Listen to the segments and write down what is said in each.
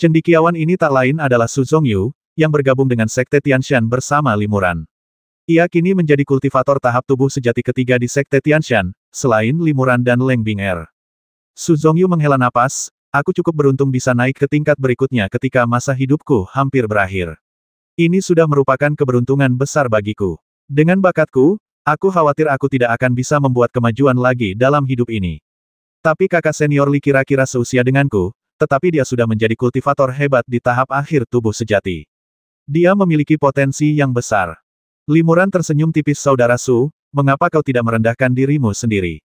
Cendekiawan ini tak lain adalah Su Zongyu, yang bergabung dengan Sekte Tianshan bersama Limuran. Ia kini menjadi kultivator tahap tubuh sejati ketiga di Sekte Tianshan, selain Limuran dan Leng Bing'er. Su Zongyu menghela napas, aku cukup beruntung bisa naik ke tingkat berikutnya ketika masa hidupku hampir berakhir. Ini sudah merupakan keberuntungan besar bagiku. Dengan bakatku, aku khawatir aku tidak akan bisa membuat kemajuan lagi dalam hidup ini. Tapi kakak senior Li kira-kira seusia denganku, tetapi dia sudah menjadi kultivator hebat di tahap akhir tubuh sejati. Dia memiliki potensi yang besar. Limuran tersenyum tipis saudara Su, mengapa kau tidak merendahkan dirimu sendiri?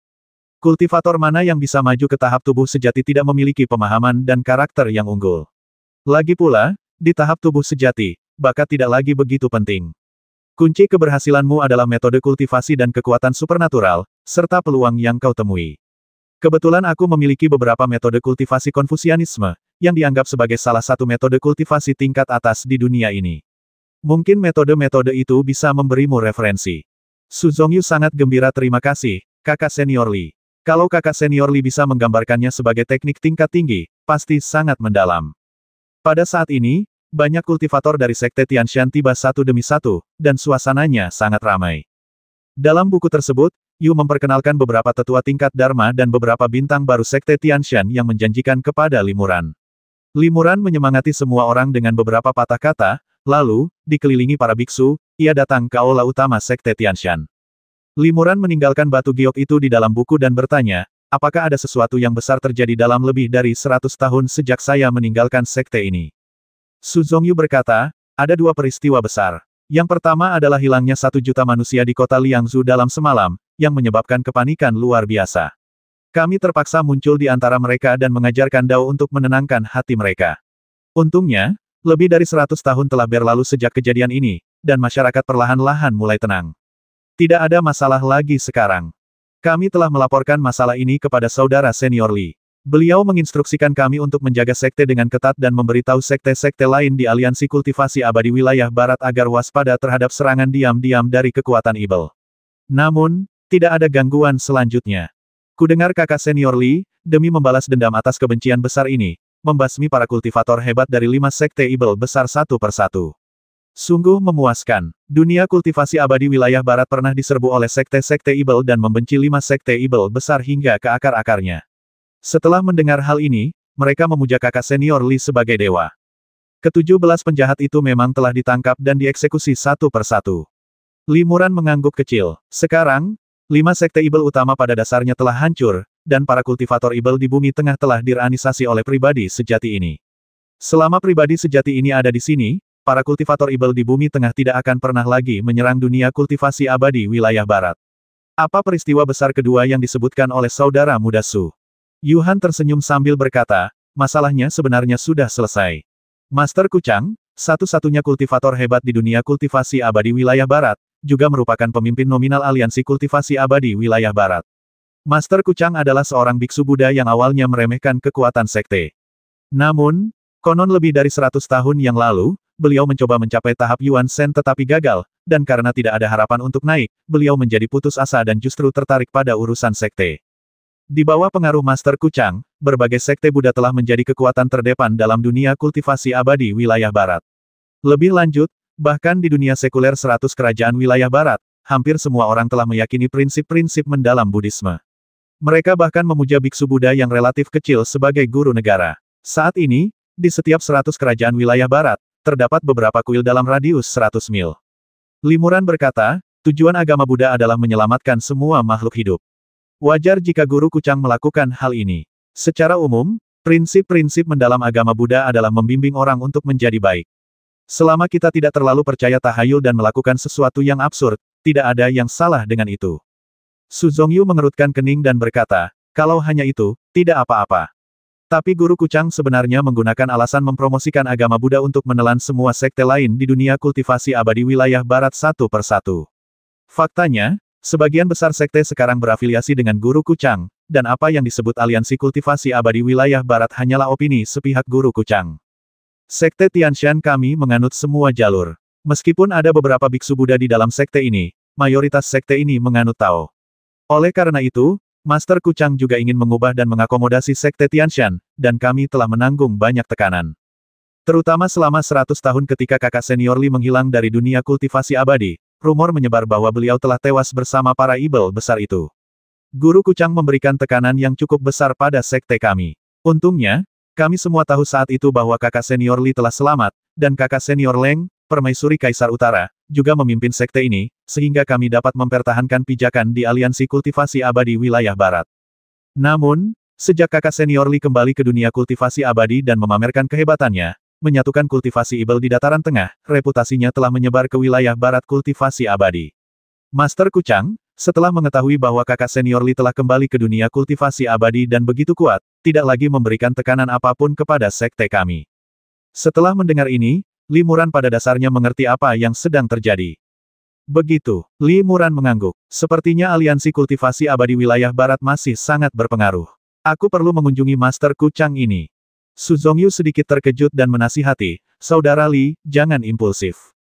Kultivator mana yang bisa maju ke tahap tubuh sejati tidak memiliki pemahaman dan karakter yang unggul. Lagi pula, di tahap tubuh sejati, bakat tidak lagi begitu penting. Kunci keberhasilanmu adalah metode kultivasi dan kekuatan supernatural, serta peluang yang kau temui. Kebetulan aku memiliki beberapa metode kultivasi Konfusianisme, yang dianggap sebagai salah satu metode kultivasi tingkat atas di dunia ini. Mungkin metode-metode itu bisa memberimu referensi. Su Zongyu sangat gembira terima kasih, kakak senior Li. Kalau kakak senior Li bisa menggambarkannya sebagai teknik tingkat tinggi, pasti sangat mendalam. Pada saat ini, banyak kultivator dari Sekte Tianshan tiba satu demi satu, dan suasananya sangat ramai. Dalam buku tersebut, Yu memperkenalkan beberapa tetua tingkat Dharma dan beberapa bintang baru Sekte Tianshan yang menjanjikan kepada Limuran. Limuran menyemangati semua orang dengan beberapa patah kata, lalu, dikelilingi para biksu, ia datang ke aula utama Sekte Tianshan. Limuran meninggalkan batu giok itu di dalam buku dan bertanya, apakah ada sesuatu yang besar terjadi dalam lebih dari 100 tahun sejak saya meninggalkan sekte ini? Su Zongyu berkata, ada dua peristiwa besar. Yang pertama adalah hilangnya 1 juta manusia di kota Liangzhou dalam semalam, yang menyebabkan kepanikan luar biasa. Kami terpaksa muncul di antara mereka dan mengajarkan Dao untuk menenangkan hati mereka. Untungnya, lebih dari 100 tahun telah berlalu sejak kejadian ini, dan masyarakat perlahan-lahan mulai tenang. Tidak ada masalah lagi sekarang. Kami telah melaporkan masalah ini kepada saudara senior Li. Beliau menginstruksikan kami untuk menjaga sekte dengan ketat dan memberitahu sekte-sekte lain di aliansi kultivasi abadi wilayah barat agar waspada terhadap serangan diam-diam dari kekuatan Ibel. Namun, tidak ada gangguan selanjutnya. Kudengar kakak senior Li, demi membalas dendam atas kebencian besar ini, membasmi para kultivator hebat dari 5 sekte Ibel besar satu persatu. Sungguh memuaskan. Dunia kultivasi abadi wilayah barat pernah diserbu oleh sekte-sekte Ibel dan membenci 5 sekte Ibel besar hingga ke akar-akarnya. Setelah mendengar hal ini, mereka memuja kakak senior Li sebagai dewa. Ke-17 penjahat itu memang telah ditangkap dan dieksekusi satu persatu. Limuran mengangguk kecil. Sekarang, 5 sekte Ibel utama pada dasarnya telah hancur, dan para kultivator Ibel di bumi tengah telah diranisasi oleh pribadi sejati ini. Selama pribadi sejati ini ada di sini, para kultivator Ibel di bumi tengah tidak akan pernah lagi menyerang dunia kultivasi abadi wilayah barat. Apa peristiwa besar kedua yang disebutkan oleh saudara muda Su? Yuhan tersenyum sambil berkata, masalahnya sebenarnya sudah selesai. Master Kuchang, satu-satunya kultivator hebat di dunia kultivasi abadi wilayah barat, juga merupakan pemimpin nominal aliansi kultivasi abadi wilayah barat. Master Kuchang adalah seorang biksu Buddha yang awalnya meremehkan kekuatan sekte. Namun, konon lebih dari 100 tahun yang lalu, beliau mencoba mencapai tahap Yuan Shen tetapi gagal, dan karena tidak ada harapan untuk naik, beliau menjadi putus asa dan justru tertarik pada urusan sekte. Di bawah pengaruh Master Kuchang, berbagai sekte Buddha telah menjadi kekuatan terdepan dalam dunia kultivasi abadi wilayah barat. Lebih lanjut, bahkan di dunia sekuler 100 kerajaan wilayah barat, hampir semua orang telah meyakini prinsip-prinsip mendalam Buddhisme. Mereka bahkan memuja biksu Buddha yang relatif kecil sebagai guru negara. Saat ini, di setiap 100 kerajaan wilayah barat, terdapat beberapa kuil dalam radius 100 mil. Limuran berkata, tujuan agama Buddha adalah menyelamatkan semua makhluk hidup. Wajar jika guru Kuchang melakukan hal ini. Secara umum, prinsip-prinsip mendalam agama Buddha adalah membimbing orang untuk menjadi baik. Selama kita tidak terlalu percaya tahayul dan melakukan sesuatu yang absurd, tidak ada yang salah dengan itu. Su Zongyu mengerutkan kening dan berkata, kalau hanya itu, tidak apa-apa. Tapi guru Kuchang sebenarnya menggunakan alasan mempromosikan agama Buddha untuk menelan semua sekte lain di dunia kultivasi abadi wilayah barat satu persatu. Faktanya, sebagian besar sekte sekarang berafiliasi dengan guru Kuchang, dan apa yang disebut aliansi kultivasi abadi wilayah barat hanyalah opini sepihak guru Kuchang. Sekte Tianshan kami menganut semua jalur. Meskipun ada beberapa biksu Buddha di dalam sekte ini, mayoritas sekte ini menganut Tao. Oleh karena itu, Master Kuchang juga ingin mengubah dan mengakomodasi sekte Tianshan, dan kami telah menanggung banyak tekanan. Terutama selama 100 tahun ketika kakak senior Li menghilang dari dunia kultivasi abadi, rumor menyebar bahwa beliau telah tewas bersama para ibel besar itu. Guru Kucang memberikan tekanan yang cukup besar pada sekte kami. Untungnya, kami semua tahu saat itu bahwa kakak senior Li telah selamat, dan kakak senior Leng, permaisuri Kaisar Utara, juga memimpin sekte ini, sehingga kami dapat mempertahankan pijakan di aliansi kultivasi abadi wilayah barat. Namun, sejak kakak senior Li kembali ke dunia kultivasi abadi dan memamerkan kehebatannya, menyatukan kultivasi ibel di dataran tengah, reputasinya telah menyebar ke wilayah barat kultivasi abadi. Master Kucang, setelah mengetahui bahwa kakak senior Li telah kembali ke dunia kultivasi abadi dan begitu kuat, tidak lagi memberikan tekanan apapun kepada sekte kami. Setelah mendengar ini, Li Muran pada dasarnya mengerti apa yang sedang terjadi. Begitu, Li Muran mengangguk. Sepertinya aliansi kultivasi abadi wilayah barat masih sangat berpengaruh. Aku perlu mengunjungi Master Kucang ini. Su Zongyu sedikit terkejut dan menasihati, Saudara Li, jangan impulsif.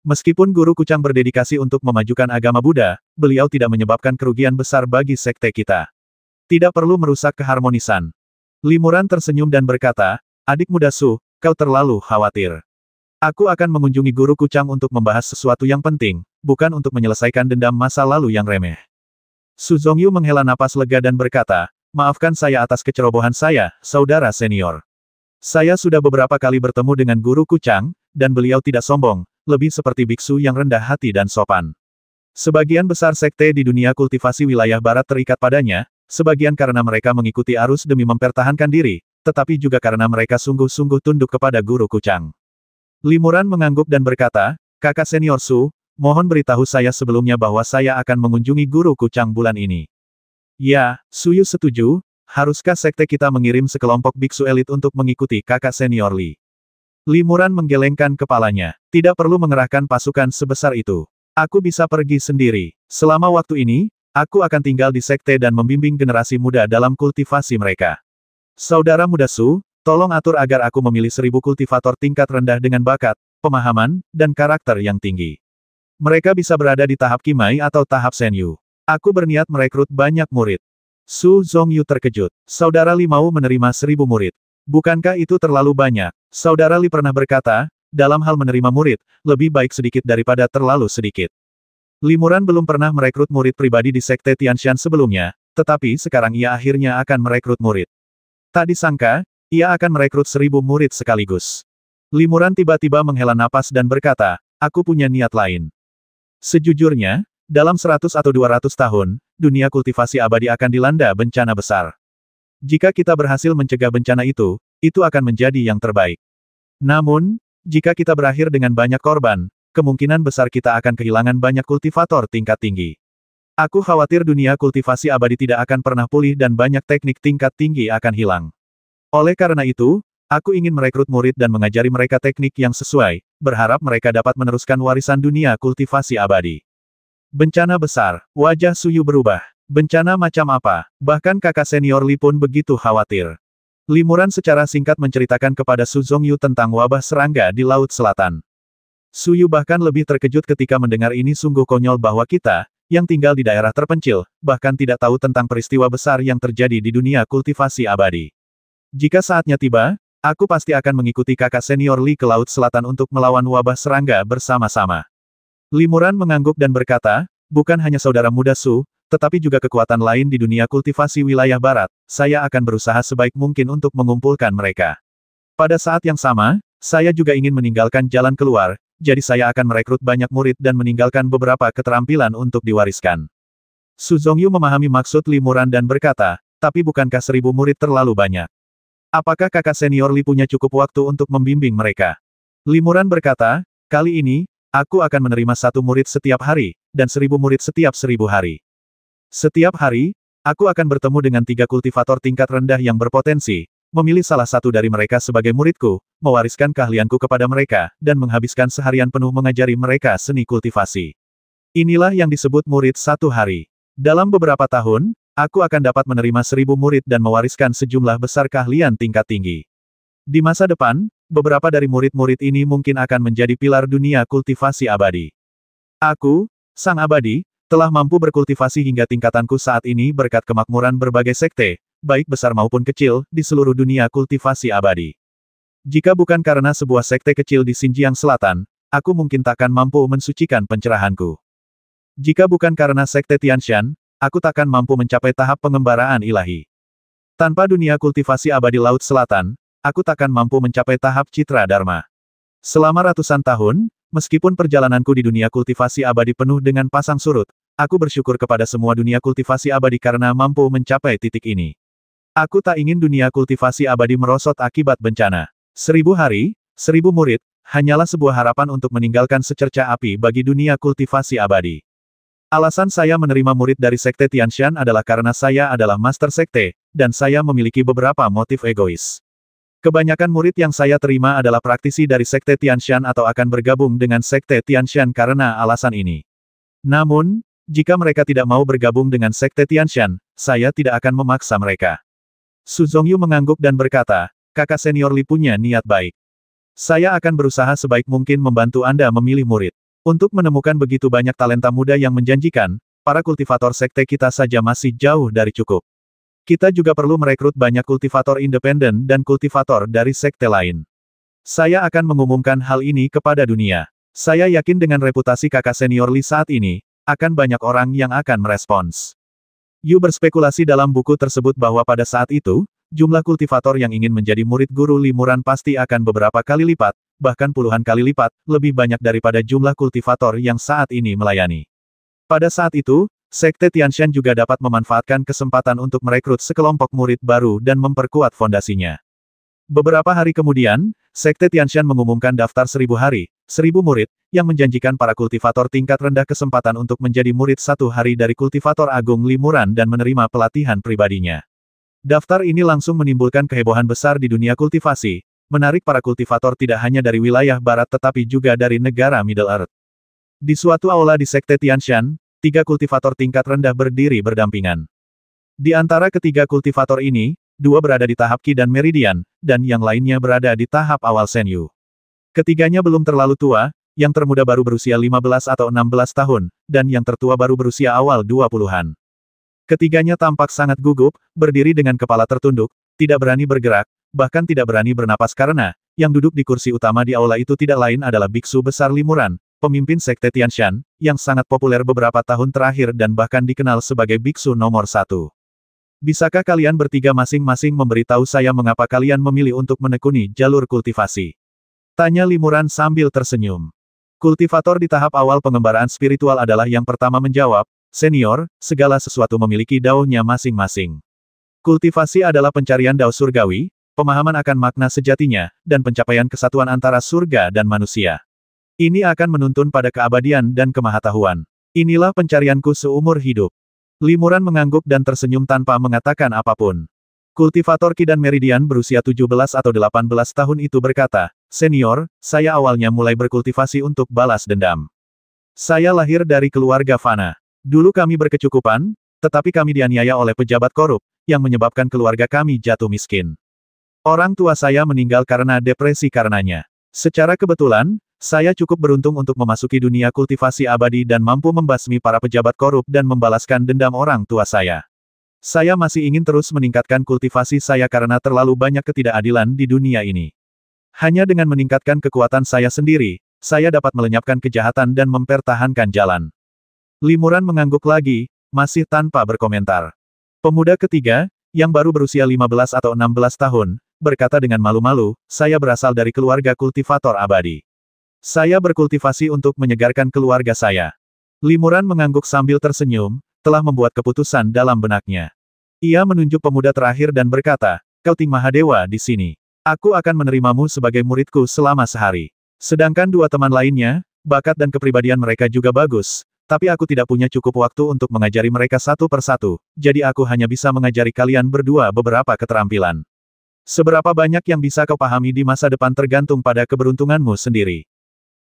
Meskipun Guru Kucang berdedikasi untuk memajukan agama Buddha, beliau tidak menyebabkan kerugian besar bagi sekte kita. Tidak perlu merusak keharmonisan. Li Muran tersenyum dan berkata, adik muda Su, kau terlalu khawatir. Aku akan mengunjungi Guru Kucang untuk membahas sesuatu yang penting, bukan untuk menyelesaikan dendam masa lalu yang remeh. Su Zongyu menghela napas lega dan berkata, maafkan saya atas kecerobohan saya, saudara senior. Saya sudah beberapa kali bertemu dengan Guru Kucang, dan beliau tidak sombong, lebih seperti biksu yang rendah hati dan sopan. Sebagian besar sekte di dunia kultivasi wilayah barat terikat padanya, sebagian karena mereka mengikuti arus demi mempertahankan diri, tetapi juga karena mereka sungguh-sungguh tunduk kepada Guru Kucang. Li Muran mengangguk dan berkata, kakak senior Su, mohon beritahu saya sebelumnya bahwa saya akan mengunjungi Guru Kucang bulan ini. Ya, Suyu setuju. Haruskah sekte kita mengirim sekelompok biksu elit untuk mengikuti kakak senior Li? Li Muran menggelengkan kepalanya. Tidak perlu mengerahkan pasukan sebesar itu. Aku bisa pergi sendiri. Selama waktu ini, aku akan tinggal di sekte dan membimbing generasi muda dalam kultivasi mereka. Saudara muda Su, tolong atur agar aku memilih 1000 kultivator tingkat rendah dengan bakat, pemahaman, dan karakter yang tinggi. Mereka bisa berada di tahap Kimai atau tahap Senyu. Aku berniat merekrut banyak murid. Su Zongyu terkejut. Saudara Li mau menerima 1000 murid. Bukankah itu terlalu banyak? Saudara Li pernah berkata, dalam hal menerima murid, lebih baik sedikit daripada terlalu sedikit. Li Muran belum pernah merekrut murid pribadi di sekte Tianshan sebelumnya, tetapi sekarang ia akhirnya akan merekrut murid. Tak disangka, ia akan merekrut 1000 murid sekaligus. Li Muran tiba-tiba menghela napas dan berkata, aku punya niat lain. Sejujurnya, dalam 100 atau 200 tahun, dunia kultivasi abadi akan dilanda bencana besar. Jika kita berhasil mencegah bencana itu akan menjadi yang terbaik. Namun, jika kita berakhir dengan banyak korban, kemungkinan besar kita akan kehilangan banyak kultivator tingkat tinggi. Aku khawatir dunia kultivasi abadi tidak akan pernah pulih dan banyak teknik tingkat tinggi akan hilang. Oleh karena itu, aku ingin merekrut murid dan mengajari mereka teknik yang sesuai, berharap mereka dapat meneruskan warisan dunia kultivasi abadi. Bencana besar, wajah Suyu berubah. Bencana macam apa? Bahkan kakak senior Li pun begitu khawatir. Li Muran secara singkat menceritakan kepada Su Zongyu tentang wabah serangga di Laut Selatan. Suyu bahkan lebih terkejut ketika mendengar ini. Sungguh konyol bahwa kita, yang tinggal di daerah terpencil, bahkan tidak tahu tentang peristiwa besar yang terjadi di dunia kultivasi abadi. Jika saatnya tiba, aku pasti akan mengikuti kakak senior Li ke Laut Selatan untuk melawan wabah serangga bersama-sama. Li Muran mengangguk dan berkata, bukan hanya saudara muda Su, tetapi juga kekuatan lain di dunia kultivasi wilayah barat, saya akan berusaha sebaik mungkin untuk mengumpulkan mereka. Pada saat yang sama, saya juga ingin meninggalkan jalan keluar, jadi saya akan merekrut banyak murid dan meninggalkan beberapa keterampilan untuk diwariskan. Su Zongyu memahami maksud Li Muran dan berkata, tapi bukankah 1000 murid terlalu banyak? Apakah kakak senior Li punya cukup waktu untuk membimbing mereka? Li Muran berkata, kali ini, aku akan menerima 1 murid setiap hari, dan 1000 murid setiap 1000 hari. Setiap hari, aku akan bertemu dengan 3 kultivator tingkat rendah yang berpotensi, memilih salah satu dari mereka sebagai muridku, mewariskan keahlianku kepada mereka, dan menghabiskan seharian penuh mengajari mereka seni kultivasi. Inilah yang disebut murid 1 hari. Dalam beberapa tahun, aku akan dapat menerima 1000 murid dan mewariskan sejumlah besar keahlian tingkat tinggi. Di masa depan, beberapa dari murid-murid ini mungkin akan menjadi pilar dunia kultivasi abadi. Aku, Sang Abadi, telah mampu berkultivasi hingga tingkatanku saat ini berkat kemakmuran berbagai sekte, baik besar maupun kecil, di seluruh dunia kultivasi abadi. Jika bukan karena sebuah sekte kecil di Xinjiang Selatan, aku mungkin takkan mampu mensucikan pencerahanku. Jika bukan karena sekte Tianshan, aku takkan mampu mencapai tahap pengembaraan ilahi. Tanpa dunia kultivasi abadi Laut Selatan, aku takkan mampu mencapai tahap citra dharma. Selama ratusan tahun, meskipun perjalananku di dunia kultivasi abadi penuh dengan pasang surut, aku bersyukur kepada semua dunia kultivasi abadi karena mampu mencapai titik ini. Aku tak ingin dunia kultivasi abadi merosot akibat bencana. 1000 hari, 1000 murid, hanyalah sebuah harapan untuk meninggalkan secercah api bagi dunia kultivasi abadi. Alasan saya menerima murid dari Sekte Tianshan adalah karena saya adalah Master Sekte, dan saya memiliki beberapa motif egois. Kebanyakan murid yang saya terima adalah praktisi dari Sekte Tianshan atau akan bergabung dengan Sekte Tianshan karena alasan ini. Namun, jika mereka tidak mau bergabung dengan Sekte Tianshan, saya tidak akan memaksa mereka. Su Zongyu mengangguk dan berkata, kakak senior Li punya niat baik. Saya akan berusaha sebaik mungkin membantu Anda memilih murid. Untuk menemukan begitu banyak talenta muda yang menjanjikan, para kultivator sekte kita saja masih jauh dari cukup. Kita juga perlu merekrut banyak kultivator independen dan kultivator dari sekte lain. Saya akan mengumumkan hal ini kepada dunia. Saya yakin dengan reputasi kakak senior Li saat ini, akan banyak orang yang akan merespons. Yu berspekulasi dalam buku tersebut bahwa pada saat itu, jumlah kultivator yang ingin menjadi murid guru limuran pasti akan beberapa kali lipat, bahkan puluhan kali lipat, lebih banyak daripada jumlah kultivator yang saat ini melayani. Pada saat itu, Sekte Tianshan juga dapat memanfaatkan kesempatan untuk merekrut sekelompok murid baru dan memperkuat fondasinya. Beberapa hari kemudian, Sekte Tianshan mengumumkan daftar 1000 hari, 1000 murid, yang menjanjikan para kultivator tingkat rendah kesempatan untuk menjadi murid 1 hari dari kultivator agung limuran dan menerima pelatihan pribadinya. Daftar ini langsung menimbulkan kehebohan besar di dunia kultivasi, menarik para kultivator tidak hanya dari wilayah barat tetapi juga dari negara Middle Earth. Di suatu aula di Sekte Tianshan, 3 kultivator tingkat rendah berdiri berdampingan. Di antara ketiga kultivator ini, 2 berada di tahap Qi dan Meridian, dan yang lainnya berada di tahap awal Senyu. Ketiganya belum terlalu tua, yang termuda baru berusia 15 atau 16 tahun, dan yang tertua baru berusia awal 20-an. Ketiganya tampak sangat gugup, berdiri dengan kepala tertunduk, tidak berani bergerak, bahkan tidak berani bernapas karena, yang duduk di kursi utama di aula itu tidak lain adalah biksu besar limuran, pemimpin Sekte Tianshan, yang sangat populer beberapa tahun terakhir dan bahkan dikenal sebagai biksu nomor 1. Bisakah kalian bertiga masing-masing memberitahu saya mengapa kalian memilih untuk menekuni jalur kultivasi? Tanya limuran sambil tersenyum. Kultivator di tahap awal pengembaraan spiritual adalah yang pertama menjawab, senior, segala sesuatu memiliki daunnya masing-masing. Kultivasi adalah pencarian dao surgawi, pemahaman akan makna sejatinya, dan pencapaian kesatuan antara surga dan manusia. Ini akan menuntun pada keabadian dan kemahatauan. Inilah pencarianku seumur hidup. Limuran mengangguk dan tersenyum tanpa mengatakan apapun. Kultivator Qi dan Meridian berusia 17 atau 18 tahun itu berkata, senior, saya awalnya mulai berkultivasi untuk balas dendam. Saya lahir dari keluarga fana. Dulu kami berkecukupan, tetapi kami dianiaya oleh pejabat korup, yang menyebabkan keluarga kami jatuh miskin. Orang tua saya meninggal karena depresi karenanya. Secara kebetulan, saya cukup beruntung untuk memasuki dunia kultivasi abadi dan mampu membasmi para pejabat korup dan membalaskan dendam orang tua saya. Saya masih ingin terus meningkatkan kultivasi saya karena terlalu banyak ketidakadilan di dunia ini. Hanya dengan meningkatkan kekuatan saya sendiri, saya dapat melenyapkan kejahatan dan mempertahankan jalan. Limuran mengangguk lagi, masih tanpa berkomentar. Pemuda ketiga, yang baru berusia 15 atau 16 tahun, berkata dengan malu-malu, saya berasal dari keluarga kultivator abadi. Saya berkultivasi untuk menyegarkan keluarga saya. Limuran mengangguk sambil tersenyum, telah membuat keputusan dalam benaknya. Ia menunjuk pemuda terakhir dan berkata, kau Ting Mahadewa di sini. Aku akan menerimamu sebagai muridku selama sehari. Sedangkan 2 teman lainnya, bakat dan kepribadian mereka juga bagus, tapi aku tidak punya cukup waktu untuk mengajari mereka satu persatu, jadi aku hanya bisa mengajari kalian berdua beberapa keterampilan. Seberapa banyak yang bisa kau pahami di masa depan tergantung pada keberuntunganmu sendiri.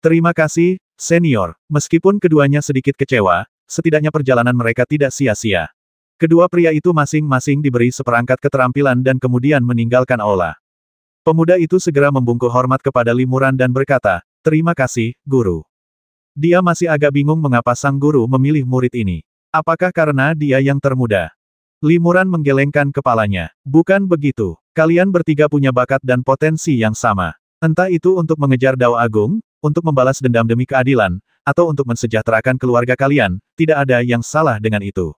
Terima kasih, senior. Meskipun keduanya sedikit kecewa, setidaknya perjalanan mereka tidak sia-sia. Kedua pria itu masing-masing diberi seperangkat keterampilan dan kemudian meninggalkan aula. Pemuda itu segera membungkuk hormat kepada Limuran dan berkata, terima kasih, guru. Dia masih agak bingung mengapa sang guru memilih murid ini. Apakah karena dia yang termuda? Limuran menggelengkan kepalanya. Bukan begitu. Kalian bertiga punya bakat dan potensi yang sama. Entah itu untuk mengejar Dao Agung, untuk membalas dendam demi keadilan, atau untuk mensejahterakan keluarga kalian, tidak ada yang salah dengan itu.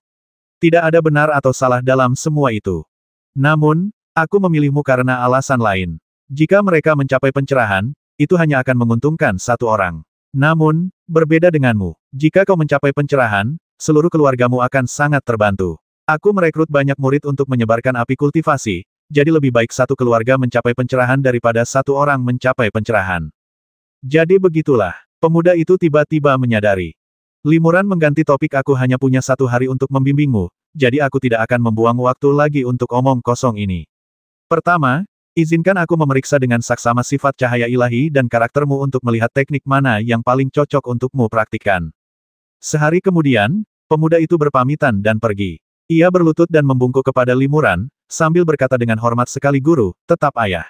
Tidak ada benar atau salah dalam semua itu. Namun, aku memilihmu karena alasan lain. Jika mereka mencapai pencerahan, itu hanya akan menguntungkan satu orang. Namun, berbeda denganmu. Jika kau mencapai pencerahan, seluruh keluargamu akan sangat terbantu. Aku merekrut banyak murid untuk menyebarkan api kultivasi, jadi lebih baik satu keluarga mencapai pencerahan daripada satu orang mencapai pencerahan. Jadi begitulah. Pemuda itu tiba-tiba menyadari. Limuran mengganti topik. Aku hanya punya 1 hari untuk membimbingmu, jadi aku tidak akan membuang waktu lagi untuk omong kosong ini. Pertama, izinkan aku memeriksa dengan saksama sifat cahaya ilahi dan karaktermu untuk melihat teknik mana yang paling cocok untukmu praktikkan. Sehari kemudian, pemuda itu berpamitan dan pergi. Ia berlutut dan membungkuk kepada Limuran, sambil berkata dengan hormat sekali, "Guru, tetap ayah."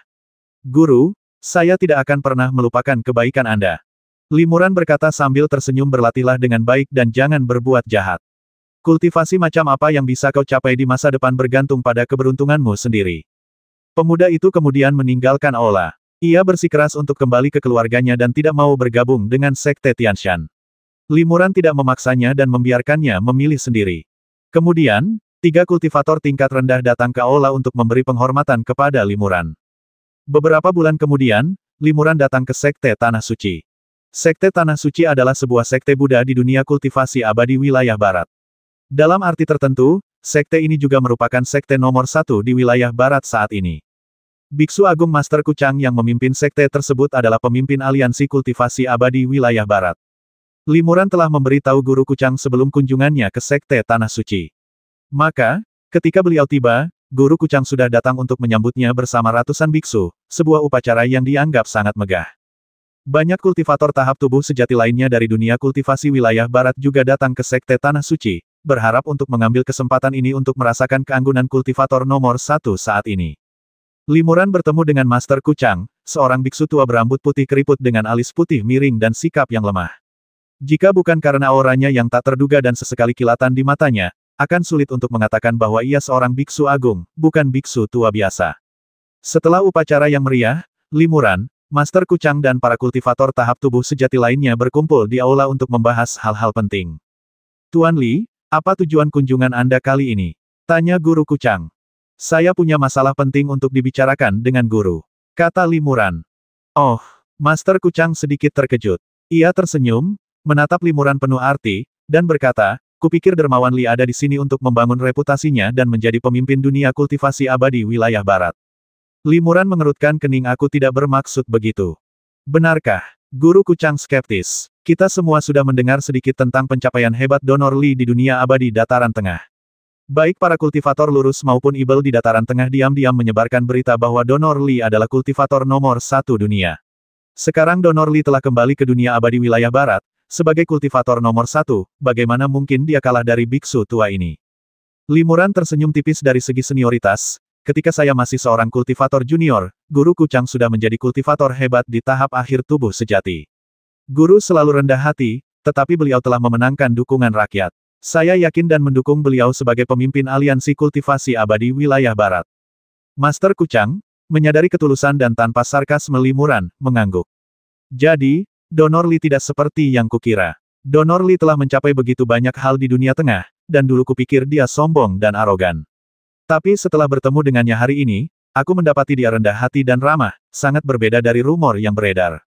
"Guru, saya tidak akan pernah melupakan kebaikan Anda." Limuran berkata sambil tersenyum, "Berlatihlah dengan baik dan jangan berbuat jahat. Kultivasi macam apa yang bisa kau capai di masa depan bergantung pada keberuntunganmu sendiri." Pemuda itu kemudian meninggalkan aula. Ia bersikeras untuk kembali ke keluarganya dan tidak mau bergabung dengan Sekte Tianshan. Limuran tidak memaksanya dan membiarkannya memilih sendiri. Kemudian, 3 kultivator tingkat rendah datang ke aula untuk memberi penghormatan kepada Limuran. Beberapa bulan kemudian, Limuran datang ke Sekte Tanah Suci. Sekte Tanah Suci adalah sebuah sekte Buddha di dunia kultivasi abadi wilayah barat. Dalam arti tertentu, sekte ini juga merupakan sekte nomor 1 di wilayah barat saat ini. Biksu Agung Master Kuchang yang memimpin sekte tersebut adalah pemimpin aliansi kultivasi abadi wilayah barat. Limuran telah memberitahu Guru Kuchang sebelum kunjungannya ke Sekte Tanah Suci. Maka, ketika beliau tiba, Guru Kuchang sudah datang untuk menyambutnya bersama ratusan biksu, sebuah upacara yang dianggap sangat megah. Banyak kultivator tahap tubuh sejati lainnya dari dunia kultivasi wilayah barat juga datang ke Sekte Tanah Suci, berharap untuk mengambil kesempatan ini untuk merasakan keanggunan kultivator nomor 1 saat ini. Limuran bertemu dengan Master Kuchang, seorang biksu tua berambut putih keriput dengan alis putih miring dan sikap yang lemah. Jika bukan karena auranya yang tak terduga dan sesekali kilatan di matanya, akan sulit untuk mengatakan bahwa ia seorang biksu agung, bukan biksu tua biasa. Setelah upacara yang meriah, Limuran, Master Kuchang dan para kultivator tahap tubuh sejati lainnya berkumpul di aula untuk membahas hal-hal penting. "Tuan Li, apa tujuan kunjungan Anda kali ini?" tanya Guru Kuchang. "Saya punya masalah penting untuk dibicarakan dengan Guru," kata Limuran. "Oh," Master Kuchang sedikit terkejut. Ia tersenyum, menatap Limuran penuh arti, dan berkata, "Kupikir Dermawan Li ada di sini untuk membangun reputasinya dan menjadi pemimpin dunia kultivasi abadi wilayah barat." Limuran mengerutkan kening. "Aku tidak bermaksud begitu." "Benarkah?" Guru Kuchang skeptis. "Kita semua sudah mendengar sedikit tentang pencapaian hebat Donor Li di dunia abadi dataran tengah. Baik para kultivator lurus maupun ibel di dataran tengah diam-diam menyebarkan berita bahwa Donor Li adalah kultivator nomor 1 dunia. Sekarang Donor Li telah kembali ke dunia abadi wilayah barat. Sebagai kultivator nomor 1, bagaimana mungkin dia kalah dari biksu tua ini?" Limuran tersenyum tipis. "Dari segi senioritas, ketika saya masih seorang kultivator junior, Guru Kuchang sudah menjadi kultivator hebat di tahap akhir tubuh sejati. Guru selalu rendah hati, tetapi beliau telah memenangkan dukungan rakyat. Saya yakin dan mendukung beliau sebagai pemimpin aliansi kultivasi abadi wilayah barat." Master Kuchang, menyadari ketulusan dan tanpa sarkasme Limuran, mengangguk. "Jadi, Donor Li tidak seperti yang kukira. Donor Li telah mencapai begitu banyak hal di dunia tengah, dan dulu kupikir dia sombong dan arogan. Tapi setelah bertemu dengannya hari ini, aku mendapati dia rendah hati dan ramah, sangat berbeda dari rumor yang beredar.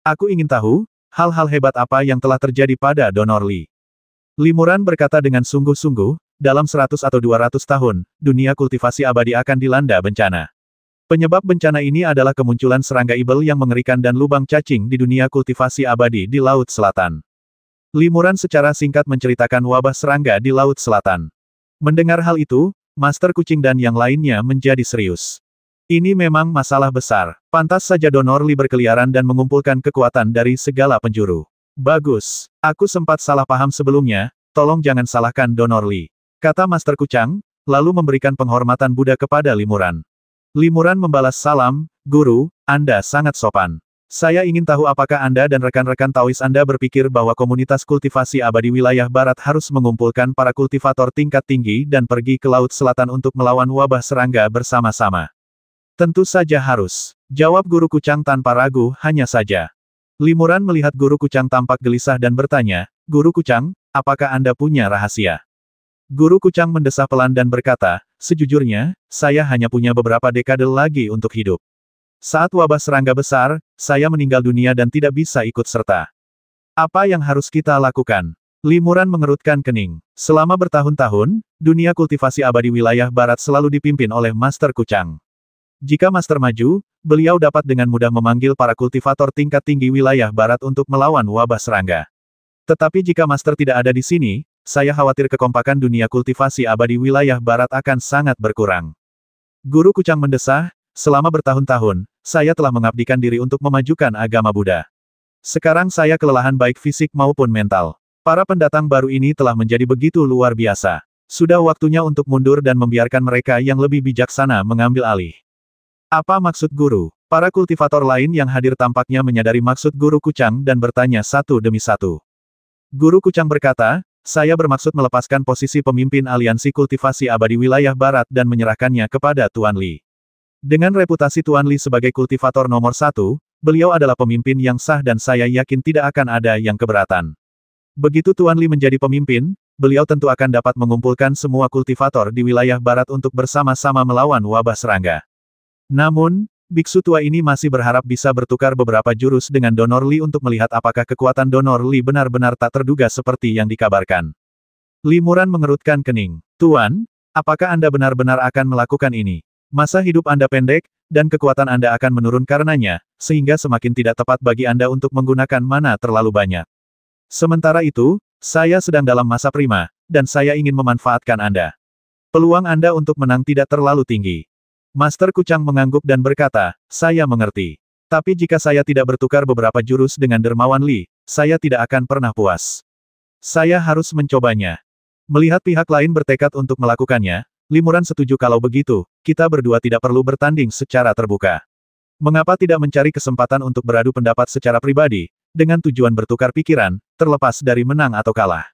Aku ingin tahu, hal-hal hebat apa yang telah terjadi pada Donor Li." Limuran berkata dengan sungguh-sungguh, "Dalam 100 atau 200 tahun, dunia kultivasi abadi akan dilanda bencana. Penyebab bencana ini adalah kemunculan serangga ibel yang mengerikan dan lubang cacing di dunia kultivasi abadi di Laut Selatan." Limuran secara singkat menceritakan wabah serangga di Laut Selatan. Mendengar hal itu, Master Kuching dan yang lainnya menjadi serius. Ini memang masalah besar. Pantas saja Donor Li berkeliaran dan mengumpulkan kekuatan dari segala penjuru. "Bagus. Aku sempat salah paham sebelumnya, tolong jangan salahkan Donor Li," kata Master Kuchang, lalu memberikan penghormatan Buddha kepada Limuran. Limuran membalas salam, "Guru, Anda sangat sopan. Saya ingin tahu apakah Anda dan rekan-rekan Taois Anda berpikir bahwa komunitas kultivasi abadi wilayah barat harus mengumpulkan para kultivator tingkat tinggi dan pergi ke Laut Selatan untuk melawan wabah serangga bersama-sama. Tentu saja harus. Jawab Guru Kucang tanpa ragu, hanya saja. Limuran melihat Guru Kucang tampak gelisah dan bertanya, Guru Kucang, apakah Anda punya rahasia? Guru Kucang mendesah pelan dan berkata, sejujurnya, saya hanya punya beberapa dekade lagi untuk hidup. Saat wabah serangga besar, saya meninggal dunia dan tidak bisa ikut serta. Apa yang harus kita lakukan? Limuran mengerutkan kening. Selama bertahun-tahun, dunia kultivasi abadi wilayah barat selalu dipimpin oleh Master Kucang. Jika Master maju, beliau dapat dengan mudah memanggil para kultivator tingkat tinggi wilayah barat untuk melawan wabah serangga. Tetapi jika Master tidak ada di sini, saya khawatir kekompakan dunia kultivasi abadi wilayah barat akan sangat berkurang. Guru Kucang mendesah, selama bertahun-tahun, saya telah mengabdikan diri untuk memajukan agama Buddha. Sekarang saya kelelahan baik fisik maupun mental. Para pendatang baru ini telah menjadi begitu luar biasa. Sudah waktunya untuk mundur dan membiarkan mereka yang lebih bijaksana mengambil alih. Apa maksud guru? Para kultivator lain yang hadir tampaknya menyadari maksud Guru Kucang dan bertanya satu demi satu. Guru Kucang berkata, saya bermaksud melepaskan posisi pemimpin aliansi kultivasi abadi wilayah barat dan menyerahkannya kepada Tuan Li. Dengan reputasi Tuan Li sebagai kultivator nomor 1, beliau adalah pemimpin yang sah dan saya yakin tidak akan ada yang keberatan. Begitu Tuan Li menjadi pemimpin, beliau tentu akan dapat mengumpulkan semua kultivator di wilayah barat untuk bersama-sama melawan wabah serangga. Namun, biksu tua ini masih berharap bisa bertukar beberapa jurus dengan Donor Li untuk melihat apakah kekuatan Donor Li benar-benar tak terduga seperti yang dikabarkan. Limuran mengerutkan kening. Tuan, apakah Anda benar-benar akan melakukan ini? Masa hidup Anda pendek, dan kekuatan Anda akan menurun karenanya, sehingga semakin tidak tepat bagi Anda untuk menggunakan mana terlalu banyak. Sementara itu, saya sedang dalam masa prima, dan saya ingin memanfaatkan Anda. Peluang Anda untuk menang tidak terlalu tinggi. Master Kucang mengangguk dan berkata, saya mengerti. Tapi jika saya tidak bertukar beberapa jurus dengan Dermawan Li, saya tidak akan pernah puas. Saya harus mencobanya. Melihat pihak lain bertekad untuk melakukannya, Limuran setuju kalau begitu, kita berdua tidak perlu bertanding secara terbuka. Mengapa tidak mencari kesempatan untuk beradu pendapat secara pribadi, dengan tujuan bertukar pikiran, terlepas dari menang atau kalah?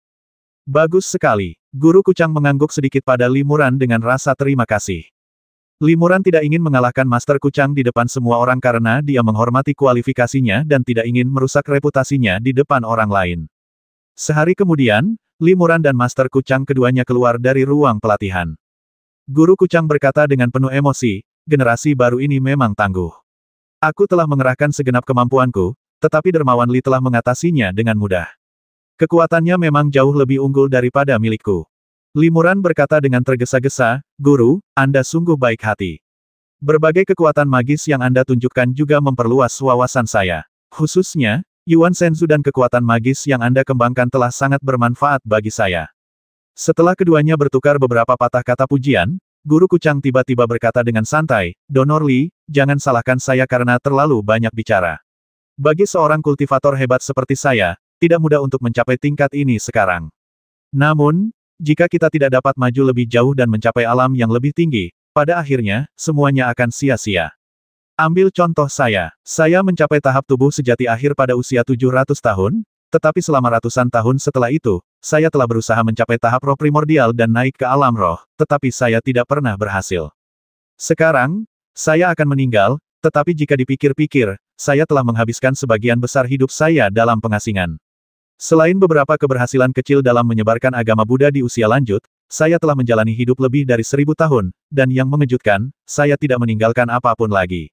Bagus sekali. Guru Kucang mengangguk sedikit pada Limuran dengan rasa terima kasih. Limuran tidak ingin mengalahkan Master Kucang di depan semua orang karena dia menghormati kualifikasinya dan tidak ingin merusak reputasinya di depan orang lain. Sehari kemudian, Limuran dan Master Kucang keduanya keluar dari ruang pelatihan. Guru Kucang berkata dengan penuh emosi, generasi baru ini memang tangguh. Aku telah mengerahkan segenap kemampuanku, tetapi Dermawan Li telah mengatasinya dengan mudah. Kekuatannya memang jauh lebih unggul daripada milikku. Limuran berkata dengan tergesa-gesa, Guru, Anda sungguh baik hati. Berbagai kekuatan magis yang Anda tunjukkan juga memperluas wawasan saya. Khususnya, Yuan Senzu dan kekuatan magis yang Anda kembangkan telah sangat bermanfaat bagi saya. Setelah keduanya bertukar beberapa patah kata pujian, Guru Kucang tiba-tiba berkata dengan santai, Donor Li, jangan salahkan saya karena terlalu banyak bicara. Bagi seorang kultivator hebat seperti saya, tidak mudah untuk mencapai tingkat ini sekarang. Namun, jika kita tidak dapat maju lebih jauh dan mencapai alam yang lebih tinggi, pada akhirnya, semuanya akan sia-sia. Ambil contoh saya mencapai tahap tubuh sejati akhir pada usia 700 tahun, tetapi selama ratusan tahun setelah itu, saya telah berusaha mencapai tahap roh primordial dan naik ke alam roh, tetapi saya tidak pernah berhasil. Sekarang, saya akan meninggal, tetapi jika dipikir-pikir, saya telah menghabiskan sebagian besar hidup saya dalam pengasingan. Selain beberapa keberhasilan kecil dalam menyebarkan agama Buddha di usia lanjut, saya telah menjalani hidup lebih dari 1000 tahun, dan yang mengejutkan, saya tidak meninggalkan apapun lagi.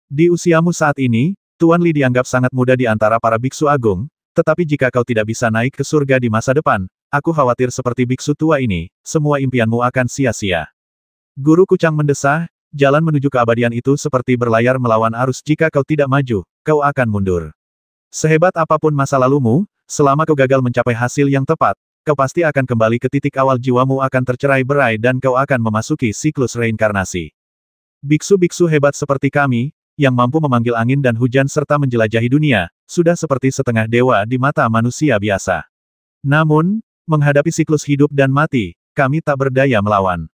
Di usiamu saat ini, Tuan Li dianggap sangat muda di antara para biksu agung, tetapi jika kau tidak bisa naik ke surga di masa depan, aku khawatir seperti biksu tua ini, semua impianmu akan sia-sia. Guru Kucang mendesah, jalan menuju keabadian itu seperti berlayar melawan arus jika kau tidak maju, kau akan mundur. Sehebat apapun masa lalumu, selama kau gagal mencapai hasil yang tepat, kau pasti akan kembali ke titik awal jiwamu akan tercerai-berai dan kau akan memasuki siklus reinkarnasi. Biksu-biksu hebat seperti kami, yang mampu memanggil angin dan hujan serta menjelajahi dunia, sudah seperti setengah dewa di mata manusia biasa. Namun, menghadapi siklus hidup dan mati, kami tak berdaya melawan.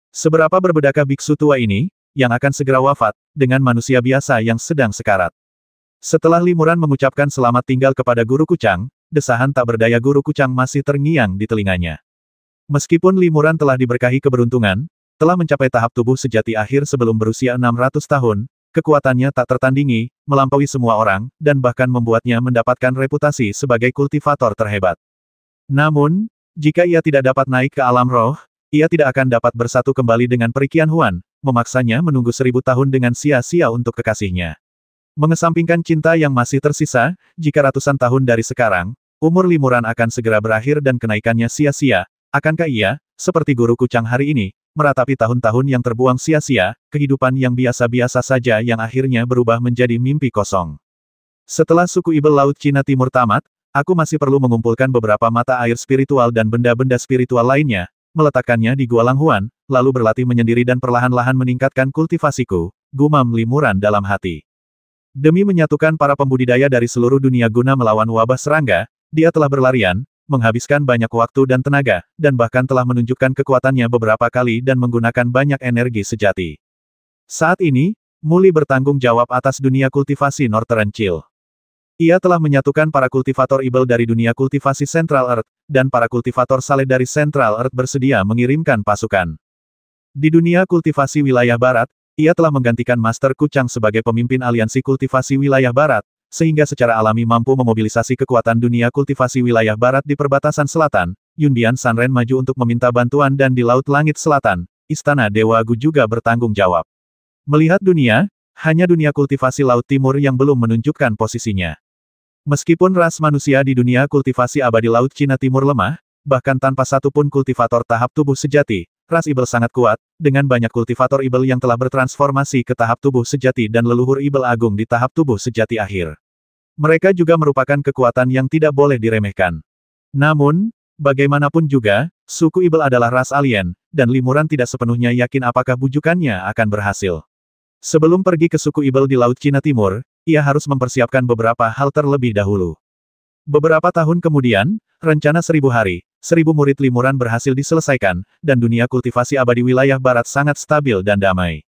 Seberapa berbedakah biksu tua ini, yang akan segera wafat, dengan manusia biasa yang sedang sekarat? Setelah Limuran mengucapkan selamat tinggal kepada Guru Kucang, desahan tak berdaya Guru Kucang masih terngiang di telinganya. Meskipun Limuran telah diberkahi keberuntungan, telah mencapai tahap tubuh sejati akhir sebelum berusia 600 tahun, kekuatannya tak tertandingi, melampaui semua orang, dan bahkan membuatnya mendapatkan reputasi sebagai kultivator terhebat. Namun, jika ia tidak dapat naik ke alam roh, ia tidak akan dapat bersatu kembali dengan Peri Qianhuan, memaksanya menunggu 1000 tahun dengan sia-sia untuk kekasihnya. Mengesampingkan cinta yang masih tersisa, jika ratusan tahun dari sekarang, umur Limuran akan segera berakhir dan kenaikannya sia-sia, akankah ia, seperti Guru Kucang hari ini, meratapi tahun-tahun yang terbuang sia-sia, kehidupan yang biasa-biasa saja yang akhirnya berubah menjadi mimpi kosong. Setelah suku Ibel Laut Cina Timur tamat, aku masih perlu mengumpulkan beberapa mata air spiritual dan benda-benda spiritual lainnya, meletakkannya di Gua Langhuan, lalu berlatih menyendiri dan perlahan-lahan meningkatkan kultivasiku, gumam Limuran dalam hati. Demi menyatukan para pembudidaya dari seluruh dunia guna melawan wabah serangga, dia telah berlarian, menghabiskan banyak waktu dan tenaga, dan bahkan telah menunjukkan kekuatannya beberapa kali dan menggunakan banyak energi sejati. Saat ini, Muli bertanggung jawab atas dunia kultivasi Northern Chill. Ia telah menyatukan para kultivator Ibel dari dunia kultivasi Central Earth, dan para kultivator Saleh dari Central Earth bersedia mengirimkan pasukan. Di dunia kultivasi wilayah Barat, ia telah menggantikan Master Kucang sebagai pemimpin aliansi kultivasi wilayah Barat, sehingga secara alami mampu memobilisasi kekuatan dunia kultivasi wilayah Barat di perbatasan selatan. Yunbian Sanren maju untuk meminta bantuan dan di Laut Langit Selatan, Istana Dewa Gu juga bertanggung jawab. Melihat dunia, hanya dunia kultivasi Laut Timur yang belum menunjukkan posisinya. Meskipun ras manusia di dunia kultivasi abadi Laut Cina Timur lemah, bahkan tanpa satupun kultivator tahap tubuh sejati, ras Ibel sangat kuat, dengan banyak kultivator Ibel yang telah bertransformasi ke tahap tubuh sejati dan leluhur Ibel Agung di tahap tubuh sejati akhir. Mereka juga merupakan kekuatan yang tidak boleh diremehkan. Namun, bagaimanapun juga, suku Ibel adalah ras alien, dan Limuran tidak sepenuhnya yakin apakah bujukannya akan berhasil. Sebelum pergi ke suku Ibel di Laut Cina Timur, ia harus mempersiapkan beberapa hal terlebih dahulu. Beberapa tahun kemudian, rencana 1000 hari, 1000 murid Limuran berhasil diselesaikan, dan dunia kultivasi abadi wilayah Barat sangat stabil dan damai.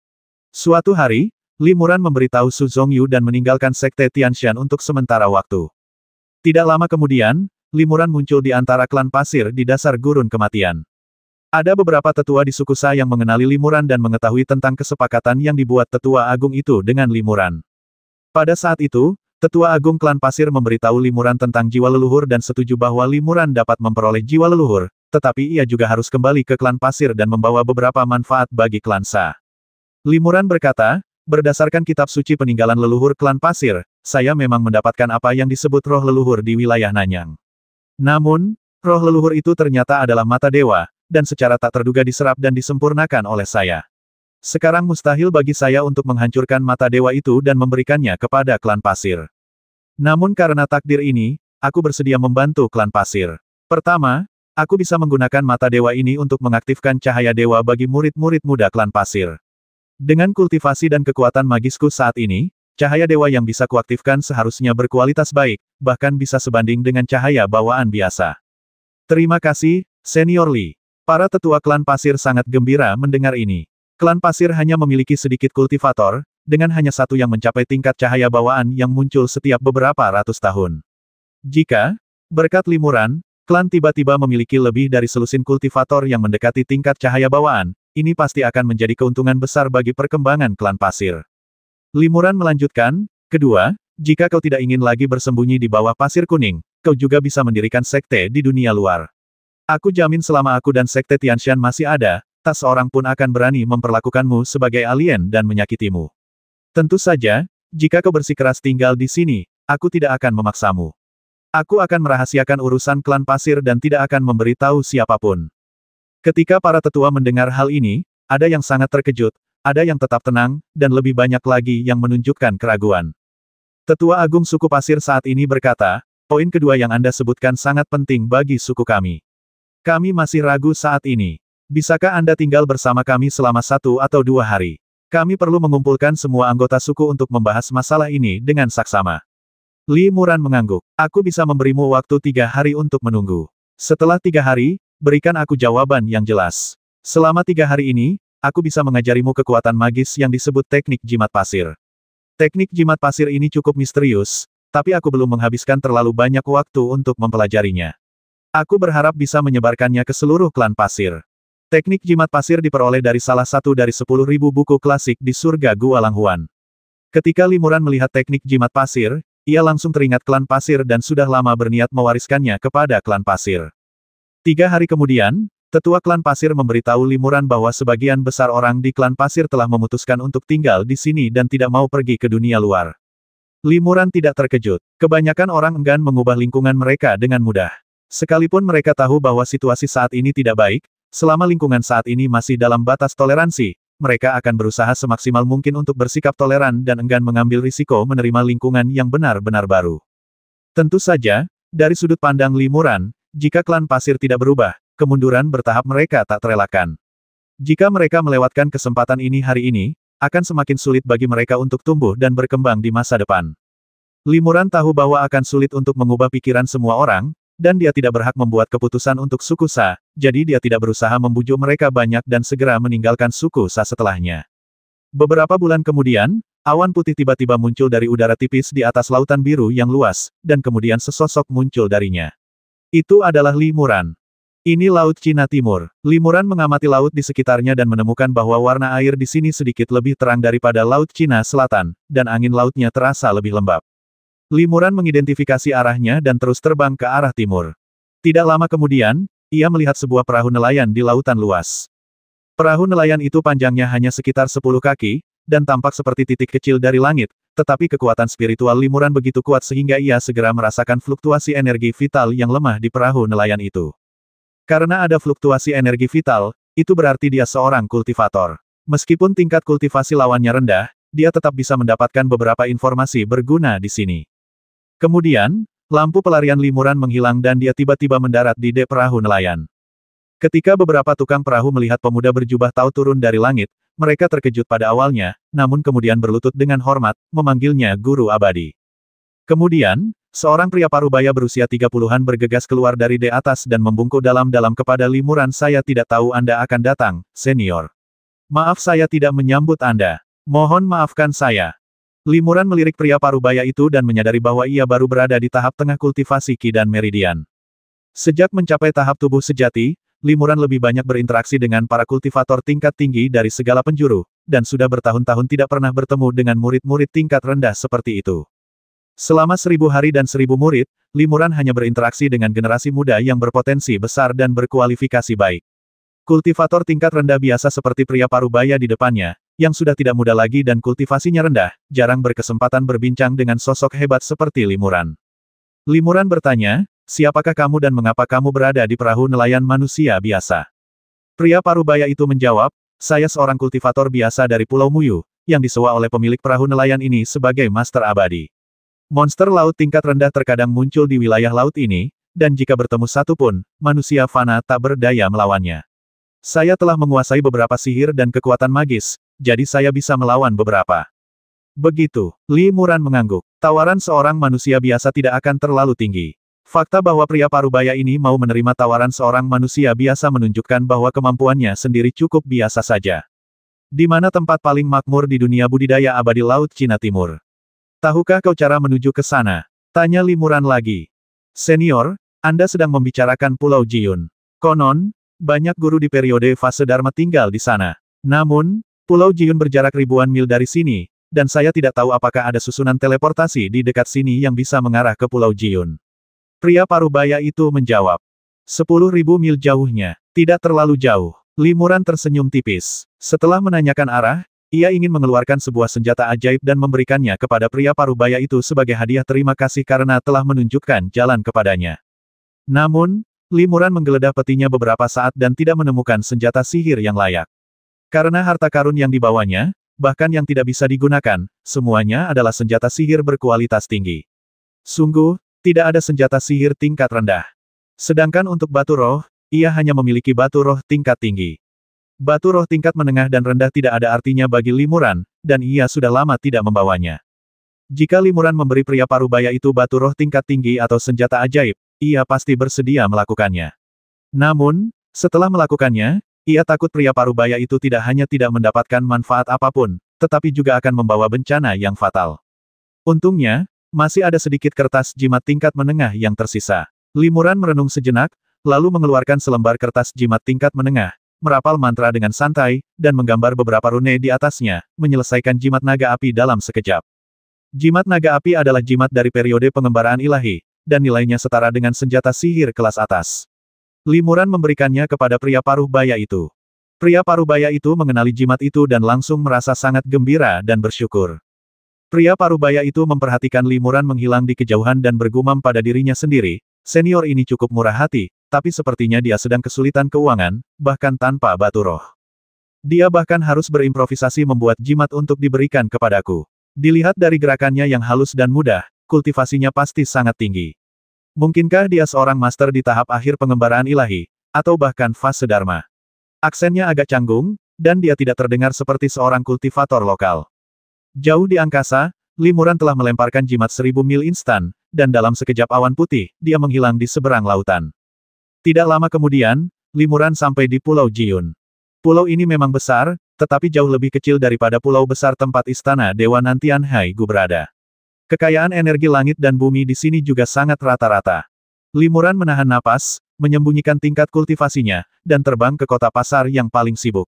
Suatu hari, Limuran memberitahu Su Zongyu dan meninggalkan Sekte Tianshan untuk sementara waktu. Tidak lama kemudian, Limuran muncul di antara klan pasir di dasar gurun kematian. Ada beberapa tetua di suku Sa yang mengenali Limuran dan mengetahui tentang kesepakatan yang dibuat tetua agung itu dengan Limuran. Pada saat itu, Tetua Agung Klan Pasir memberitahu Limuran tentang jiwa leluhur dan setuju bahwa Limuran dapat memperoleh jiwa leluhur, tetapi ia juga harus kembali ke Klan Pasir dan membawa beberapa manfaat bagi Klan Sa. Limuran berkata, berdasarkan kitab suci peninggalan leluhur Klan Pasir, saya memang mendapatkan apa yang disebut roh leluhur di wilayah Nanyang. Namun, roh leluhur itu ternyata adalah mata dewa, dan secara tak terduga diserap dan disempurnakan oleh saya. Sekarang mustahil bagi saya untuk menghancurkan mata dewa itu dan memberikannya kepada Klan Pasir. Namun karena takdir ini, aku bersedia membantu Klan Pasir. Pertama, aku bisa menggunakan mata dewa ini untuk mengaktifkan cahaya dewa bagi murid-murid muda Klan Pasir. Dengan kultivasi dan kekuatan magisku saat ini, cahaya dewa yang bisa kuaktifkan seharusnya berkualitas baik, bahkan bisa sebanding dengan cahaya bawaan biasa. Terima kasih, Senior Li. Para tetua Klan Pasir sangat gembira mendengar ini. Klan Pasir hanya memiliki sedikit kultivator, dengan hanya satu yang mencapai tingkat cahaya bawaan yang muncul setiap beberapa ratus tahun. Jika, berkat Limuran, klan tiba-tiba memiliki lebih dari selusin kultivator yang mendekati tingkat cahaya bawaan, ini pasti akan menjadi keuntungan besar bagi perkembangan Klan Pasir. Limuran melanjutkan, kedua, jika kau tidak ingin lagi bersembunyi di bawah pasir kuning, kau juga bisa mendirikan sekte di dunia luar. Aku jamin selama aku dan Sekte Tianshan masih ada, tak seorang pun akan berani memperlakukanmu sebagai alien dan menyakitimu. Tentu saja, jika kau bersikeras tinggal di sini, aku tidak akan memaksamu. Aku akan merahasiakan urusan Klan Pasir dan tidak akan memberitahu siapapun. Ketika para tetua mendengar hal ini, ada yang sangat terkejut, ada yang tetap tenang, dan lebih banyak lagi yang menunjukkan keraguan. Tetua Agung suku Pasir saat ini berkata, poin kedua yang Anda sebutkan sangat penting bagi suku kami. Kami masih ragu saat ini. Bisakah Anda tinggal bersama kami selama 1 atau 2 hari? Kami perlu mengumpulkan semua anggota suku untuk membahas masalah ini dengan saksama. Limuran mengangguk. Aku bisa memberimu waktu 3 hari untuk menunggu. Setelah 3 hari, berikan aku jawaban yang jelas. Selama 3 hari ini, aku bisa mengajarimu kekuatan magis yang disebut teknik jimat pasir. Teknik jimat pasir ini cukup misterius, tapi aku belum menghabiskan terlalu banyak waktu untuk mempelajarinya. Aku berharap bisa menyebarkannya ke seluruh klan pasir. Teknik jimat pasir diperoleh dari salah satu dari 10.000 buku klasik di surga Gua Langhuan. Ketika Limuran melihat teknik jimat pasir, ia langsung teringat klan pasir dan sudah lama berniat mewariskannya kepada klan pasir. 3 hari kemudian, tetua klan pasir memberitahu Limuran bahwa sebagian besar orang di klan pasir telah memutuskan untuk tinggal di sini dan tidak mau pergi ke dunia luar. Limuran tidak terkejut. Kebanyakan orang enggan mengubah lingkungan mereka dengan mudah. Sekalipun mereka tahu bahwa situasi saat ini tidak baik, selama lingkungan saat ini masih dalam batas toleransi, mereka akan berusaha semaksimal mungkin untuk bersikap toleran dan enggan mengambil risiko menerima lingkungan yang benar-benar baru. Tentu saja, dari sudut pandang Limuran, jika klan pasir tidak berubah, kemunduran bertahap mereka tak terelakkan. Jika mereka melewatkan kesempatan ini hari ini, akan semakin sulit bagi mereka untuk tumbuh dan berkembang di masa depan. Limuran tahu bahwa akan sulit untuk mengubah pikiran semua orang, dan dia tidak berhak membuat keputusan untuk suku Sa, jadi dia tidak berusaha membujuk mereka banyak dan segera meninggalkan suku Sa setelahnya. Beberapa bulan kemudian, awan putih tiba-tiba muncul dari udara tipis di atas lautan biru yang luas, dan kemudian sesosok muncul darinya. Itu adalah Limuran. Ini Laut Cina Timur. Limuran mengamati laut di sekitarnya dan menemukan bahwa warna air di sini sedikit lebih terang daripada Laut Cina Selatan, dan angin lautnya terasa lebih lembab. Limuran mengidentifikasi arahnya dan terus terbang ke arah timur. Tidak lama kemudian, ia melihat sebuah perahu nelayan di lautan luas. Perahu nelayan itu panjangnya hanya sekitar 10 kaki, dan tampak seperti titik kecil dari langit, tetapi kekuatan spiritual Limuran begitu kuat sehingga ia segera merasakan fluktuasi energi vital yang lemah di perahu nelayan itu. Karena ada fluktuasi energi vital, itu berarti dia seorang kultivator. Meskipun tingkat kultivasi lawannya rendah, dia tetap bisa mendapatkan beberapa informasi berguna di sini. Kemudian, lampu pelarian Limuran menghilang dan dia tiba-tiba mendarat di dek perahu nelayan. Ketika beberapa tukang perahu melihat pemuda berjubah Tao turun dari langit, mereka terkejut pada awalnya, namun kemudian berlutut dengan hormat, memanggilnya Guru Abadi. Kemudian, seorang pria parubaya berusia 30-an bergegas keluar dari di atas dan membungkuk dalam-dalam kepada Limuran. Saya tidak tahu Anda akan datang, senior. Maaf saya tidak menyambut Anda. Mohon maafkan saya. Limuran melirik pria parubaya itu dan menyadari bahwa ia baru berada di tahap tengah kultivasi Qi dan Meridian. Sejak mencapai tahap tubuh sejati, Limuran lebih banyak berinteraksi dengan para kultivator tingkat tinggi dari segala penjuru, dan sudah bertahun-tahun tidak pernah bertemu dengan murid-murid tingkat rendah seperti itu. Selama 1000 hari dan 1000 murid, Limuran hanya berinteraksi dengan generasi muda yang berpotensi besar dan berkualifikasi baik. Kultivator tingkat rendah biasa seperti pria parubaya di depannya, yang sudah tidak muda lagi dan kultivasinya rendah, jarang berkesempatan berbincang dengan sosok hebat seperti Limuran. Limuran bertanya, siapakah kamu dan mengapa kamu berada di perahu nelayan manusia biasa? Pria parubaya itu menjawab, saya seorang kultivator biasa dari Pulau Muyu, yang disewa oleh pemilik perahu nelayan ini sebagai master abadi. Monster laut tingkat rendah terkadang muncul di wilayah laut ini, dan jika bertemu satu pun, manusia fana tak berdaya melawannya. Saya telah menguasai beberapa sihir dan kekuatan magis, jadi saya bisa melawan beberapa. Begitu, Limuran mengangguk. Tawaran seorang manusia biasa tidak akan terlalu tinggi. Fakta bahwa pria parubaya ini mau menerima tawaran seorang manusia biasa menunjukkan bahwa kemampuannya sendiri cukup biasa saja. Di mana tempat paling makmur di dunia budidaya abadi Laut Cina Timur? Tahukah kau cara menuju ke sana? Tanya Limuran lagi. Senior, Anda sedang membicarakan Pulau Jiyun. Konon, banyak guru di periode fase Dharma tinggal di sana. Namun, Pulau Jiyun berjarak ribuan mil dari sini, dan saya tidak tahu apakah ada susunan teleportasi di dekat sini yang bisa mengarah ke Pulau Jiyun. Pria parubaya itu menjawab. 10.000 mil jauhnya. Tidak terlalu jauh. Limuran tersenyum tipis. Setelah menanyakan arah, ia ingin mengeluarkan sebuah senjata ajaib dan memberikannya kepada pria parubaya itu sebagai hadiah terima kasih karena telah menunjukkan jalan kepadanya. Namun, Limuran menggeledah petinya beberapa saat dan tidak menemukan senjata sihir yang layak. Karena harta karun yang dibawanya, bahkan yang tidak bisa digunakan, semuanya adalah senjata sihir berkualitas tinggi. Sungguh, tidak ada senjata sihir tingkat rendah. Sedangkan untuk batu roh, ia hanya memiliki batu roh tingkat tinggi. Batu roh tingkat menengah dan rendah tidak ada artinya bagi Limuran, dan ia sudah lama tidak membawanya. Jika Limuran memberi pria parubaya itu batu roh tingkat tinggi atau senjata ajaib, ia pasti bersedia melakukannya. Namun, setelah melakukannya, ia takut pria parubaya itu tidak hanya tidak mendapatkan manfaat apapun, tetapi juga akan membawa bencana yang fatal. Untungnya, masih ada sedikit kertas jimat tingkat menengah yang tersisa. Limuran merenung sejenak, lalu mengeluarkan selembar kertas jimat tingkat menengah, merapal mantra dengan santai, dan menggambar beberapa rune di atasnya, menyelesaikan jimat naga api dalam sekejap. Jimat naga api adalah jimat dari periode pengembaraan ilahi, dan nilainya setara dengan senjata sihir kelas atas. Limuran memberikannya kepada pria paruh baya itu. Pria paruh baya itu mengenali jimat itu dan langsung merasa sangat gembira dan bersyukur. Pria paruh baya itu memperhatikan Limuran menghilang di kejauhan dan bergumam pada dirinya sendiri, senior ini cukup murah hati, tapi sepertinya dia sedang kesulitan keuangan, bahkan tanpa batu roh. Dia bahkan harus berimprovisasi membuat jimat untuk diberikan kepadaku. Dilihat dari gerakannya yang halus dan mudah, kultivasinya pasti sangat tinggi. Mungkinkah dia seorang master di tahap akhir pengembaraan ilahi, atau bahkan fase Dharma? Aksennya agak canggung, dan dia tidak terdengar seperti seorang kultivator lokal. Jauh di angkasa, Limuran telah melemparkan jimat 1000 mil instan, dan dalam sekejap awan putih, dia menghilang di seberang lautan. Tidak lama kemudian, Limuran sampai di Pulau Jiun. Pulau ini memang besar, tetapi jauh lebih kecil daripada pulau besar tempat istana Dewa Nantian Haigu berada. Kekayaan energi langit dan bumi di sini juga sangat rata-rata. Limuran menahan napas, menyembunyikan tingkat kultivasinya, dan terbang ke kota pasar yang paling sibuk.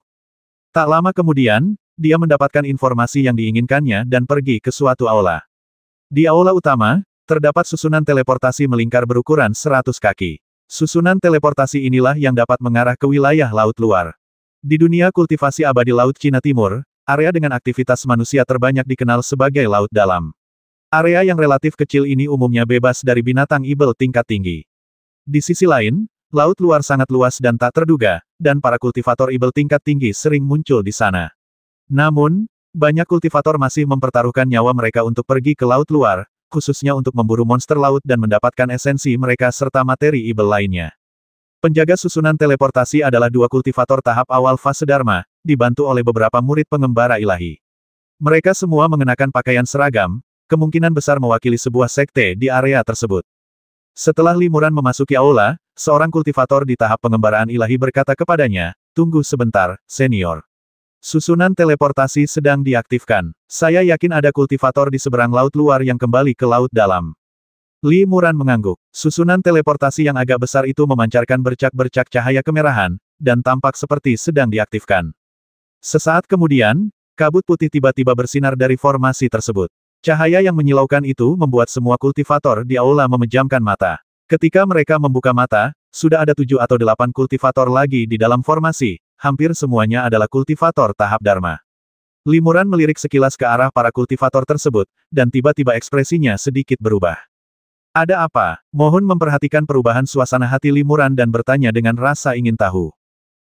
Tak lama kemudian, dia mendapatkan informasi yang diinginkannya dan pergi ke suatu aula. Di aula utama, terdapat susunan teleportasi melingkar berukuran 100 kaki. Susunan teleportasi inilah yang dapat mengarah ke wilayah laut luar. Di dunia kultivasi abadi Laut Cina Timur, area dengan aktivitas manusia terbanyak dikenal sebagai laut dalam. Area yang relatif kecil ini umumnya bebas dari binatang ibel tingkat tinggi. Di sisi lain, laut luar sangat luas dan tak terduga, dan para kultivator ibel tingkat tinggi sering muncul di sana. Namun, banyak kultivator masih mempertaruhkan nyawa mereka untuk pergi ke laut luar, khususnya untuk memburu monster laut dan mendapatkan esensi mereka serta materi ibel lainnya. Penjaga susunan teleportasi adalah dua kultivator tahap awal fase Dharma, dibantu oleh beberapa murid pengembara ilahi. Mereka semua mengenakan pakaian seragam, kemungkinan besar mewakili sebuah sekte di area tersebut. Setelah Limuran memasuki aula, seorang kultivator di tahap pengembaraan ilahi berkata kepadanya, "Tunggu sebentar, senior. Susunan teleportasi sedang diaktifkan. Saya yakin ada kultivator di seberang laut luar yang kembali ke laut dalam." Limuran mengangguk. Susunan teleportasi yang agak besar itu memancarkan bercak-bercak cahaya kemerahan, dan tampak seperti sedang diaktifkan. Sesaat kemudian, kabut putih tiba-tiba bersinar dari formasi tersebut. Cahaya yang menyilaukan itu membuat semua kultivator di aula memejamkan mata. Ketika mereka membuka mata, sudah ada 7 atau 8 kultivator lagi di dalam formasi, hampir semuanya adalah kultivator tahap Dharma. Limuran melirik sekilas ke arah para kultivator tersebut, dan tiba-tiba ekspresinya sedikit berubah. "Ada apa?" Mohon memperhatikan perubahan suasana hati Limuran dan bertanya dengan rasa ingin tahu.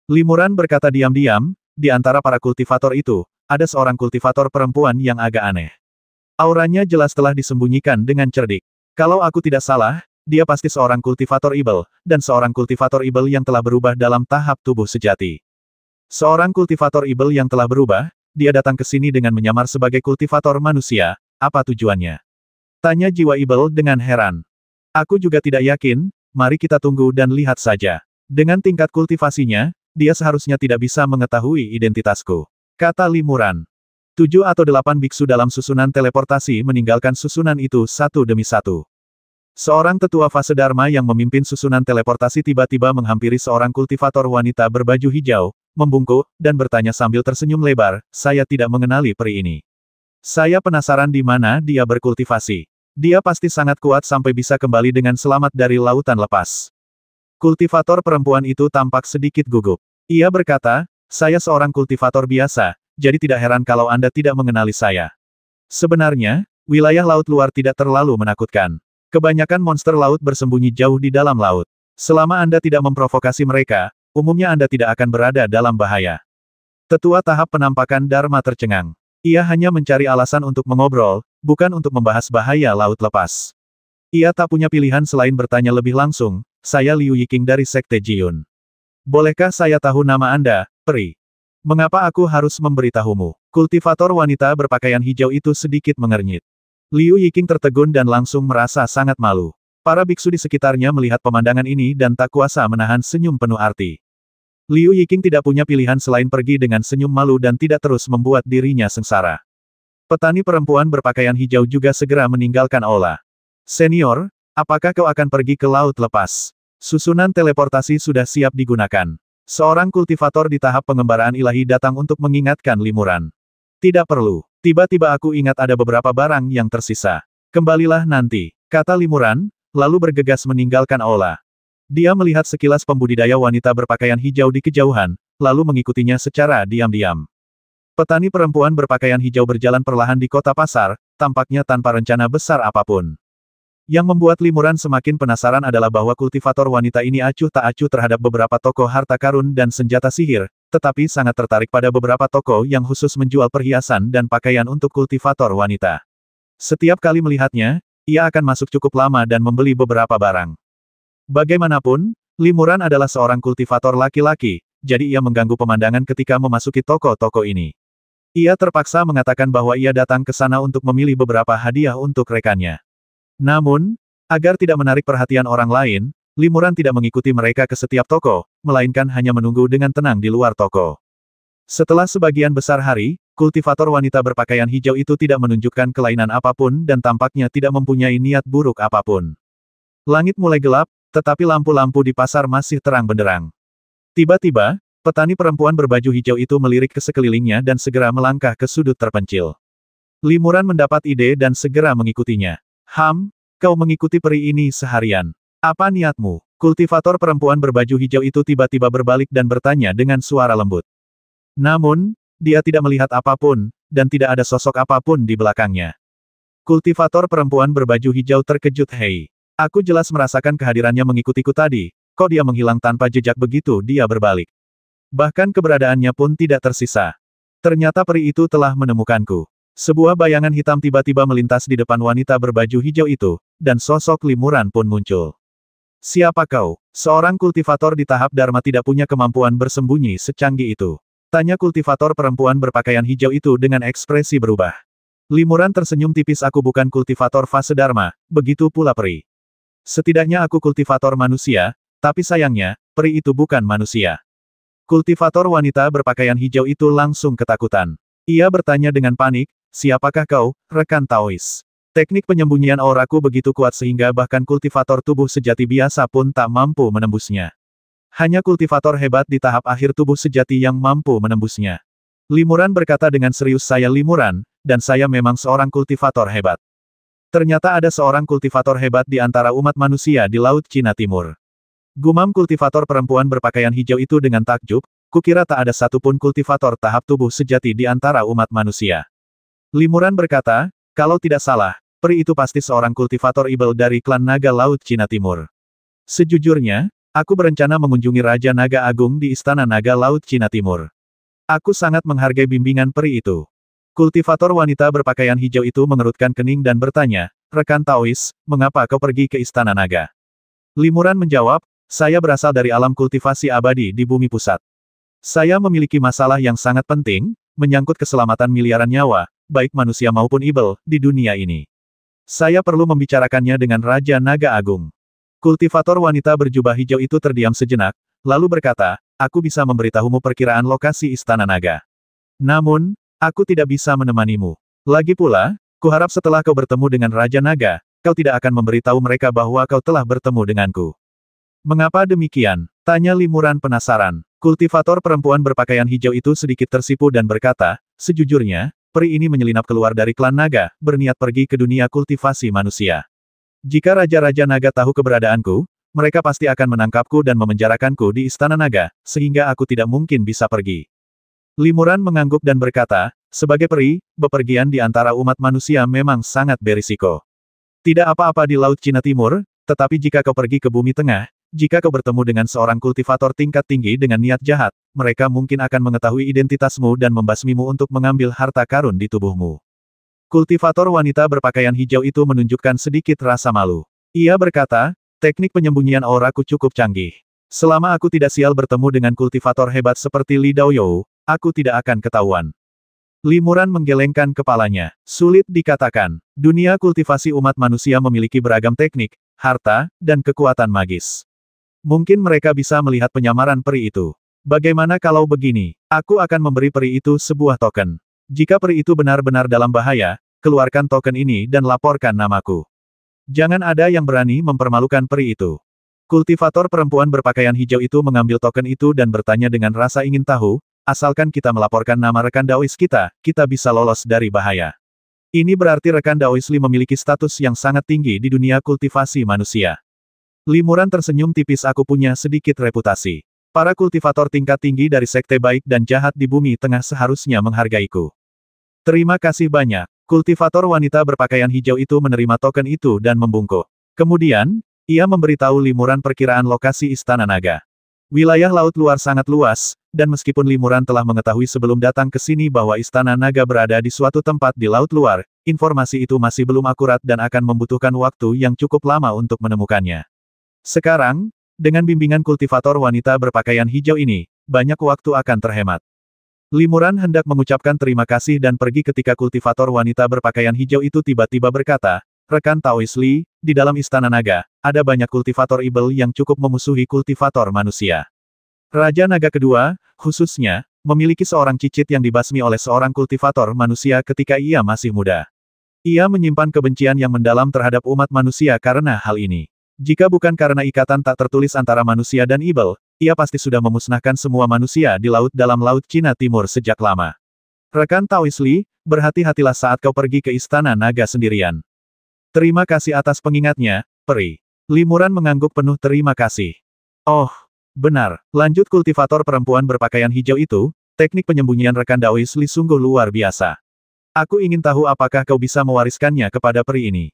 Limuran berkata diam-diam, di antara para kultivator itu, ada seorang kultivator perempuan yang agak aneh. Auranya jelas telah disembunyikan dengan cerdik. Kalau aku tidak salah, dia pasti seorang kultivator ibel, dan seorang kultivator ibel yang telah berubah dalam tahap tubuh sejati. Seorang kultivator ibel yang telah berubah, dia datang ke sini dengan menyamar sebagai kultivator manusia, apa tujuannya? Tanya jiwa ibel dengan heran. Aku juga tidak yakin, mari kita tunggu dan lihat saja. Dengan tingkat kultivasinya, dia seharusnya tidak bisa mengetahui identitasku. Kata Limuran. 7 atau 8 biksu dalam susunan teleportasi meninggalkan susunan itu satu demi satu. Seorang tetua fase Dharma yang memimpin susunan teleportasi tiba-tiba menghampiri seorang kultivator wanita berbaju hijau, membungkuk, dan bertanya sambil tersenyum lebar, "Saya tidak mengenali peri ini. Saya penasaran di mana dia berkultivasi. Dia pasti sangat kuat sampai bisa kembali dengan selamat dari lautan lepas." Kultivator perempuan itu tampak sedikit gugup. Ia berkata, "Saya seorang kultivator biasa, jadi tidak heran kalau Anda tidak mengenali saya. Sebenarnya, wilayah laut luar tidak terlalu menakutkan. Kebanyakan monster laut bersembunyi jauh di dalam laut. Selama Anda tidak memprovokasi mereka, umumnya Anda tidak akan berada dalam bahaya." Tetua tahap penampakan Dharma tercengang. Ia hanya mencari alasan untuk mengobrol, bukan untuk membahas bahaya laut lepas. Ia tak punya pilihan selain bertanya lebih langsung, "Saya Liu Yiking dari Sekte Jiun. Bolehkah saya tahu nama Anda, peri?" "Mengapa aku harus memberitahumu?" Kultivator wanita berpakaian hijau itu sedikit mengernyit. Liu Yiking tertegun dan langsung merasa sangat malu. Para biksu di sekitarnya melihat pemandangan ini dan tak kuasa menahan senyum penuh arti. Liu Yiqing tidak punya pilihan selain pergi dengan senyum malu dan tidak terus membuat dirinya sengsara. Petani perempuan berpakaian hijau juga segera meninggalkan aula. Senior, apakah kau akan pergi ke laut lepas? Susunan teleportasi sudah siap digunakan. Seorang kultivator di tahap pengembaraan ilahi datang untuk mengingatkan Limuran. Tidak perlu. Tiba-tiba aku ingat ada beberapa barang yang tersisa. Kembalilah nanti, kata Limuran, lalu bergegas meninggalkan aula. Dia melihat sekilas pembudidaya wanita berpakaian hijau di kejauhan, lalu mengikutinya secara diam-diam. Petani perempuan berpakaian hijau berjalan perlahan di kota pasar, tampaknya tanpa rencana besar apapun. Yang membuat Limuran semakin penasaran adalah bahwa kultivator wanita ini acuh tak acuh terhadap beberapa toko harta karun dan senjata sihir, tetapi sangat tertarik pada beberapa toko yang khusus menjual perhiasan dan pakaian untuk kultivator wanita. Setiap kali melihatnya, ia akan masuk cukup lama dan membeli beberapa barang. Bagaimanapun, Limuran adalah seorang kultivator laki-laki, jadi ia mengganggu pemandangan ketika memasuki toko-toko ini. Ia terpaksa mengatakan bahwa ia datang ke sana untuk memilih beberapa hadiah untuk rekannya. Namun, agar tidak menarik perhatian orang lain, Limuran tidak mengikuti mereka ke setiap toko, melainkan hanya menunggu dengan tenang di luar toko. Setelah sebagian besar hari, kultivator wanita berpakaian hijau itu tidak menunjukkan kelainan apapun dan tampaknya tidak mempunyai niat buruk apapun. Langit mulai gelap, tetapi lampu-lampu di pasar masih terang benderang. Tiba-tiba, petani perempuan berbaju hijau itu melirik ke sekelilingnya dan segera melangkah ke sudut terpencil. Limuran mendapat ide dan segera mengikutinya. Kau mengikuti peri ini seharian. Apa niatmu? Kultivator perempuan berbaju hijau itu tiba-tiba berbalik dan bertanya dengan suara lembut. Namun, dia tidak melihat apapun, dan tidak ada sosok apapun di belakangnya. Kultivator perempuan berbaju hijau terkejut. Hei, aku jelas merasakan kehadirannya mengikutiku tadi, kok dia menghilang tanpa jejak begitu dia berbalik. Bahkan keberadaannya pun tidak tersisa. Ternyata peri itu telah menemukanku. Sebuah bayangan hitam tiba-tiba melintas di depan wanita berbaju hijau itu, dan sosok Limuran pun muncul. Siapa kau? Seorang kultivator di tahap Dharma tidak punya kemampuan bersembunyi secanggih itu. Tanya kultivator perempuan berpakaian hijau itu dengan ekspresi berubah. Limuran tersenyum tipis. Aku bukan kultivator fase Dharma, begitu pula peri. Setidaknya aku kultivator manusia, tapi sayangnya, peri itu bukan manusia. Kultivator wanita berpakaian hijau itu langsung ketakutan. Ia bertanya dengan panik, siapakah kau, rekan Taois? Teknik penyembunyian auraku begitu kuat sehingga bahkan kultivator tubuh sejati biasa pun tak mampu menembusnya. Hanya kultivator hebat di tahap akhir tubuh sejati yang mampu menembusnya. Limuran berkata dengan serius, saya Limuran, dan saya memang seorang kultivator hebat. Ternyata ada seorang kultivator hebat di antara umat manusia di Laut Cina Timur. Gumam kultivator perempuan berpakaian hijau itu dengan takjub, kukira tak ada satupun kultivator tahap tubuh sejati di antara umat manusia. Limuran berkata, kalau tidak salah, peri itu pasti seorang kultivator ibel dari klan Naga Laut Cina Timur. Sejujurnya, aku berencana mengunjungi Raja Naga Agung di Istana Naga Laut Cina Timur. Aku sangat menghargai bimbingan peri itu. Kultivator wanita berpakaian hijau itu mengerutkan kening dan bertanya, rekan Taois, mengapa kau pergi ke Istana Naga? Limuran menjawab, saya berasal dari alam kultivasi abadi di bumi pusat. Saya memiliki masalah yang sangat penting, menyangkut keselamatan miliaran nyawa, baik manusia maupun ibel, di dunia ini. Saya perlu membicarakannya dengan Raja Naga Agung. Kultivator wanita berjubah hijau itu terdiam sejenak, lalu berkata, aku bisa memberitahumu perkiraan lokasi Istana Naga. Namun, aku tidak bisa menemanimu. Lagi pula, kuharap setelah kau bertemu dengan Raja Naga, kau tidak akan memberitahu mereka bahwa kau telah bertemu denganku. Mengapa demikian? Tanya Limuran penasaran. Kultivator perempuan berpakaian hijau itu sedikit tersipu dan berkata, sejujurnya, peri ini menyelinap keluar dari klan naga, berniat pergi ke dunia kultivasi manusia. Jika Raja-Raja Naga tahu keberadaanku, mereka pasti akan menangkapku dan memenjarakanku di Istana Naga, sehingga aku tidak mungkin bisa pergi. Limuran mengangguk dan berkata, sebagai peri, bepergian di antara umat manusia memang sangat berisiko. Tidak apa-apa di Laut Cina Timur, tetapi jika kau pergi ke Bumi Tengah, jika kau bertemu dengan seorang kultivator tingkat tinggi dengan niat jahat, mereka mungkin akan mengetahui identitasmu dan membasmimu untuk mengambil harta karun di tubuhmu. Kultivator wanita berpakaian hijau itu menunjukkan sedikit rasa malu. Ia berkata, teknik penyembunyian auraku cukup canggih. Selama aku tidak sial bertemu dengan kultivator hebat seperti Li Daoyou, aku tidak akan ketahuan. Limuran menggelengkan kepalanya. Sulit dikatakan. Dunia kultivasi umat manusia memiliki beragam teknik, harta, dan kekuatan magis. Mungkin mereka bisa melihat penyamaran peri itu. Bagaimana kalau begini? Aku akan memberi peri itu sebuah token. Jika peri itu benar-benar dalam bahaya, keluarkan token ini dan laporkan namaku. Jangan ada yang berani mempermalukan peri itu. Kultivator perempuan berpakaian hijau itu mengambil token itu dan bertanya dengan rasa ingin tahu, asalkan kita melaporkan nama rekan Daois kita, kita bisa lolos dari bahaya. Ini berarti rekan Daois Li memiliki status yang sangat tinggi di dunia kultivasi manusia. Limuran tersenyum tipis. Aku punya sedikit reputasi. Para kultivator tingkat tinggi dari sekte baik dan jahat di bumi tengah seharusnya menghargaiku. Terima kasih banyak. Kultivator wanita berpakaian hijau itu menerima token itu dan membungkuk. Kemudian, ia memberitahu Limuran perkiraan lokasi Istana Naga. Wilayah laut luar sangat luas, dan meskipun Limuran telah mengetahui sebelum datang ke sini bahwa Istana Naga berada di suatu tempat di laut luar, informasi itu masih belum akurat dan akan membutuhkan waktu yang cukup lama untuk menemukannya. Sekarang, dengan bimbingan kultivator wanita berpakaian hijau ini, banyak waktu akan terhemat. Limuran hendak mengucapkan terima kasih dan pergi ketika kultivator wanita berpakaian hijau itu tiba-tiba berkata, "Rekan Taois Li, di dalam Istana Naga, ada banyak kultivator ibel yang cukup memusuhi kultivator manusia. Raja Naga kedua, khususnya, memiliki seorang cicit yang dibasmi oleh seorang kultivator manusia ketika ia masih muda. Ia menyimpan kebencian yang mendalam terhadap umat manusia karena hal ini. Jika bukan karena ikatan tak tertulis antara manusia dan ibel, ia pasti sudah memusnahkan semua manusia di laut dalam Laut Cina Timur sejak lama. Rekan Taois Li, berhati-hatilah saat kau pergi ke Istana Naga sendirian." "Terima kasih atas pengingatnya, peri." Limuran mengangguk penuh terima kasih. "Oh, benar," lanjut kultivator perempuan berpakaian hijau itu, "teknik penyembunyian rekan Daois Li sungguh luar biasa. Aku ingin tahu apakah kau bisa mewariskannya kepada peri ini."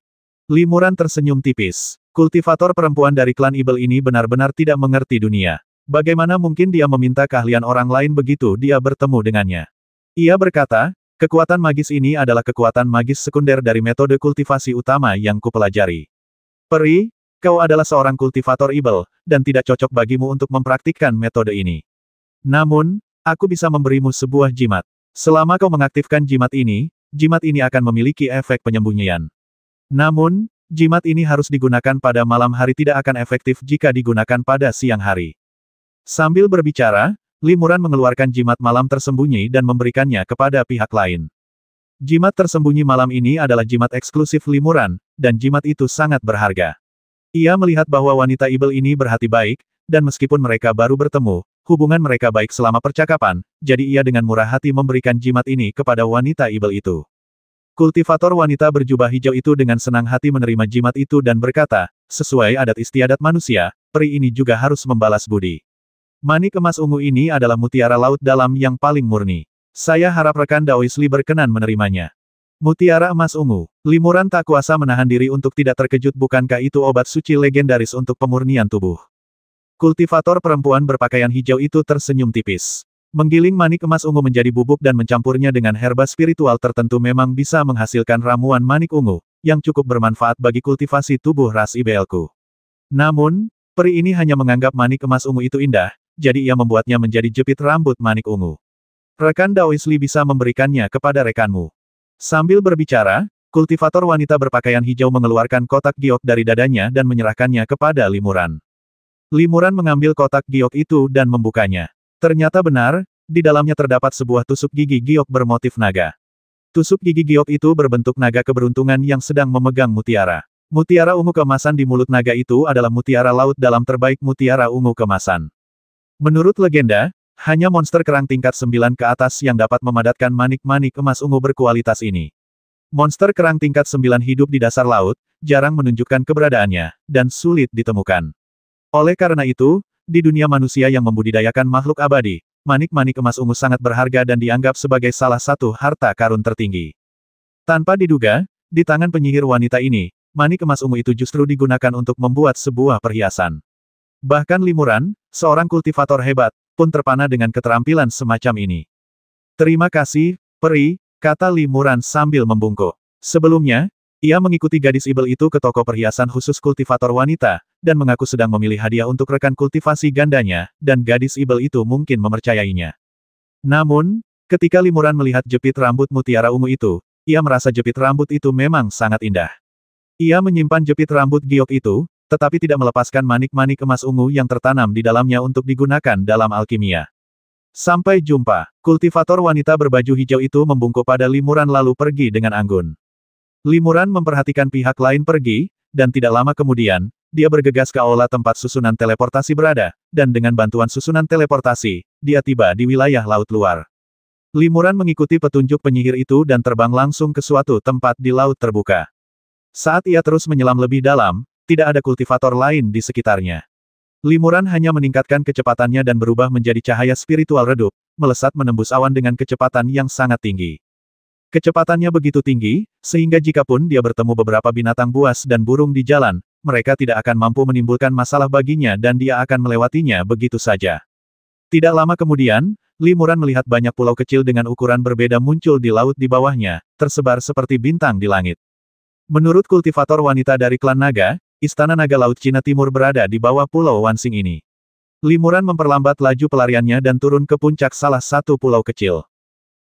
Limuran tersenyum tipis. Kultivator perempuan dari klan ibel ini benar-benar tidak mengerti dunia. Bagaimana mungkin dia meminta keahlian orang lain begitu dia bertemu dengannya? Ia berkata, "Kekuatan magis ini adalah kekuatan magis sekunder dari metode kultivasi utama yang kupelajari. Peri, kau adalah seorang kultivator ibel, dan tidak cocok bagimu untuk mempraktikkan metode ini. Namun, aku bisa memberimu sebuah jimat. Selama kau mengaktifkan jimat ini akan memiliki efek penyembunyian. Namun, jimat ini harus digunakan pada malam hari, tidak akan efektif jika digunakan pada siang hari." Sambil berbicara, Limuran mengeluarkan jimat malam tersembunyi dan memberikannya kepada pihak lain. Jimat tersembunyi malam ini adalah jimat eksklusif Limuran, dan jimat itu sangat berharga. Ia melihat bahwa wanita ibel ini berhati baik, dan meskipun mereka baru bertemu, hubungan mereka baik selama percakapan, jadi ia dengan murah hati memberikan jimat ini kepada wanita ibel itu. Kultivator wanita berjubah hijau itu dengan senang hati menerima jimat itu dan berkata, "Sesuai adat istiadat manusia, peri ini juga harus membalas budi. Manik emas ungu ini adalah mutiara laut dalam yang paling murni. Saya harap rekan Daois Li berkenan menerimanya." Mutiara emas ungu. Limuran tak kuasa menahan diri untuk tidak terkejut. Bukankah itu obat suci legendaris untuk pemurnian tubuh? Kultivator perempuan berpakaian hijau itu tersenyum tipis. Menggiling manik emas ungu menjadi bubuk dan mencampurnya dengan herba spiritual tertentu memang bisa menghasilkan ramuan manik ungu, yang cukup bermanfaat bagi kultivasi tubuh ras ibelku. Namun, peri ini hanya menganggap manik emas ungu itu indah, jadi ia membuatnya menjadi jepit rambut manik ungu. "Rekan Daois Li bisa memberikannya kepada rekanmu." Sambil berbicara, kultivator wanita berpakaian hijau mengeluarkan kotak giok dari dadanya dan menyerahkannya kepada Limuran. Limuran mengambil kotak giok itu dan membukanya. Ternyata benar, di dalamnya terdapat sebuah tusuk gigi giok bermotif naga. Tusuk gigi giok itu berbentuk naga keberuntungan yang sedang memegang mutiara. Mutiara ungu keemasan di mulut naga itu adalah mutiara laut dalam terbaik mutiara ungu keemasan. Menurut legenda, hanya monster kerang tingkat 9 ke atas yang dapat memadatkan manik-manik emas ungu berkualitas ini. Monster kerang tingkat 9 hidup di dasar laut, jarang menunjukkan keberadaannya, dan sulit ditemukan. Oleh karena itu, di dunia manusia yang membudidayakan makhluk abadi, manik-manik emas ungu sangat berharga dan dianggap sebagai salah satu harta karun tertinggi. Tanpa diduga, di tangan penyihir wanita ini, manik emas ungu itu justru digunakan untuk membuat sebuah perhiasan. Bahkan Limuran, seorang kultivator hebat, pun terpana dengan keterampilan semacam ini. "Terima kasih, peri," kata Limuran sambil membungkuk. Sebelumnya, ia mengikuti gadis ibel itu ke toko perhiasan khusus kultivator wanita, dan mengaku sedang memilih hadiah untuk rekan kultivasi gandanya, dan gadis ibel itu mungkin mempercayainya. Namun, ketika Limuran melihat jepit rambut mutiara ungu itu, ia merasa jepit rambut itu memang sangat indah. Ia menyimpan jepit rambut giok itu, tetapi tidak melepaskan manik-manik emas ungu yang tertanam di dalamnya untuk digunakan dalam alkimia. Sampai jumpa. Kultivator wanita berbaju hijau itu membungkuk pada Limuran lalu pergi dengan anggun. Limuran memperhatikan pihak lain pergi, dan tidak lama kemudian, dia bergegas ke aula tempat susunan teleportasi berada, dan dengan bantuan susunan teleportasi, dia tiba di wilayah laut luar. Limuran mengikuti petunjuk penyihir itu dan terbang langsung ke suatu tempat di laut terbuka. Saat ia terus menyelam lebih dalam, tidak ada kultivator lain di sekitarnya. Limuran hanya meningkatkan kecepatannya dan berubah menjadi cahaya spiritual redup, melesat menembus awan dengan kecepatan yang sangat tinggi. Kecepatannya begitu tinggi, sehingga jikapun dia bertemu beberapa binatang buas dan burung di jalan, mereka tidak akan mampu menimbulkan masalah baginya dan dia akan melewatinya begitu saja. Tidak lama kemudian, Limuran melihat banyak pulau kecil dengan ukuran berbeda muncul di laut di bawahnya, tersebar seperti bintang di langit. Menurut kultivator wanita dari klan naga, Istana Naga Laut Cina Timur berada di bawah pulau Wansing ini. Limuran memperlambat laju pelariannya dan turun ke puncak salah satu pulau kecil.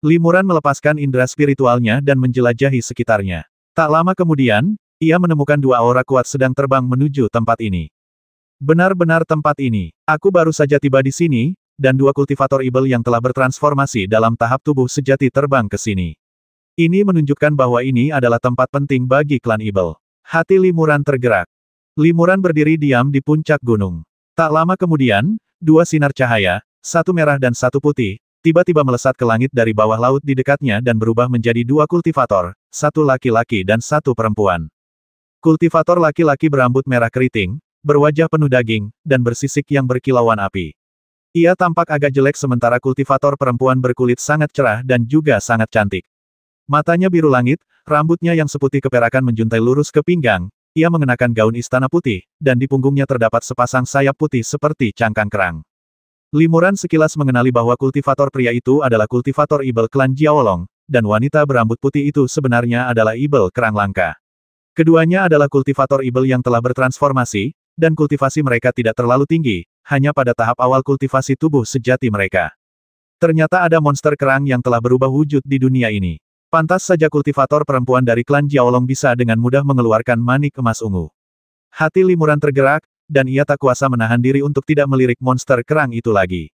Limuran melepaskan indera spiritualnya dan menjelajahi sekitarnya. Tak lama kemudian, ia menemukan dua aura kuat sedang terbang menuju tempat ini. Benar-benar tempat ini. Aku baru saja tiba di sini, dan dua kultivator Ibel yang telah bertransformasi dalam tahap tubuh sejati terbang ke sini. Ini menunjukkan bahwa ini adalah tempat penting bagi klan Ibel. Hati Limuran tergerak. Limuran berdiri diam di puncak gunung. Tak lama kemudian, dua sinar cahaya, satu merah dan satu putih, tiba-tiba melesat ke langit dari bawah laut di dekatnya dan berubah menjadi dua kultivator, satu laki-laki dan satu perempuan. Kultivator laki-laki berambut merah keriting, berwajah penuh daging, dan bersisik yang berkilauan api. Ia tampak agak jelek sementara kultivator perempuan berkulit sangat cerah dan juga sangat cantik. Matanya biru langit, rambutnya yang seputih keperakan menjuntai lurus ke pinggang, ia mengenakan gaun istana putih, dan di punggungnya terdapat sepasang sayap putih seperti cangkang kerang. Limuran sekilas mengenali bahwa kultivator pria itu adalah kultivator Ibel klan Jiaolong, dan wanita berambut putih itu sebenarnya adalah Ibel kerang langka. Keduanya adalah kultivator Ibel yang telah bertransformasi, dan kultivasi mereka tidak terlalu tinggi, hanya pada tahap awal kultivasi tubuh sejati mereka. Ternyata ada monster kerang yang telah berubah wujud di dunia ini. Pantas saja kultivator perempuan dari klan Jiaolong bisa dengan mudah mengeluarkan manik emas ungu. Hati Limuran tergerak, dan ia tak kuasa menahan diri untuk tidak melirik monster kerang itu lagi.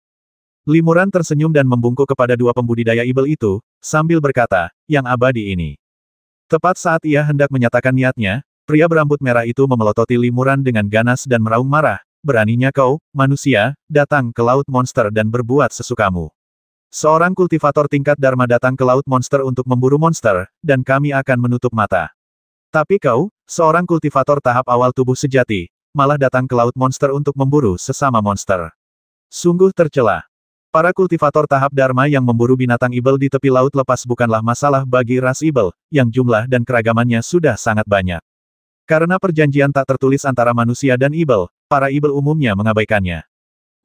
Limuran tersenyum dan membungkuk kepada dua pembudidaya Ibel itu, sambil berkata, yang abadi ini. Tepat saat ia hendak menyatakan niatnya, pria berambut merah itu memelototi Limuran dengan ganas dan meraung marah. Beraninya kau, manusia, datang ke laut monster dan berbuat sesukamu. Seorang kultivator tingkat Dharma datang ke laut monster untuk memburu monster, dan kami akan menutup mata. Tapi kau, seorang kultivator tahap awal tubuh sejati, malah datang ke laut monster untuk memburu sesama monster. Sungguh tercela. Para kultivator tahap Dharma yang memburu binatang Ibel di tepi laut lepas bukanlah masalah bagi ras Ibel, yang jumlah dan keragamannya sudah sangat banyak. Karena perjanjian tak tertulis antara manusia dan Ibel, para Ibel umumnya mengabaikannya.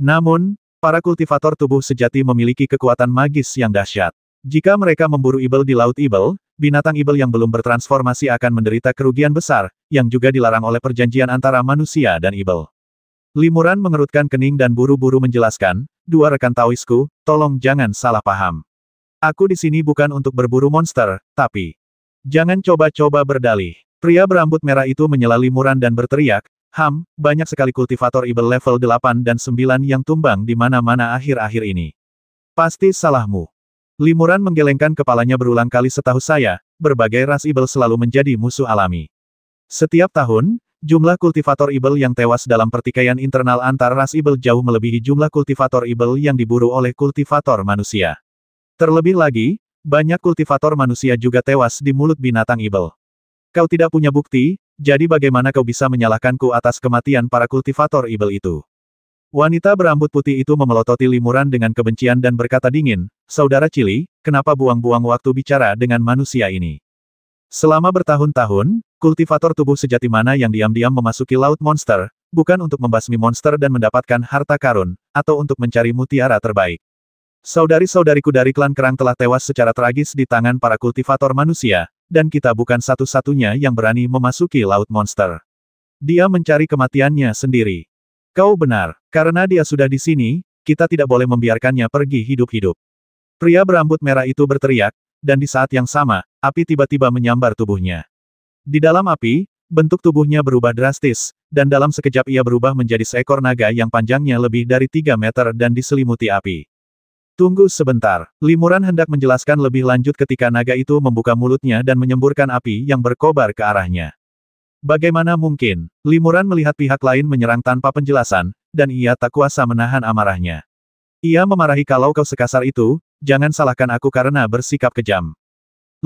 Namun, para kultivator tubuh sejati memiliki kekuatan magis yang dahsyat. Jika mereka memburu Ibel di Laut Ibel, binatang Ibel yang belum bertransformasi akan menderita kerugian besar, yang juga dilarang oleh perjanjian antara manusia dan Ibel. Limuran mengerutkan kening dan buru-buru menjelaskan, dua rekan Taoisku, tolong jangan salah paham. Aku di sini bukan untuk berburu monster, tapi jangan coba-coba berdalih. Pria berambut merah itu menyela Limuran dan berteriak, banyak sekali kultivator Ibel level 8 dan 9 yang tumbang di mana-mana akhir-akhir ini. Pasti salahmu. Limuran menggelengkan kepalanya berulang kali. Setahu saya, berbagai ras Ibel selalu menjadi musuh alami. Setiap tahun, jumlah kultivator Ibel yang tewas dalam pertikaian internal antar ras Ibel jauh melebihi jumlah kultivator Ibel yang diburu oleh kultivator manusia. Terlebih lagi, banyak kultivator manusia juga tewas di mulut binatang Ibel. Kau tidak punya bukti, jadi bagaimana kau bisa menyalahkanku atas kematian para kultivator Ibel itu? Wanita berambut putih itu memelototi Limuran dengan kebencian dan berkata dingin, Saudara Cili, kenapa buang-buang waktu bicara dengan manusia ini? Selama bertahun-tahun, kultivator tubuh sejati mana yang diam-diam memasuki laut monster, bukan untuk membasmi monster dan mendapatkan harta karun, atau untuk mencari mutiara terbaik. Saudari-saudariku dari klan kerang telah tewas secara tragis di tangan para kultivator manusia, dan kita bukan satu-satunya yang berani memasuki laut monster. Dia mencari kematiannya sendiri. Kau benar, karena dia sudah di sini, kita tidak boleh membiarkannya pergi hidup-hidup. Pria berambut merah itu berteriak, dan di saat yang sama, api tiba-tiba menyambar tubuhnya. Di dalam api, bentuk tubuhnya berubah drastis, dan dalam sekejap ia berubah menjadi seekor naga yang panjangnya lebih dari 3 meter dan diselimuti api. Tunggu sebentar. Limuran hendak menjelaskan lebih lanjut ketika naga itu membuka mulutnya dan menyemburkan api yang berkobar ke arahnya. Bagaimana mungkin? Limuran melihat pihak lain menyerang tanpa penjelasan, dan ia tak kuasa menahan amarahnya. Ia memarahi, kalau kau sekasar itu, jangan salahkan aku karena bersikap kejam.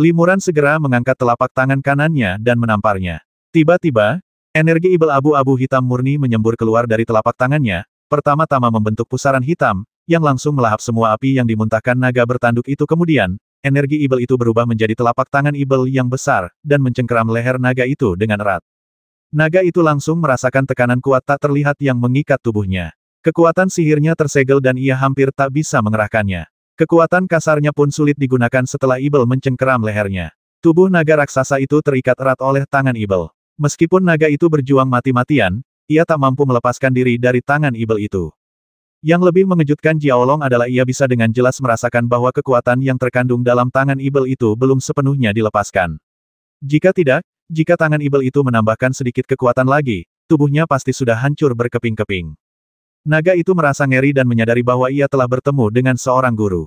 Limuran segera mengangkat telapak tangan kanannya dan menamparnya. Tiba-tiba, energi ibel abu-abu hitam murni menyembur keluar dari telapak tangannya, pertama-tama membentuk pusaran hitam, yang langsung melahap semua api yang dimuntahkan naga bertanduk itu. Kemudian, energi ibel itu berubah menjadi telapak tangan ibel yang besar, dan mencengkeram leher naga itu dengan erat. Naga itu langsung merasakan tekanan kuat tak terlihat yang mengikat tubuhnya. Kekuatan sihirnya tersegel dan ia hampir tak bisa mengerahkannya. Kekuatan kasarnya pun sulit digunakan setelah ibel mencengkeram lehernya. Tubuh naga raksasa itu terikat erat oleh tangan ibel. Meskipun naga itu berjuang mati-matian, ia tak mampu melepaskan diri dari tangan ibel itu. Yang lebih mengejutkan Jiaolong adalah ia bisa dengan jelas merasakan bahwa kekuatan yang terkandung dalam tangan ibel itu belum sepenuhnya dilepaskan. Jika tidak, jika tangan ibel itu menambahkan sedikit kekuatan lagi, tubuhnya pasti sudah hancur berkeping-keping. Naga itu merasa ngeri dan menyadari bahwa ia telah bertemu dengan seorang guru.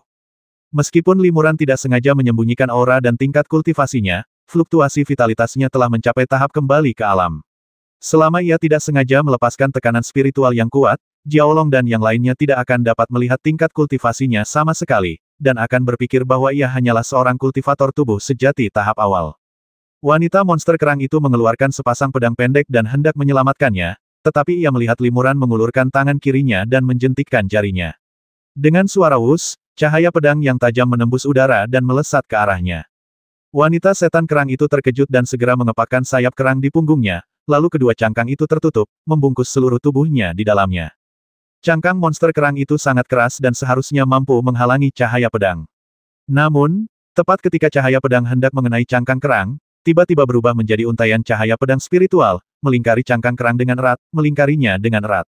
Meskipun Limuran tidak sengaja menyembunyikan aura dan tingkat kultivasinya, fluktuasi vitalitasnya telah mencapai tahap kembali ke alam. Selama ia tidak sengaja melepaskan tekanan spiritual yang kuat, Jiaolong dan yang lainnya tidak akan dapat melihat tingkat kultivasinya sama sekali, dan akan berpikir bahwa ia hanyalah seorang kultivator tubuh sejati tahap awal. Wanita monster kerang itu mengeluarkan sepasang pedang pendek dan hendak menyelamatkannya, tetapi ia melihat Limuran mengulurkan tangan kirinya dan menjentikkan jarinya. Dengan suara wus, cahaya pedang yang tajam menembus udara dan melesat ke arahnya. Wanita setan kerang itu terkejut dan segera mengepakkan sayap kerang di punggungnya, lalu kedua cangkang itu tertutup, membungkus seluruh tubuhnya di dalamnya. Cangkang monster kerang itu sangat keras dan seharusnya mampu menghalangi cahaya pedang. Namun, tepat ketika cahaya pedang hendak mengenai cangkang kerang, tiba-tiba berubah menjadi untaian cahaya pedang spiritual, melingkari cangkang kerang dengan erat, melingkarinya dengan erat.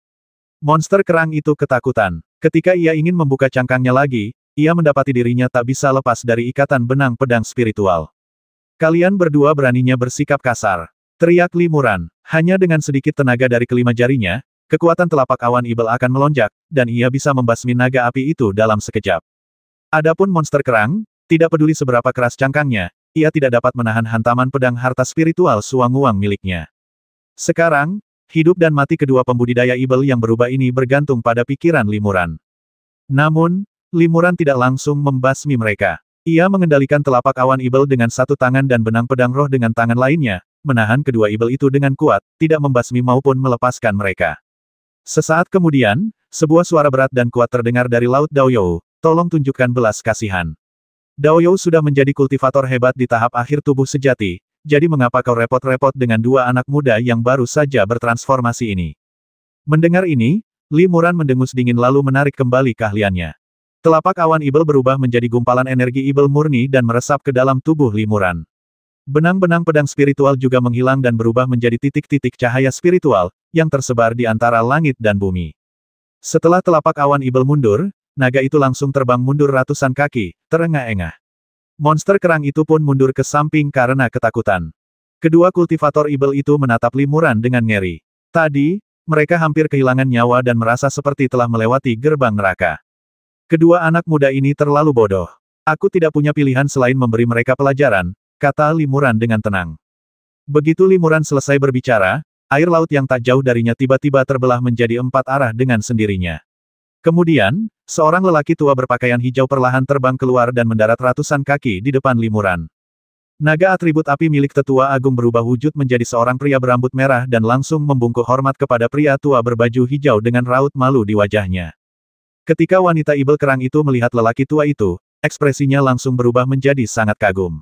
Monster kerang itu ketakutan. Ketika ia ingin membuka cangkangnya lagi, ia mendapati dirinya tak bisa lepas dari ikatan benang pedang spiritual. Kalian berdua beraninya bersikap kasar. Teriak Limuran. Hanya dengan sedikit tenaga dari kelima jarinya, kekuatan telapak awan ibel akan melonjak, dan ia bisa membasmi naga api itu dalam sekejap. Adapun monster kerang, tidak peduli seberapa keras cangkangnya, ia tidak dapat menahan hantaman pedang harta spiritual Suanguang miliknya. Sekarang, hidup dan mati kedua pembudidaya ibel yang berubah ini bergantung pada pikiran Limuran. Namun, Limuran tidak langsung membasmi mereka. Ia mengendalikan telapak awan ibel dengan satu tangan dan benang pedang roh dengan tangan lainnya, menahan kedua ibel itu dengan kuat, tidak membasmi maupun melepaskan mereka. Sesaat kemudian, sebuah suara berat dan kuat terdengar dari Laut Daoyou, tolong tunjukkan belas kasihan. Daoyou sudah menjadi kultivator hebat di tahap akhir tubuh sejati, jadi mengapa kau repot-repot dengan dua anak muda yang baru saja bertransformasi ini? Mendengar ini, Limuran mendengus dingin lalu menarik kembali keahliannya. Telapak awan ibel berubah menjadi gumpalan energi ibel murni dan meresap ke dalam tubuh Limuran. Benang-benang pedang spiritual juga menghilang dan berubah menjadi titik-titik cahaya spiritual, yang tersebar di antara langit dan bumi. Setelah telapak awan ibel mundur, naga itu langsung terbang mundur ratusan kaki, terengah-engah. Monster kerang itu pun mundur ke samping karena ketakutan. Kedua kultivator ibel itu menatap Limuran dengan ngeri. Tadi, mereka hampir kehilangan nyawa dan merasa seperti telah melewati gerbang neraka. Kedua anak muda ini terlalu bodoh. Aku tidak punya pilihan selain memberi mereka pelajaran, kata Limuran dengan tenang. Begitu Limuran selesai berbicara, air laut yang tak jauh darinya tiba-tiba terbelah menjadi 4 arah dengan sendirinya. Kemudian, seorang lelaki tua berpakaian hijau perlahan terbang keluar dan mendarat ratusan kaki di depan Limuran. Naga atribut api milik tetua agung berubah wujud menjadi seorang pria berambut merah dan langsung membungkuk hormat kepada pria tua berbaju hijau dengan raut malu di wajahnya. Ketika wanita ibel kerang itu melihat lelaki tua itu, ekspresinya langsung berubah menjadi sangat kagum.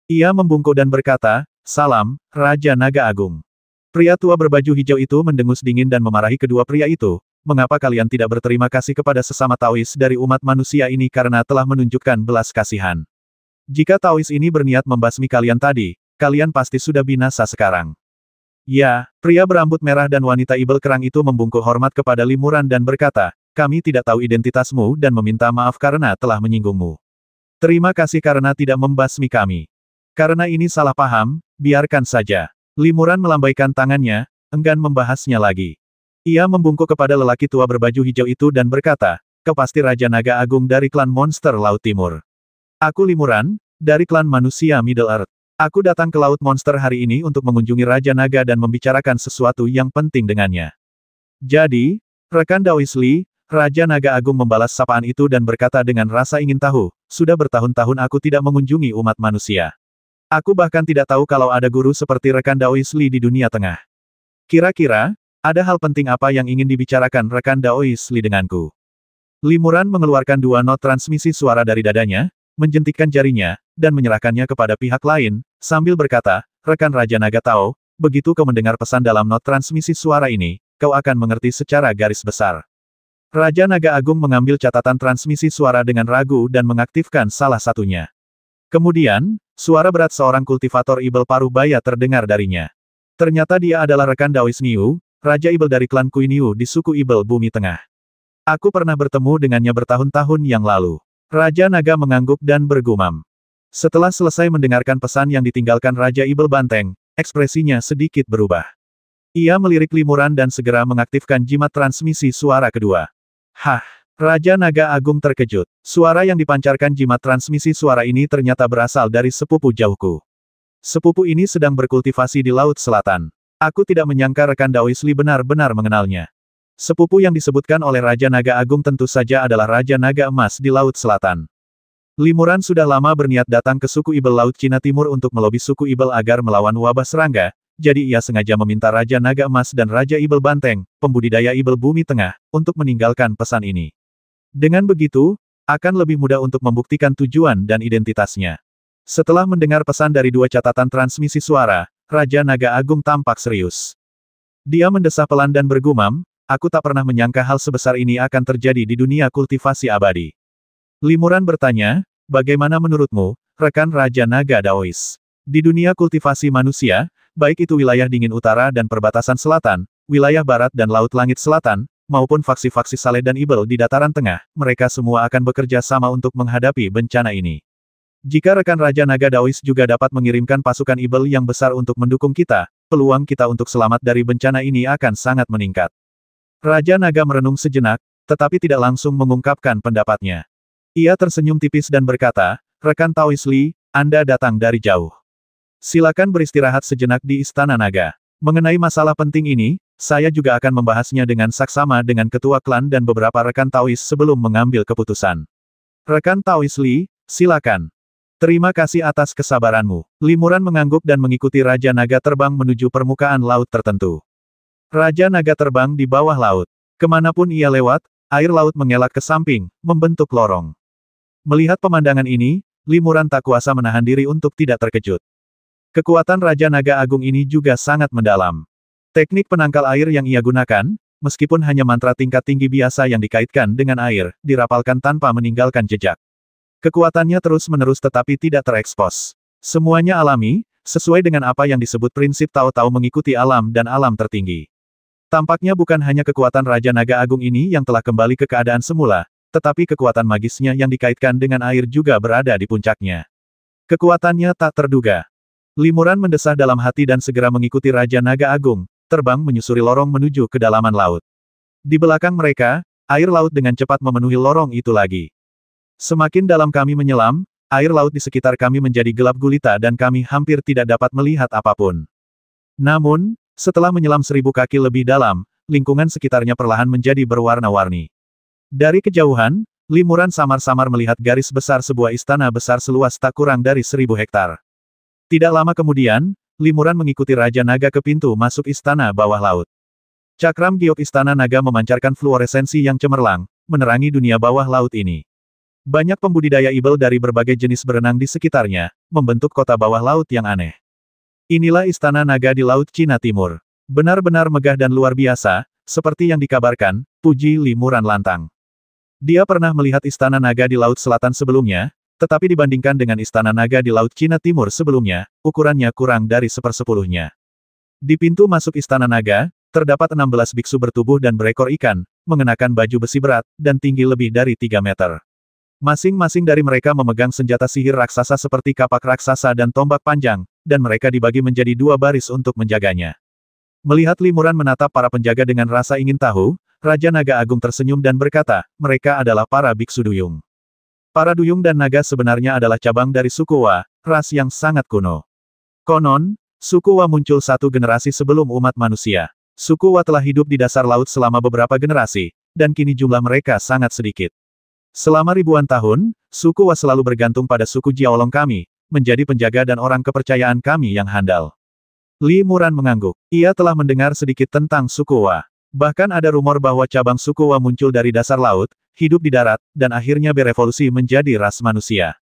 Ia membungkuk dan berkata, "Salam, Raja Naga Agung." Pria tua berbaju hijau itu mendengus dingin dan memarahi kedua pria itu, "Mengapa kalian tidak berterima kasih kepada sesama Taois dari umat manusia ini karena telah menunjukkan belas kasihan? Jika Taois ini berniat membasmi kalian tadi, kalian pasti sudah binasa sekarang." Ya, pria berambut merah dan wanita ibel kerang itu membungkuk hormat kepada Limuran dan berkata, "Kami tidak tahu identitasmu dan meminta maaf karena telah menyinggungmu. Terima kasih karena tidak membasmi kami. Karena ini salah paham, biarkan saja." Limuran melambaikan tangannya, enggan membahasnya lagi. Ia membungkuk kepada lelaki tua berbaju hijau itu dan berkata, kau pasti Raja Naga Agung dari klan monster Laut Timur. Aku Limuran, dari klan manusia Middle Earth. Aku datang ke Laut Monster hari ini untuk mengunjungi Raja Naga dan membicarakan sesuatu yang penting dengannya. Jadi, rekan Daois Li, Raja Naga Agung membalas sapaan itu dan berkata dengan rasa ingin tahu, sudah bertahun-tahun aku tidak mengunjungi umat manusia. Aku bahkan tidak tahu kalau ada guru seperti rekan Daois Li di dunia tengah. Kira-kira, ada hal penting apa yang ingin dibicarakan rekan Daois Li denganku? Limuran mengeluarkan 2 not transmisi suara dari dadanya, menjentikkan jarinya, dan menyerahkannya kepada pihak lain, sambil berkata, rekan Raja Naga Tao, begitu kau mendengar pesan dalam not transmisi suara ini, kau akan mengerti secara garis besar. Raja Naga Agung mengambil catatan transmisi suara dengan ragu dan mengaktifkan salah satunya. Kemudian, suara berat seorang kultivator Ibel paruh baya terdengar darinya. Ternyata dia adalah rekan Daois Niu, Raja Ibel dari klan Kui Niu di suku Ibel Bumi Tengah. Aku pernah bertemu dengannya bertahun-tahun yang lalu. Raja Naga mengangguk dan bergumam. Setelah selesai mendengarkan pesan yang ditinggalkan Raja Ibel Banteng, ekspresinya sedikit berubah. Ia melirik Limuran dan segera mengaktifkan jimat transmisi suara kedua. Hah! Raja Naga Agung terkejut. Suara yang dipancarkan jimat transmisi suara ini ternyata berasal dari sepupu jauhku. Sepupu ini sedang berkultivasi di Laut Selatan. Aku tidak menyangka rekan Daois Li benar-benar mengenalnya. Sepupu yang disebutkan oleh Raja Naga Agung tentu saja adalah Raja Naga Emas di Laut Selatan. Limuran sudah lama berniat datang ke suku Ibel Laut Cina Timur untuk melobi suku Ibel agar melawan wabah serangga, jadi ia sengaja meminta Raja Naga Emas dan Raja Ibel Banteng, pembudidaya Ibel Bumi Tengah, untuk meninggalkan pesan ini. Dengan begitu, akan lebih mudah untuk membuktikan tujuan dan identitasnya. Setelah mendengar pesan dari 2 catatan transmisi suara, Raja Naga Agung tampak serius. Dia mendesah pelan dan bergumam, aku tak pernah menyangka hal sebesar ini akan terjadi di dunia kultivasi abadi. Limuran bertanya, bagaimana menurutmu, rekan Raja Naga Daois? Di dunia kultivasi manusia, baik itu wilayah dingin utara dan perbatasan selatan, wilayah barat dan laut langit selatan, maupun faksi-faksi Saleh dan Ibel di dataran tengah, mereka semua akan bekerja sama untuk menghadapi bencana ini. Jika rekan Raja Naga Daois juga dapat mengirimkan pasukan Ibel yang besar untuk mendukung kita, peluang kita untuk selamat dari bencana ini akan sangat meningkat. Raja Naga merenung sejenak, tetapi tidak langsung mengungkapkan pendapatnya. Ia tersenyum tipis dan berkata, rekan Daois Li, Anda datang dari jauh. Silakan beristirahat sejenak di Istana Naga. Mengenai masalah penting ini, saya juga akan membahasnya dengan saksama dengan ketua klan dan beberapa rekan Daois sebelum mengambil keputusan. Rekan Daois Li, silakan. Terima kasih atas kesabaranmu. Limuran mengangguk dan mengikuti Raja Naga terbang menuju permukaan laut tertentu. Raja Naga terbang di bawah laut. Kemanapun ia lewat, air laut mengelak ke samping, membentuk lorong. Melihat pemandangan ini, Limuran tak kuasa menahan diri untuk tidak terkejut. Kekuatan Raja Naga Agung ini juga sangat mendalam. Teknik penangkal air yang ia gunakan, meskipun hanya mantra tingkat tinggi biasa yang dikaitkan dengan air, dirapalkan tanpa meninggalkan jejak. Kekuatannya terus-menerus tetapi tidak terekspos. Semuanya alami, sesuai dengan apa yang disebut prinsip Tao-Tao mengikuti alam dan alam tertinggi. Tampaknya bukan hanya kekuatan Raja Naga Agung ini yang telah kembali ke keadaan semula, tetapi kekuatan magisnya yang dikaitkan dengan air juga berada di puncaknya. Kekuatannya tak terduga. Limuran mendesah dalam hati dan segera mengikuti Raja Naga Agung, terbang menyusuri lorong menuju kedalaman laut. Di belakang mereka, air laut dengan cepat memenuhi lorong itu lagi. Semakin dalam kami menyelam, air laut di sekitar kami menjadi gelap gulita dan kami hampir tidak dapat melihat apapun. Namun, setelah menyelam 1000 kaki lebih dalam, lingkungan sekitarnya perlahan menjadi berwarna-warni. Dari kejauhan, Limuran samar-samar melihat garis besar sebuah istana besar seluas tak kurang dari 1000 hektar. Tidak lama kemudian, Limuran mengikuti Raja Naga ke pintu masuk istana bawah laut. Cakram giok istana naga memancarkan fluoresensi yang cemerlang, menerangi dunia bawah laut ini. Banyak pembudidaya Ibel dari berbagai jenis berenang di sekitarnya, membentuk kota bawah laut yang aneh. Inilah Istana Naga di Laut Cina Timur. Benar-benar megah dan luar biasa, seperti yang dikabarkan, puji Limuran lantang. Dia pernah melihat Istana Naga di Laut Selatan sebelumnya, tetapi dibandingkan dengan Istana Naga di Laut Cina Timur sebelumnya, ukurannya kurang dari 1/10-nya. Di pintu masuk Istana Naga, terdapat 16 biksu bertubuh dan berekor ikan, mengenakan baju besi berat, dan tinggi lebih dari 3 meter. Masing-masing dari mereka memegang senjata sihir raksasa seperti kapak raksasa dan tombak panjang, dan mereka dibagi menjadi 2 baris untuk menjaganya. Melihat Limuran menatap para penjaga dengan rasa ingin tahu, Raja Naga Agung tersenyum dan berkata, mereka adalah para biksu duyung. Para duyung dan naga sebenarnya adalah cabang dari suku Wa, ras yang sangat kuno. Konon, suku Wa muncul satu generasi sebelum umat manusia. Suku Wa telah hidup di dasar laut selama beberapa generasi, dan kini jumlah mereka sangat sedikit. Selama ribuan tahun, suku Wa selalu bergantung pada suku Jiaolong kami, menjadi penjaga dan orang kepercayaan kami yang handal. Limuran mengangguk. Ia telah mendengar sedikit tentang suku Wa. Bahkan ada rumor bahwa cabang suku Wa muncul dari dasar laut, hidup di darat, dan akhirnya berevolusi menjadi ras manusia.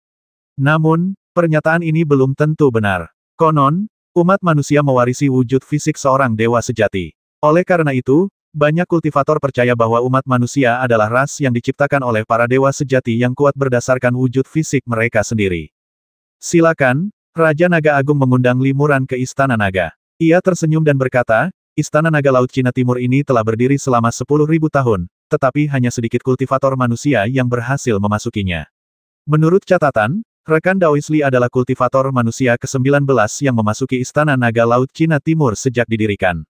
Namun, pernyataan ini belum tentu benar. Konon, umat manusia mewarisi wujud fisik seorang dewa sejati. Oleh karena itu, banyak kultivator percaya bahwa umat manusia adalah ras yang diciptakan oleh para dewa sejati yang kuat berdasarkan wujud fisik mereka sendiri. Silakan, Raja Naga Agung mengundang Limuran ke Istana Naga. Ia tersenyum dan berkata, Istana Naga Laut Cina Timur ini telah berdiri selama 10.000 tahun, tetapi hanya sedikit kultivator manusia yang berhasil memasukinya. Menurut catatan, rekan Daoisli adalah kultivator manusia ke-19 yang memasuki Istana Naga Laut Cina Timur sejak didirikan.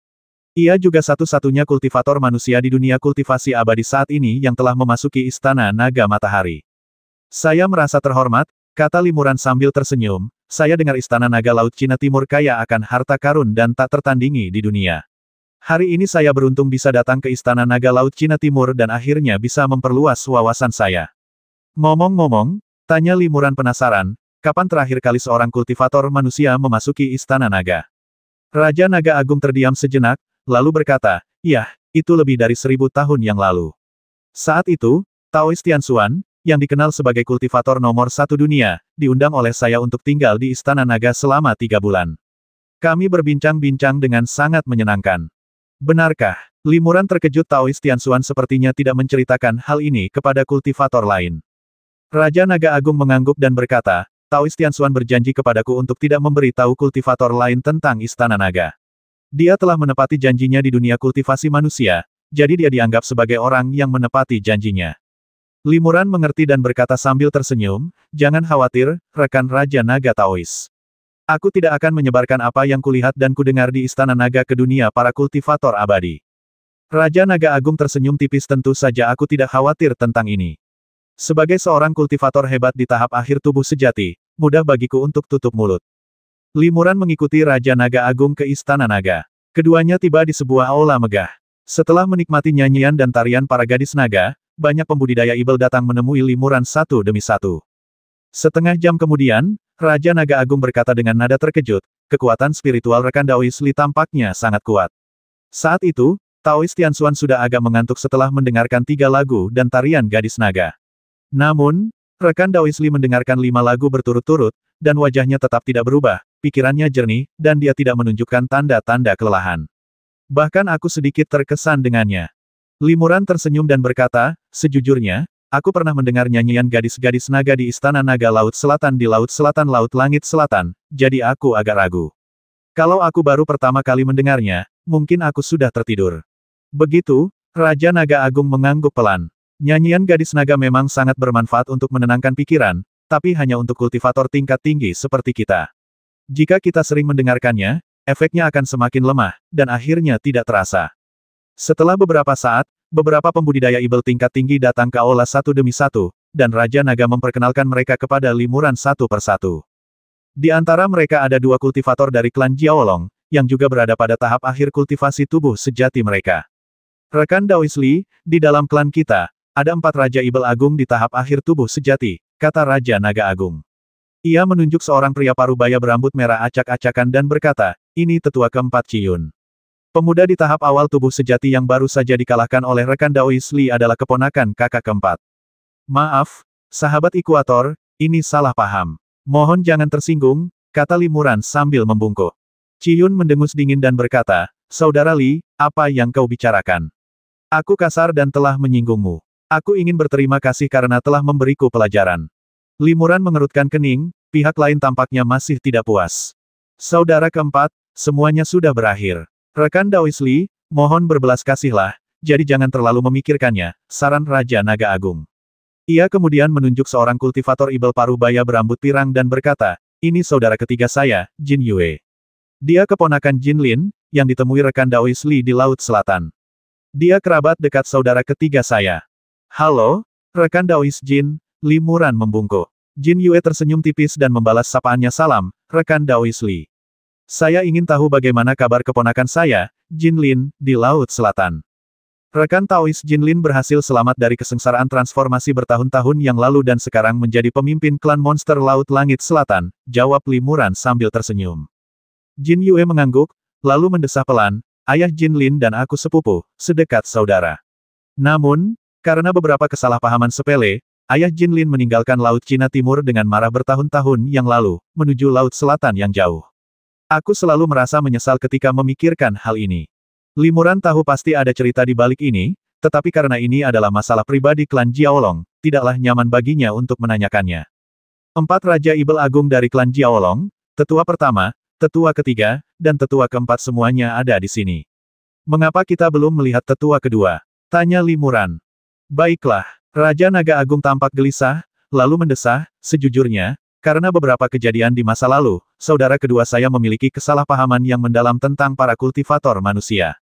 Ia juga satu-satunya kultivator manusia di dunia kultivasi abadi saat ini yang telah memasuki Istana Naga Matahari. Saya merasa terhormat, kata Limuran sambil tersenyum, saya dengar Istana Naga Laut Cina Timur kaya akan harta karun dan tak tertandingi di dunia. Hari ini saya beruntung bisa datang ke Istana Naga Laut Cina Timur dan akhirnya bisa memperluas wawasan saya. Ngomong-ngomong, tanya Limuran penasaran, kapan terakhir kali seorang kultivator manusia memasuki Istana Naga? Raja Naga Agung terdiam sejenak, lalu berkata, "Yah, itu lebih dari 1000 tahun yang lalu." Saat itu, Taoist Tianxuan, yang dikenal sebagai kultivator nomor 1 dunia, diundang oleh saya untuk tinggal di Istana Naga selama 3 bulan. Kami berbincang-bincang dengan sangat menyenangkan. Benarkah? Limuran terkejut. Taoist Tianxuan sepertinya tidak menceritakan hal ini kepada kultivator lain. Raja Naga Agung mengangguk dan berkata, Taoist Tianxuan berjanji kepadaku untuk tidak memberi tahu kultivator lain tentang Istana Naga. Dia telah menepati janjinya di dunia kultivasi manusia, jadi dia dianggap sebagai orang yang menepati janjinya. Limuran mengerti dan berkata sambil tersenyum, jangan khawatir, rekan Raja Naga Taois. Aku tidak akan menyebarkan apa yang kulihat dan kudengar di Istana Naga ke dunia para kultivator abadi. Raja Naga Agung tersenyum tipis. Tentu saja aku tidak khawatir tentang ini. Sebagai seorang kultivator hebat di tahap akhir tubuh sejati, mudah bagiku untuk tutup mulut. Limuran mengikuti Raja Naga Agung ke Istana Naga. Keduanya tiba di sebuah aula megah. Setelah menikmati nyanyian dan tarian para gadis naga, banyak pembudidaya ibel datang menemui Limuran satu demi satu. Setengah jam kemudian, Raja Naga Agung berkata dengan nada terkejut, kekuatan spiritual rekan Daoisli tampaknya sangat kuat. Saat itu, Taoist Tianxuan sudah agak mengantuk setelah mendengarkan 3 lagu dan tarian gadis naga. Namun, rekan Daoisli mendengarkan 5 lagu berturut-turut, dan wajahnya tetap tidak berubah, pikirannya jernih, dan dia tidak menunjukkan tanda-tanda kelelahan. Bahkan aku sedikit terkesan dengannya. Limuran tersenyum dan berkata, sejujurnya, aku pernah mendengar nyanyian gadis-gadis naga di Istana Naga Laut Selatan di Laut Selatan Laut Langit Selatan, jadi aku agak ragu. Kalau aku baru pertama kali mendengarnya, mungkin aku sudah tertidur. Begitu, Raja Naga Agung mengangguk pelan. Nyanyian gadis naga memang sangat bermanfaat untuk menenangkan pikiran, tapi hanya untuk kultivator tingkat tinggi seperti kita. Jika kita sering mendengarkannya, efeknya akan semakin lemah, dan akhirnya tidak terasa. Setelah beberapa saat, beberapa pembudidaya ibel tingkat tinggi datang ke aula satu demi satu, dan Raja Naga memperkenalkan mereka kepada Limuran satu persatu. Di antara mereka ada 2 kultivator dari klan Jiaolong, yang juga berada pada tahap akhir kultivasi tubuh sejati mereka. Rekan Daoisli, di dalam klan kita, ada 4 Raja Ibel Agung di tahap akhir tubuh sejati, kata Raja Naga Agung. Ia menunjuk seorang pria parubaya berambut merah acak-acakan dan berkata, ini tetua keempat Ciyun. Pemuda di tahap awal tubuh sejati yang baru saja dikalahkan oleh rekan Daoisli adalah keponakan kakak keempat. Maaf, sahabat Ekuator, ini salah paham. Mohon jangan tersinggung, kata Limuran sambil membungkuk. Ciyun mendengus dingin dan berkata, Saudara Li, apa yang kau bicarakan? Aku kasar dan telah menyinggungmu. Aku ingin berterima kasih karena telah memberiku pelajaran. Limuran mengerutkan kening, pihak lain tampaknya masih tidak puas. Saudara keempat, semuanya sudah berakhir. Rekan Daoisli, mohon berbelas kasihlah, jadi jangan terlalu memikirkannya, saran Raja Naga Agung. Ia kemudian menunjuk seorang kultivator ibel parubaya berambut pirang dan berkata, ini saudara ketiga saya, Jin Yue. Dia keponakan Jin Lin, yang ditemui rekan Daois Li di Laut Selatan. Dia kerabat dekat saudara ketiga saya. Halo, rekan Daois Jin, Limuran membungkuk. Jin Yue tersenyum tipis dan membalas sapaannya salam, rekan Daois Li. Saya ingin tahu bagaimana kabar keponakan saya, Jin Lin, di Laut Selatan. Rekan Taois Jin Lin berhasil selamat dari kesengsaraan transformasi bertahun-tahun yang lalu dan sekarang menjadi pemimpin klan monster Laut Langit Selatan, jawab Limuran sambil tersenyum. Jin Yue mengangguk, lalu mendesah pelan, ayah Jin Lin dan aku sepupu, sedekat saudara. Namun, karena beberapa kesalahpahaman sepele, ayah Jin Lin meninggalkan Laut Cina Timur dengan marah bertahun-tahun yang lalu, menuju Laut Selatan yang jauh. Aku selalu merasa menyesal ketika memikirkan hal ini. Limuran tahu pasti ada cerita di balik ini, tetapi karena ini adalah masalah pribadi klan Jiaolong, tidaklah nyaman baginya untuk menanyakannya. 4 Raja Ibel Agung dari klan Jiaolong, tetua pertama, tetua ketiga, dan tetua keempat semuanya ada di sini. Mengapa kita belum melihat tetua kedua? Tanya Limuran. Baiklah, Raja Naga Agung tampak gelisah, lalu mendesah, sejujurnya, karena beberapa kejadian di masa lalu, saudara kedua saya memiliki kesalahpahaman yang mendalam tentang para kultivator manusia.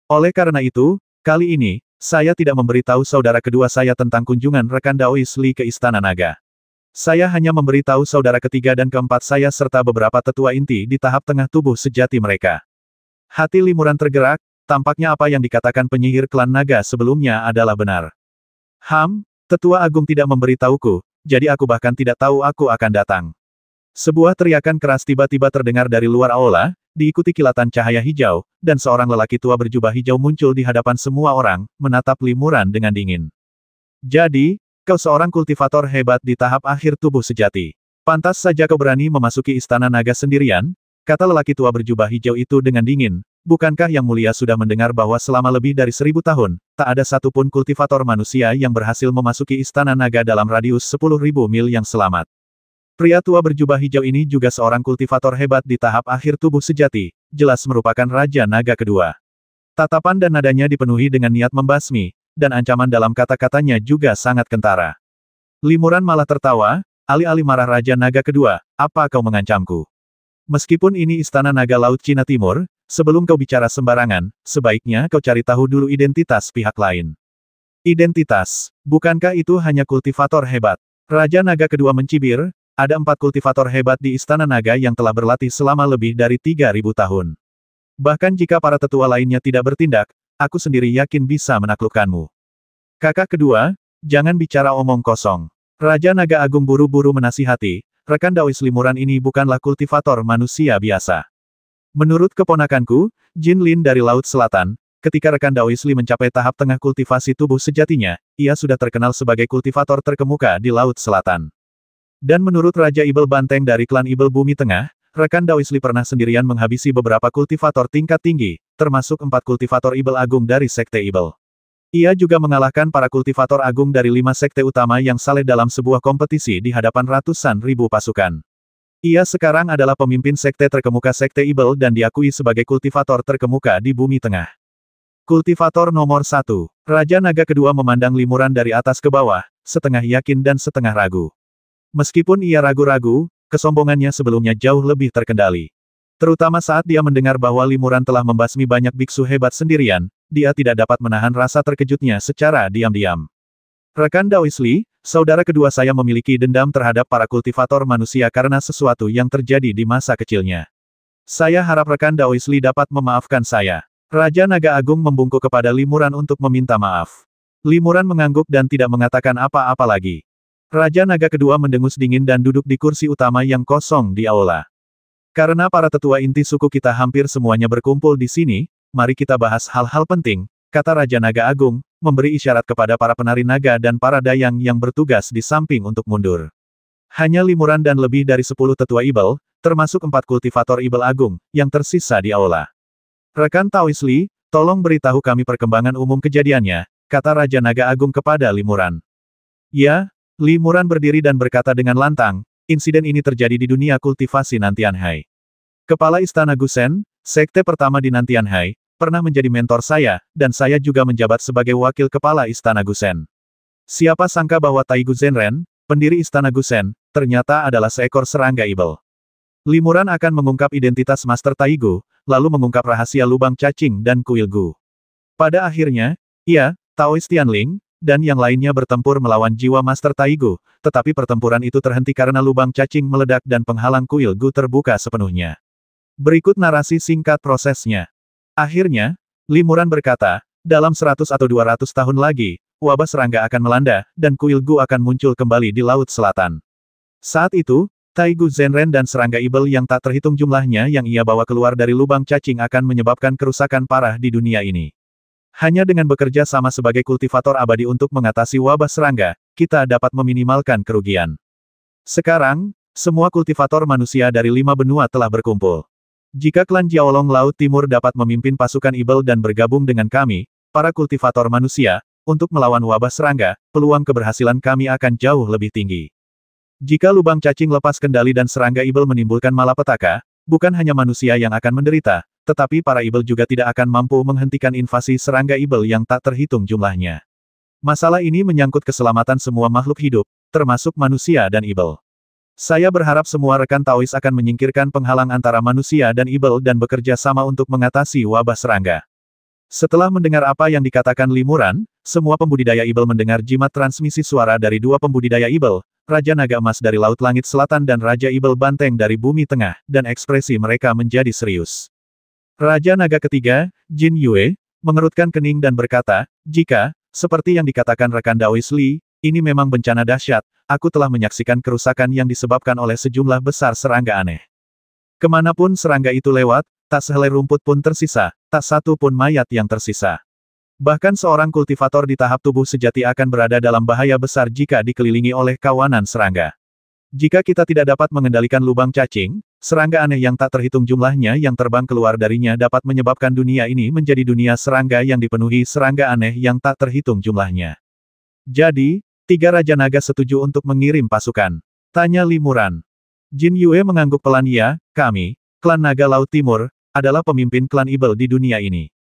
Oleh karena itu, kali ini, saya tidak memberitahu saudara kedua saya tentang kunjungan rekan Daois Li ke Istana Naga. Saya hanya memberitahu saudara ketiga dan keempat saya serta beberapa tetua inti di tahap tengah tubuh sejati mereka. Hati Limuran tergerak, tampaknya apa yang dikatakan penyihir klan naga sebelumnya adalah benar. Tetua Agung tidak memberitahuku, jadi aku bahkan tidak tahu aku akan datang. Sebuah teriakan keras tiba-tiba terdengar dari luar aula, diikuti kilatan cahaya hijau, dan seorang lelaki tua berjubah hijau muncul di hadapan semua orang, menatap Limuran dengan dingin. Jadi, kau seorang kultivator hebat di tahap akhir tubuh sejati. Pantas saja kau berani memasuki Istana Naga sendirian, kata lelaki tua berjubah hijau itu dengan dingin. Bukankah Yang Mulia sudah mendengar bahwa selama lebih dari 1000 tahun, tak ada satupun kultivator manusia yang berhasil memasuki Istana Naga dalam radius 10.000 mil yang selamat. Pria tua berjubah hijau ini juga seorang kultivator hebat di tahap akhir tubuh sejati, jelas merupakan Raja Naga kedua. Tatapan dan nadanya dipenuhi dengan niat membasmi, dan ancaman dalam kata-katanya juga sangat kentara. Limuran malah tertawa, alih-alih marah Raja Naga kedua, apa kau mengancamku? Meskipun ini Istana Naga Laut Cina Timur, sebelum kau bicara sembarangan, sebaiknya kau cari tahu dulu identitas pihak lain. Identitas, bukankah itu hanya kultivator hebat? Raja Naga kedua mencibir, ada 4 kultivator hebat di Istana Naga yang telah berlatih selama lebih dari 3000 tahun. Bahkan jika para tetua lainnya tidak bertindak, aku sendiri yakin bisa menaklukkanmu. Kakak kedua, jangan bicara omong kosong. Raja Naga Agung buru-buru menasihati, rekan Daois Limuran ini bukanlah kultivator manusia biasa. Menurut keponakanku, Jin Lin dari Laut Selatan, ketika rekan Daois Li mencapai tahap tengah kultivasi tubuh sejatinya, ia sudah terkenal sebagai kultivator terkemuka di Laut Selatan. Dan menurut Raja Ibel Banteng dari klan Ibel Bumi Tengah, rekan Daois Li pernah sendirian menghabisi beberapa kultivator tingkat tinggi, termasuk 4 kultivator Ibel Agung dari Sekte Ibel. Ia juga mengalahkan para kultivator agung dari 5 sekte utama yang saleh dalam sebuah kompetisi di hadapan ratusan ribu pasukan. Ia sekarang adalah pemimpin sekte terkemuka Sekte Ibel dan diakui sebagai kultivator terkemuka di Bumi Tengah. Kultivator nomor 1. Raja Naga kedua memandang Limuran dari atas ke bawah, setengah yakin dan setengah ragu. Meskipun ia ragu-ragu, kesombongannya sebelumnya jauh lebih terkendali. Terutama saat dia mendengar bahwa Limuran telah membasmi banyak biksu hebat sendirian, dia tidak dapat menahan rasa terkejutnya secara diam-diam. Rekan Daois Li, saudara kedua saya memiliki dendam terhadap para kultivator manusia karena sesuatu yang terjadi di masa kecilnya. Saya harap rekan Daois Li dapat memaafkan saya. Raja Naga Agung membungkuk kepada Limuran untuk meminta maaf. Limuran mengangguk dan tidak mengatakan apa-apa lagi. Raja Naga kedua mendengus dingin dan duduk di kursi utama yang kosong di aula. Karena para tetua inti suku kita hampir semuanya berkumpul di sini, mari kita bahas hal-hal penting, kata Raja Naga Agung, memberi isyarat kepada para penari naga dan para dayang yang bertugas di samping untuk mundur. Hanya Limuran dan lebih dari 10 tetua Ibel, termasuk 4 kultivator Ibel Agung, yang tersisa di aula. Rekan Taois Li, tolong beritahu kami perkembangan umum kejadiannya, kata Raja Naga Agung kepada Limuran. Ya, Limuran berdiri dan berkata dengan lantang, insiden ini terjadi di dunia kultivasi Nantianhai. Kepala Istana Gusen, sekte pertama di Nantianhai, pernah menjadi mentor saya, dan saya juga menjabat sebagai wakil kepala Istana Gusen. Siapa sangka bahwa Taigu Zenren, pendiri Istana Gusen, ternyata adalah seekor serangga Ibel. Limuran akan mengungkap identitas Master Taigu, lalu mengungkap rahasia lubang cacing dan kuil Gu. Pada akhirnya, ia, Taoist Tianling, dan yang lainnya bertempur melawan jiwa Master Taigu, tetapi pertempuran itu terhenti karena lubang cacing meledak dan penghalang kuil Gu terbuka sepenuhnya. Berikut narasi singkat prosesnya. Akhirnya, Limuran berkata, dalam 100 atau 200 tahun lagi, wabah serangga akan melanda, dan kuil Gu akan muncul kembali di Laut Selatan. Saat itu, Taigu Zenren dan serangga ibel yang tak terhitung jumlahnya yang ia bawa keluar dari lubang cacing akan menyebabkan kerusakan parah di dunia ini. Hanya dengan bekerja sama sebagai kultivator abadi untuk mengatasi wabah serangga, kita dapat meminimalkan kerugian. Sekarang, semua kultivator manusia dari 5 benua telah berkumpul. Jika klan Jiaolong Laut Timur dapat memimpin pasukan ibel dan bergabung dengan kami, para kultivator manusia, untuk melawan wabah serangga, peluang keberhasilan kami akan jauh lebih tinggi. Jika lubang cacing lepas kendali dan serangga ibel menimbulkan malapetaka, bukan hanya manusia yang akan menderita, tetapi para ibel juga tidak akan mampu menghentikan invasi serangga ibel yang tak terhitung jumlahnya. Masalah ini menyangkut keselamatan semua makhluk hidup, termasuk manusia dan ibel. Saya berharap semua rekan Taois akan menyingkirkan penghalang antara manusia dan ibel dan bekerja sama untuk mengatasi wabah serangga. Setelah mendengar apa yang dikatakan Limuran, semua pembudidaya ibel mendengar jimat transmisi suara dari 2 pembudidaya ibel, Raja Naga Emas dari Laut Langit Selatan dan Raja Ibel Banteng dari Bumi Tengah, dan ekspresi mereka menjadi serius. Raja Naga ketiga, Jin Yue, mengerutkan kening dan berkata, jika, seperti yang dikatakan rekan Daois Li, ini memang bencana dahsyat, aku telah menyaksikan kerusakan yang disebabkan oleh sejumlah besar serangga aneh. Kemanapun serangga itu lewat, tak sehelai rumput pun tersisa, tak satu pun mayat yang tersisa. Bahkan seorang kultivator di tahap tubuh sejati akan berada dalam bahaya besar jika dikelilingi oleh kawanan serangga. Jika kita tidak dapat mengendalikan lubang cacing, serangga aneh yang tak terhitung jumlahnya yang terbang keluar darinya dapat menyebabkan dunia ini menjadi dunia serangga yang dipenuhi serangga aneh yang tak terhitung jumlahnya. Jadi, 3 Raja Naga setuju untuk mengirim pasukan. Tanya Limuran. Jin Yue mengangguk pelan ya, kami, klan Naga Laut Timur, adalah pemimpin klan ibel di dunia ini.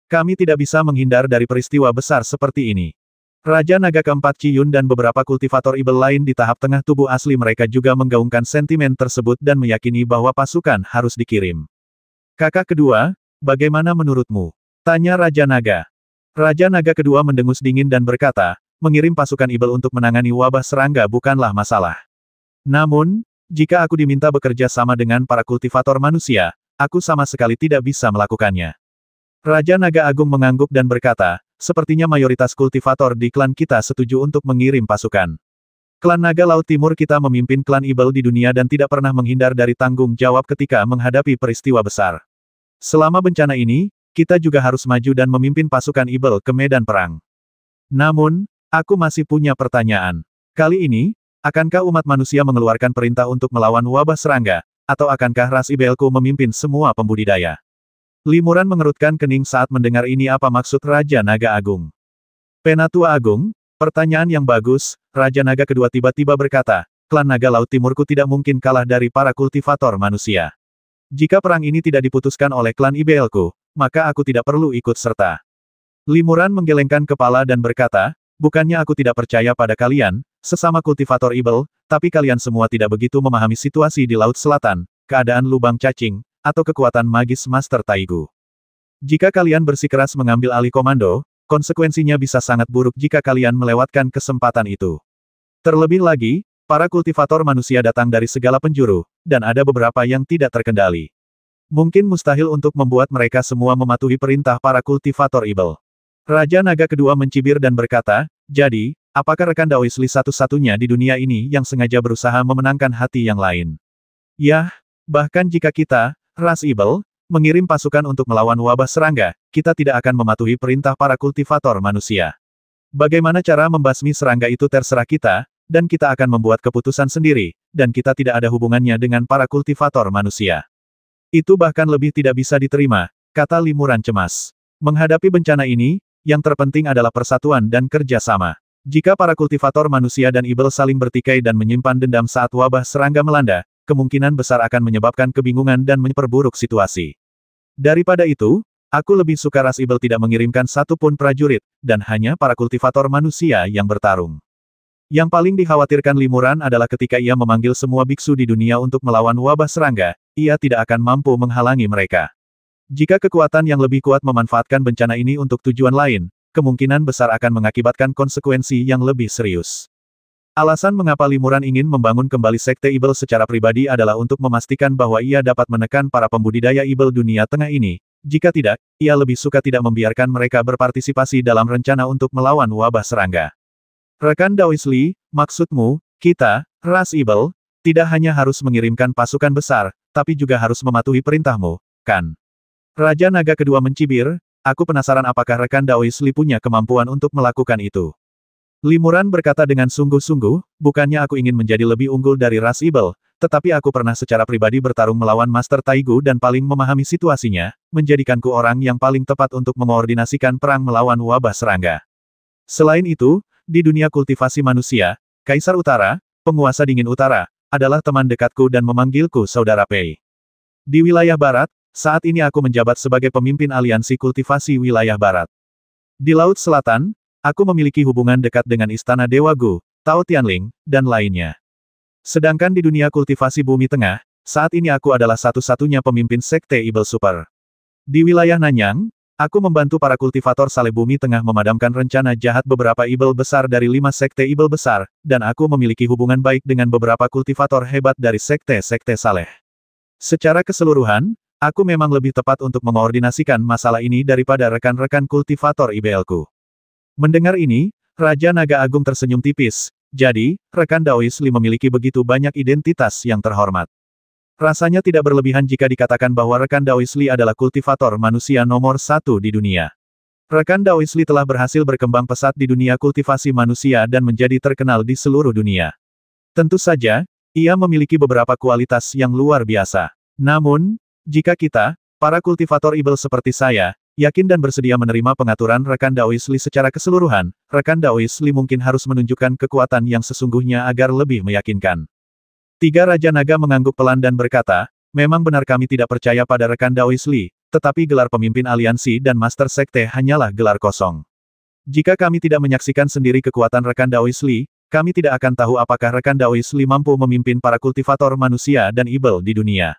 Kami tidak bisa menghindar dari peristiwa besar seperti ini. Raja Naga keempat Qiyun dan beberapa kultivator ibel lain di tahap tengah tubuh asli mereka juga menggaungkan sentimen tersebut dan meyakini bahwa pasukan harus dikirim. Kakak kedua, bagaimana menurutmu? Tanya Raja Naga. Raja Naga kedua mendengus dingin dan berkata, mengirim pasukan ibel untuk menangani wabah serangga bukanlah masalah. Namun, jika aku diminta bekerja sama dengan para kultivator manusia, aku sama sekali tidak bisa melakukannya. Raja Naga Agung mengangguk dan berkata, sepertinya mayoritas kultivator di klan kita setuju untuk mengirim pasukan. Klan Naga Laut Timur kita memimpin klan ibel di dunia dan tidak pernah menghindar dari tanggung jawab ketika menghadapi peristiwa besar. Selama bencana ini, kita juga harus maju dan memimpin pasukan ibel ke medan perang. Namun, aku masih punya pertanyaan. Kali ini, akankah umat manusia mengeluarkan perintah untuk melawan wabah serangga, atau akankah ras ibelku memimpin semua pembudidaya? Limuran mengerutkan kening saat mendengar ini apa maksud Raja Naga Agung. Penatua Agung, pertanyaan yang bagus, Raja Naga kedua tiba-tiba berkata, klan Naga Laut Timurku tidak mungkin kalah dari para kultivator manusia. Jika perang ini tidak diputuskan oleh klan IBL-ku, maka aku tidak perlu ikut serta. Limuran menggelengkan kepala dan berkata, bukannya aku tidak percaya pada kalian, sesama kultivator ibel, tapi kalian semua tidak begitu memahami situasi di Laut Selatan, keadaan lubang cacing, atau kekuatan magis Master Taigu. Jika kalian bersikeras mengambil alih komando, konsekuensinya bisa sangat buruk jika kalian melewatkan kesempatan itu. Terlebih lagi, para kultivator manusia datang dari segala penjuru, dan ada beberapa yang tidak terkendali. Mungkin mustahil untuk membuat mereka semua mematuhi perintah para kultivator ibel. Raja Naga kedua mencibir dan berkata, jadi, apakah rekan Daois Li satu-satunya di dunia ini yang sengaja berusaha memenangkan hati yang lain? Yah, bahkan jika kita, ras ibel, mengirim pasukan untuk melawan wabah serangga, kita tidak akan mematuhi perintah para kultivator manusia. Bagaimana cara membasmi serangga itu terserah kita, dan kita akan membuat keputusan sendiri, dan kita tidak ada hubungannya dengan para kultivator manusia. Itu bahkan lebih tidak bisa diterima, kata Limuran cemas. Menghadapi bencana ini, yang terpenting adalah persatuan dan kerja sama. Jika para kultivator manusia dan ibel saling bertikai dan menyimpan dendam saat wabah serangga melanda, kemungkinan besar akan menyebabkan kebingungan dan memperburuk situasi. Daripada itu, aku lebih suka ras ibel tidak mengirimkan satu pun prajurit, dan hanya para kultivator manusia yang bertarung. Yang paling dikhawatirkan Limuran adalah ketika ia memanggil semua biksu di dunia untuk melawan wabah serangga, ia tidak akan mampu menghalangi mereka. Jika kekuatan yang lebih kuat memanfaatkan bencana ini untuk tujuan lain, kemungkinan besar akan mengakibatkan konsekuensi yang lebih serius. Alasan mengapa Limuran ingin membangun kembali Sekte Ibel secara pribadi adalah untuk memastikan bahwa ia dapat menekan para pembudidaya Ibel dunia tengah ini. Jika tidak, ia lebih suka tidak membiarkan mereka berpartisipasi dalam rencana untuk melawan wabah serangga. Rekan Daois Li, maksudmu, kita, ras Ibel, tidak hanya harus mengirimkan pasukan besar, tapi juga harus mematuhi perintahmu, kan? Raja Naga kedua mencibir, aku penasaran apakah rekan Daois Li punya kemampuan untuk melakukan itu. Limuran berkata dengan sungguh-sungguh, bukannya aku ingin menjadi lebih unggul dari ras Ibel, tetapi aku pernah secara pribadi bertarung melawan Master Taigu dan paling memahami situasinya, menjadikanku orang yang paling tepat untuk mengordinasikan perang melawan wabah serangga. Selain itu, di dunia kultivasi manusia, Kaisar Utara, penguasa dingin utara, adalah teman dekatku dan memanggilku Saudara Pei. Di wilayah barat, saat ini aku menjabat sebagai pemimpin aliansi kultivasi wilayah barat. Di Laut Selatan, aku memiliki hubungan dekat dengan Istana Dewa Gu, Tao Tianling, dan lainnya. Sedangkan di dunia kultivasi bumi tengah, saat ini aku adalah satu-satunya pemimpin Sekte Ibel Super. Di wilayah Nanyang, aku membantu para kultivator Saleh Bumi Tengah memadamkan rencana jahat beberapa Ibel besar dari 5 Sekte Ibel besar, dan aku memiliki hubungan baik dengan beberapa kultivator hebat dari Sekte-Sekte Saleh. Secara keseluruhan, aku memang lebih tepat untuk mengordinasikan masalah ini daripada rekan-rekan kultivator IBL-ku. Mendengar ini, Raja Naga Agung tersenyum tipis. Jadi, rekan Daois Li memiliki begitu banyak identitas yang terhormat. Rasanya tidak berlebihan jika dikatakan bahwa rekan Daois Li adalah kultivator manusia nomor 1 di dunia. Rekan Daois Li telah berhasil berkembang pesat di dunia kultivasi manusia dan menjadi terkenal di seluruh dunia. Tentu saja, ia memiliki beberapa kualitas yang luar biasa. Namun, jika kita, para kultivator Ibel seperti saya, yakin dan bersedia menerima pengaturan rekan Daois Li secara keseluruhan, rekan Daois Li mungkin harus menunjukkan kekuatan yang sesungguhnya agar lebih meyakinkan. Tiga Raja Naga mengangguk pelan dan berkata, memang benar kami tidak percaya pada rekan Daois Li, tetapi gelar pemimpin aliansi dan Master Sekte hanyalah gelar kosong. Jika kami tidak menyaksikan sendiri kekuatan rekan Daois Li, kami tidak akan tahu apakah rekan Daois Li mampu memimpin para kultivator manusia dan Ibel di dunia.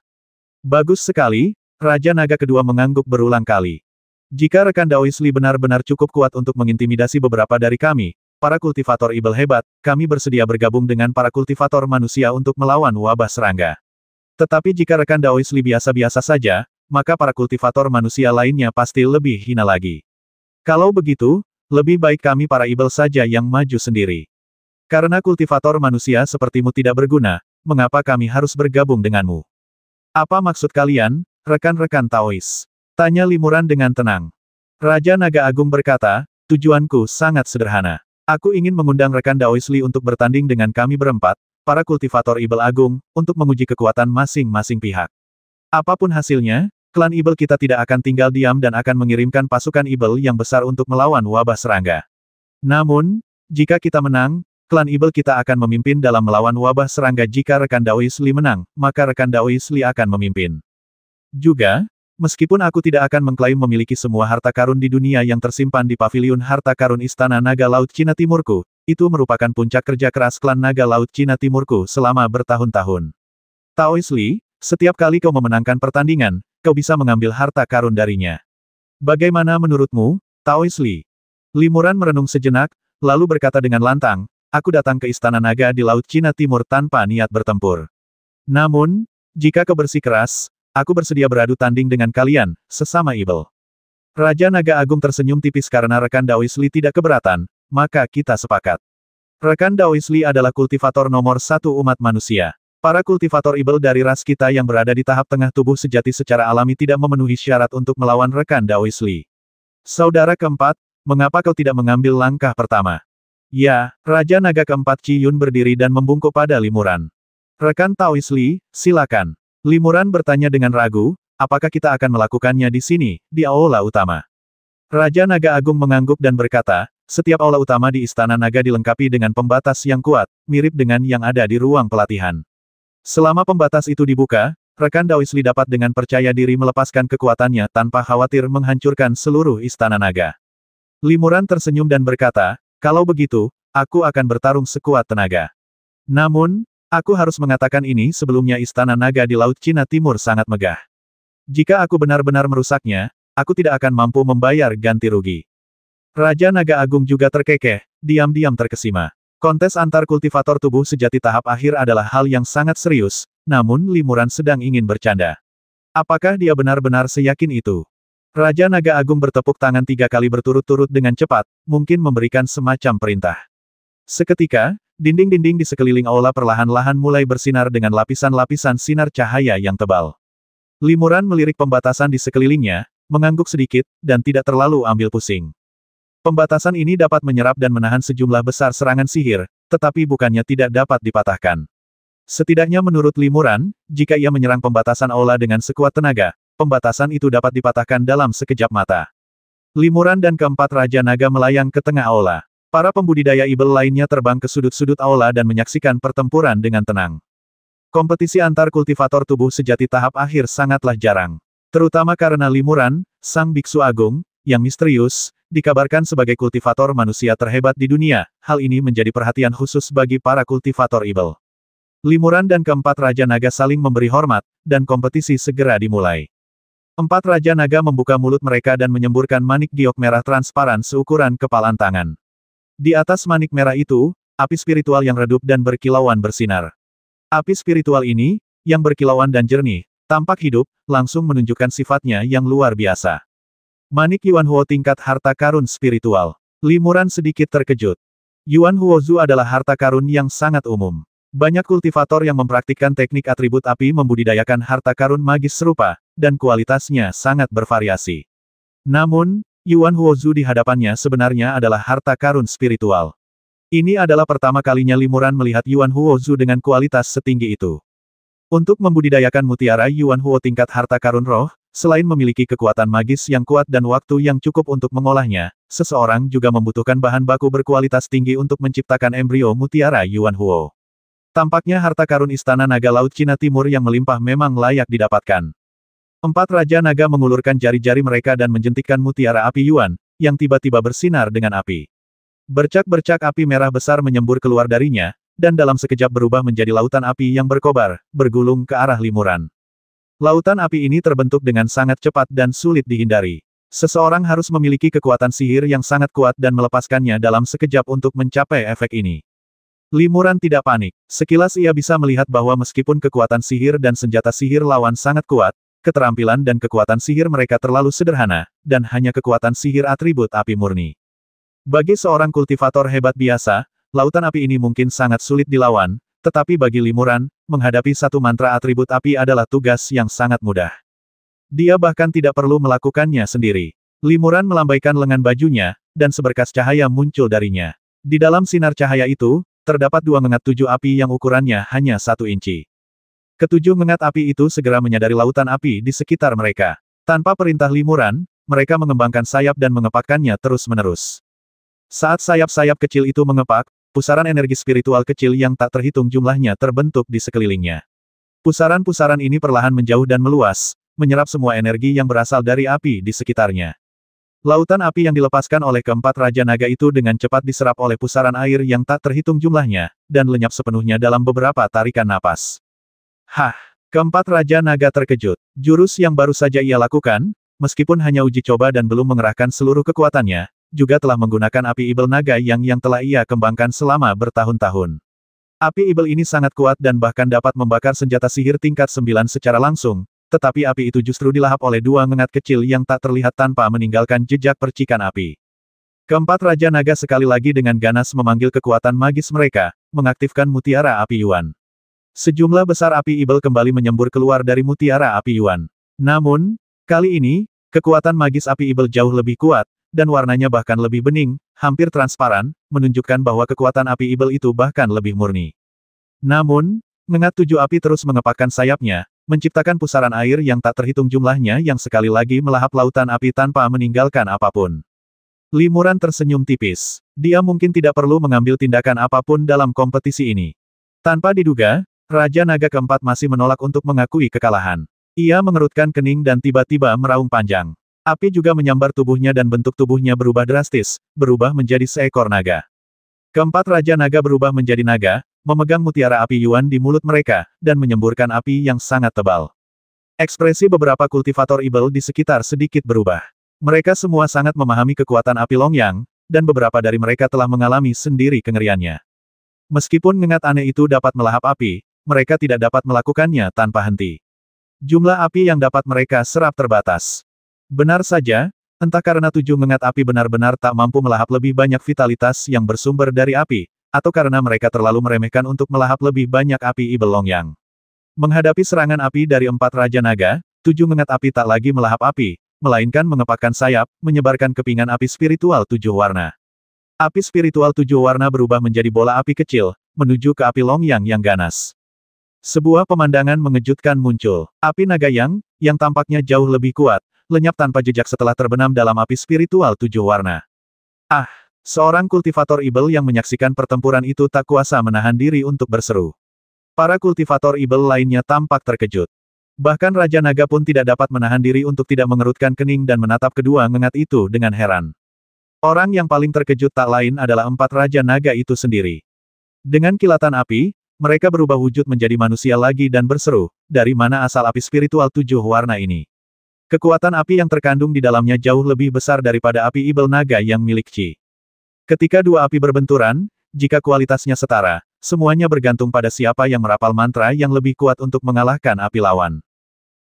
Bagus sekali, Raja Naga kedua mengangguk berulang kali. Jika rekan Daois Li benar-benar cukup kuat untuk mengintimidasi beberapa dari kami, para kultivator Ibel hebat, kami bersedia bergabung dengan para kultivator manusia untuk melawan wabah serangga. Tetapi jika rekan Daois Li biasa-biasa saja, maka para kultivator manusia lainnya pasti lebih hina lagi. Kalau begitu, lebih baik kami para Ibel saja yang maju sendiri. Karena kultivator manusia sepertimu tidak berguna, mengapa kami harus bergabung denganmu? Apa maksud kalian, rekan-rekan Taois? Tanya Limuran dengan tenang. Raja Naga Agung berkata, tujuanku sangat sederhana. Aku ingin mengundang rekan Daois Li untuk bertanding dengan kami berempat, para kultivator Ibel Agung, untuk menguji kekuatan masing-masing pihak. Apapun hasilnya, klan Ibel kita tidak akan tinggal diam dan akan mengirimkan pasukan Ibel yang besar untuk melawan wabah serangga. Namun, jika kita menang, klan Ibel kita akan memimpin dalam melawan wabah serangga. Jika rekan Daois Li menang, maka rekan Daois Li akan memimpin. Juga, meskipun aku tidak akan mengklaim memiliki semua harta karun di dunia yang tersimpan di paviliun harta karun Istana Naga Laut Cina Timurku, itu merupakan puncak kerja keras klan Naga Laut Cina Timurku selama bertahun-tahun. Taois Li, setiap kali kau memenangkan pertandingan, kau bisa mengambil harta karun darinya. Bagaimana menurutmu, Taois Li? Limuran merenung sejenak, lalu berkata dengan lantang, aku datang ke Istana Naga di Laut Cina Timur tanpa niat bertempur. Namun, jika kau bersikeras, aku bersedia beradu tanding dengan kalian, sesama Ibel. Raja Naga Agung tersenyum tipis karena rekan Daois Li tidak keberatan, maka kita sepakat. Rekan Daois Li adalah kultivator nomor 1 umat manusia. Para kultivator Ibel dari ras kita yang berada di tahap tengah tubuh sejati secara alami tidak memenuhi syarat untuk melawan rekan Daois Li. Saudara keempat, mengapa kau tidak mengambil langkah pertama? Ya, Raja Naga keempat Qi Yun berdiri dan membungkuk pada Limuran. Rekan Taois Li, silakan. Limuran bertanya dengan ragu, apakah kita akan melakukannya di sini, di aula utama? Raja Naga Agung mengangguk dan berkata, setiap aula utama di Istana Naga dilengkapi dengan pembatas yang kuat, mirip dengan yang ada di ruang pelatihan. Selama pembatas itu dibuka, rekan Daois Li dapat dengan percaya diri melepaskan kekuatannya tanpa khawatir menghancurkan seluruh Istana Naga. Limuran tersenyum dan berkata, kalau begitu, aku akan bertarung sekuat tenaga. Namun, aku harus mengatakan ini sebelumnya Istana Naga di Laut Cina Timur sangat megah. Jika aku benar-benar merusaknya, aku tidak akan mampu membayar ganti rugi. Raja Naga Agung juga terkekeh, diam-diam terkesima. Kontes antar kultivator tubuh sejati tahap akhir adalah hal yang sangat serius, namun Limuran sedang ingin bercanda. Apakah dia benar-benar seyakin itu? Raja Naga Agung bertepuk tangan 3 kali berturut-turut dengan cepat, mungkin memberikan semacam perintah. Seketika, dinding-dinding di sekeliling aula perlahan-lahan mulai bersinar dengan lapisan-lapisan sinar cahaya yang tebal. Limuran melirik pembatasan di sekelilingnya, mengangguk sedikit, dan tidak terlalu ambil pusing. Pembatasan ini dapat menyerap dan menahan sejumlah besar serangan sihir, tetapi bukannya tidak dapat dipatahkan. Setidaknya menurut Limuran, jika ia menyerang pembatasan aula dengan sekuat tenaga, pembatasan itu dapat dipatahkan dalam sekejap mata. Limuran dan keempat Raja Naga melayang ke tengah aula. Para pembudidaya ibel lainnya terbang ke sudut-sudut aula dan menyaksikan pertempuran dengan tenang. Kompetisi antar kultivator tubuh sejati tahap akhir sangatlah jarang. Terutama karena Limuran, sang biksu agung, yang misterius, dikabarkan sebagai kultivator manusia terhebat di dunia. Hal ini menjadi perhatian khusus bagi para kultivator ibel. Limuran dan keempat Raja Naga saling memberi hormat, dan kompetisi segera dimulai. 4 Raja Naga membuka mulut mereka dan menyemburkan manik giok merah transparan seukuran kepalan tangan. Di atas manik merah itu, api spiritual yang redup dan berkilauan bersinar. Api spiritual ini, yang berkilauan dan jernih, tampak hidup, langsung menunjukkan sifatnya yang luar biasa. Manik Yuan Huo tingkat harta karun spiritual. Limuran sedikit terkejut. Yuan Huozu adalah harta karun yang sangat umum. Banyak kultivator yang mempraktikkan teknik atribut api membudidayakan harta karun magis serupa, dan kualitasnya sangat bervariasi. Namun, Yuan Huozu di hadapannya sebenarnya adalah harta karun spiritual. Ini adalah pertama kalinya Limuran melihat Yuan Huozu dengan kualitas setinggi itu. Untuk membudidayakan mutiara Yuan Huo tingkat harta karun roh, selain memiliki kekuatan magis yang kuat dan waktu yang cukup untuk mengolahnya, seseorang juga membutuhkan bahan baku berkualitas tinggi untuk menciptakan embrio mutiara Yuan Huo. Tampaknya harta karun Istana Naga Laut Cina Timur yang melimpah memang layak didapatkan. 4 Raja Naga mengulurkan jari-jari mereka dan menjentikkan mutiara api Yuan, yang tiba-tiba bersinar dengan api. Bercak-bercak api merah besar menyembur keluar darinya, dan dalam sekejap berubah menjadi lautan api yang berkobar, bergulung ke arah Limuran. Lautan api ini terbentuk dengan sangat cepat dan sulit dihindari. Seseorang harus memiliki kekuatan sihir yang sangat kuat dan melepaskannya dalam sekejap untuk mencapai efek ini. Limuran tidak panik. Sekilas ia bisa melihat bahwa meskipun kekuatan sihir dan senjata sihir lawan sangat kuat, keterampilan dan kekuatan sihir mereka terlalu sederhana, dan hanya kekuatan sihir atribut api murni. Bagi seorang kultivator hebat biasa, lautan api ini mungkin sangat sulit dilawan, tetapi bagi Limuran, menghadapi satu mantra atribut api adalah tugas yang sangat mudah. Dia bahkan tidak perlu melakukannya sendiri. Limuran melambaikan lengan bajunya, dan seberkas cahaya muncul darinya. Di dalam sinar cahaya itu, terdapat 2 ngengat 7 api yang ukurannya hanya 1 inci. Ketujuh ngengat api itu segera menyadari lautan api di sekitar mereka. Tanpa perintah Limuran, mereka mengembangkan sayap dan mengepakkannya terus-menerus. Saat sayap-sayap kecil itu mengepak, pusaran energi spiritual kecil yang tak terhitung jumlahnya terbentuk di sekelilingnya. Pusaran-pusaran ini perlahan menjauh dan meluas, menyerap semua energi yang berasal dari api di sekitarnya. Lautan api yang dilepaskan oleh keempat Raja Naga itu dengan cepat diserap oleh pusaran air yang tak terhitung jumlahnya, dan lenyap sepenuhnya dalam beberapa tarikan napas. Hah! Keempat Raja Naga terkejut. Jurus yang baru saja ia lakukan, meskipun hanya uji coba dan belum mengerahkan seluruh kekuatannya, juga telah menggunakan api ibel naga yang telah ia kembangkan selama bertahun-tahun. Api ibel ini sangat kuat dan bahkan dapat membakar senjata sihir tingkat 9 secara langsung, tetapi api itu justru dilahap oleh 2 ngengat kecil yang tak terlihat tanpa meninggalkan jejak percikan api. Keempat Raja Naga sekali lagi dengan ganas memanggil kekuatan magis mereka, mengaktifkan mutiara api Yuan. Sejumlah besar api ibel kembali menyembur keluar dari mutiara api Yuan. Namun, kali ini, kekuatan magis api ibel jauh lebih kuat, dan warnanya bahkan lebih bening, hampir transparan, menunjukkan bahwa kekuatan api ibel itu bahkan lebih murni. Namun, ngengat 7 api terus mengepakkan sayapnya, menciptakan pusaran air yang tak terhitung jumlahnya yang sekali lagi melahap lautan api tanpa meninggalkan apapun. Limuran tersenyum tipis. Dia mungkin tidak perlu mengambil tindakan apapun dalam kompetisi ini. Tanpa diduga, Raja Naga keempat masih menolak untuk mengakui kekalahan. Ia mengerutkan kening dan tiba-tiba meraung panjang. Api juga menyambar tubuhnya dan bentuk tubuhnya berubah drastis, berubah menjadi seekor naga. Keempat Raja Naga berubah menjadi naga, memegang mutiara api Yuan di mulut mereka, dan menyemburkan api yang sangat tebal. Ekspresi beberapa kultivator ibel di sekitar sedikit berubah. Mereka semua sangat memahami kekuatan api Longyang, dan beberapa dari mereka telah mengalami sendiri kengeriannya. Meskipun ngengat aneh itu dapat melahap api, mereka tidak dapat melakukannya tanpa henti. Jumlah api yang dapat mereka serap terbatas. Benar saja, entah karena 7 ngengat api benar-benar tak mampu melahap lebih banyak vitalitas yang bersumber dari api, atau karena mereka terlalu meremehkan untuk melahap lebih banyak api ibel Longyang. Menghadapi serangan api dari 4 Raja Naga, 7 ngengat api tak lagi melahap api, melainkan mengepakkan sayap, menyebarkan kepingan api spiritual 7 warna. Api spiritual 7 warna berubah menjadi bola api kecil, menuju ke api Longyang yang ganas. Sebuah pemandangan mengejutkan muncul. Api naga yang tampaknya jauh lebih kuat, lenyap tanpa jejak setelah terbenam dalam api spiritual 7 warna. Ah! Seorang kultivator ibel yang menyaksikan pertempuran itu tak kuasa menahan diri untuk berseru. Para kultivator ibel lainnya tampak terkejut. Bahkan Raja Naga pun tidak dapat menahan diri untuk tidak mengerutkan kening dan menatap kedua ngengat itu dengan heran. Orang yang paling terkejut tak lain adalah 4 Raja Naga itu sendiri. Dengan kilatan api, mereka berubah wujud menjadi manusia lagi dan berseru, dari mana asal api spiritual 7 warna ini? Kekuatan api yang terkandung di dalamnya jauh lebih besar daripada api ibel naga yang milik Qi. Ketika dua api berbenturan, jika kualitasnya setara, semuanya bergantung pada siapa yang merapal mantra yang lebih kuat untuk mengalahkan api lawan.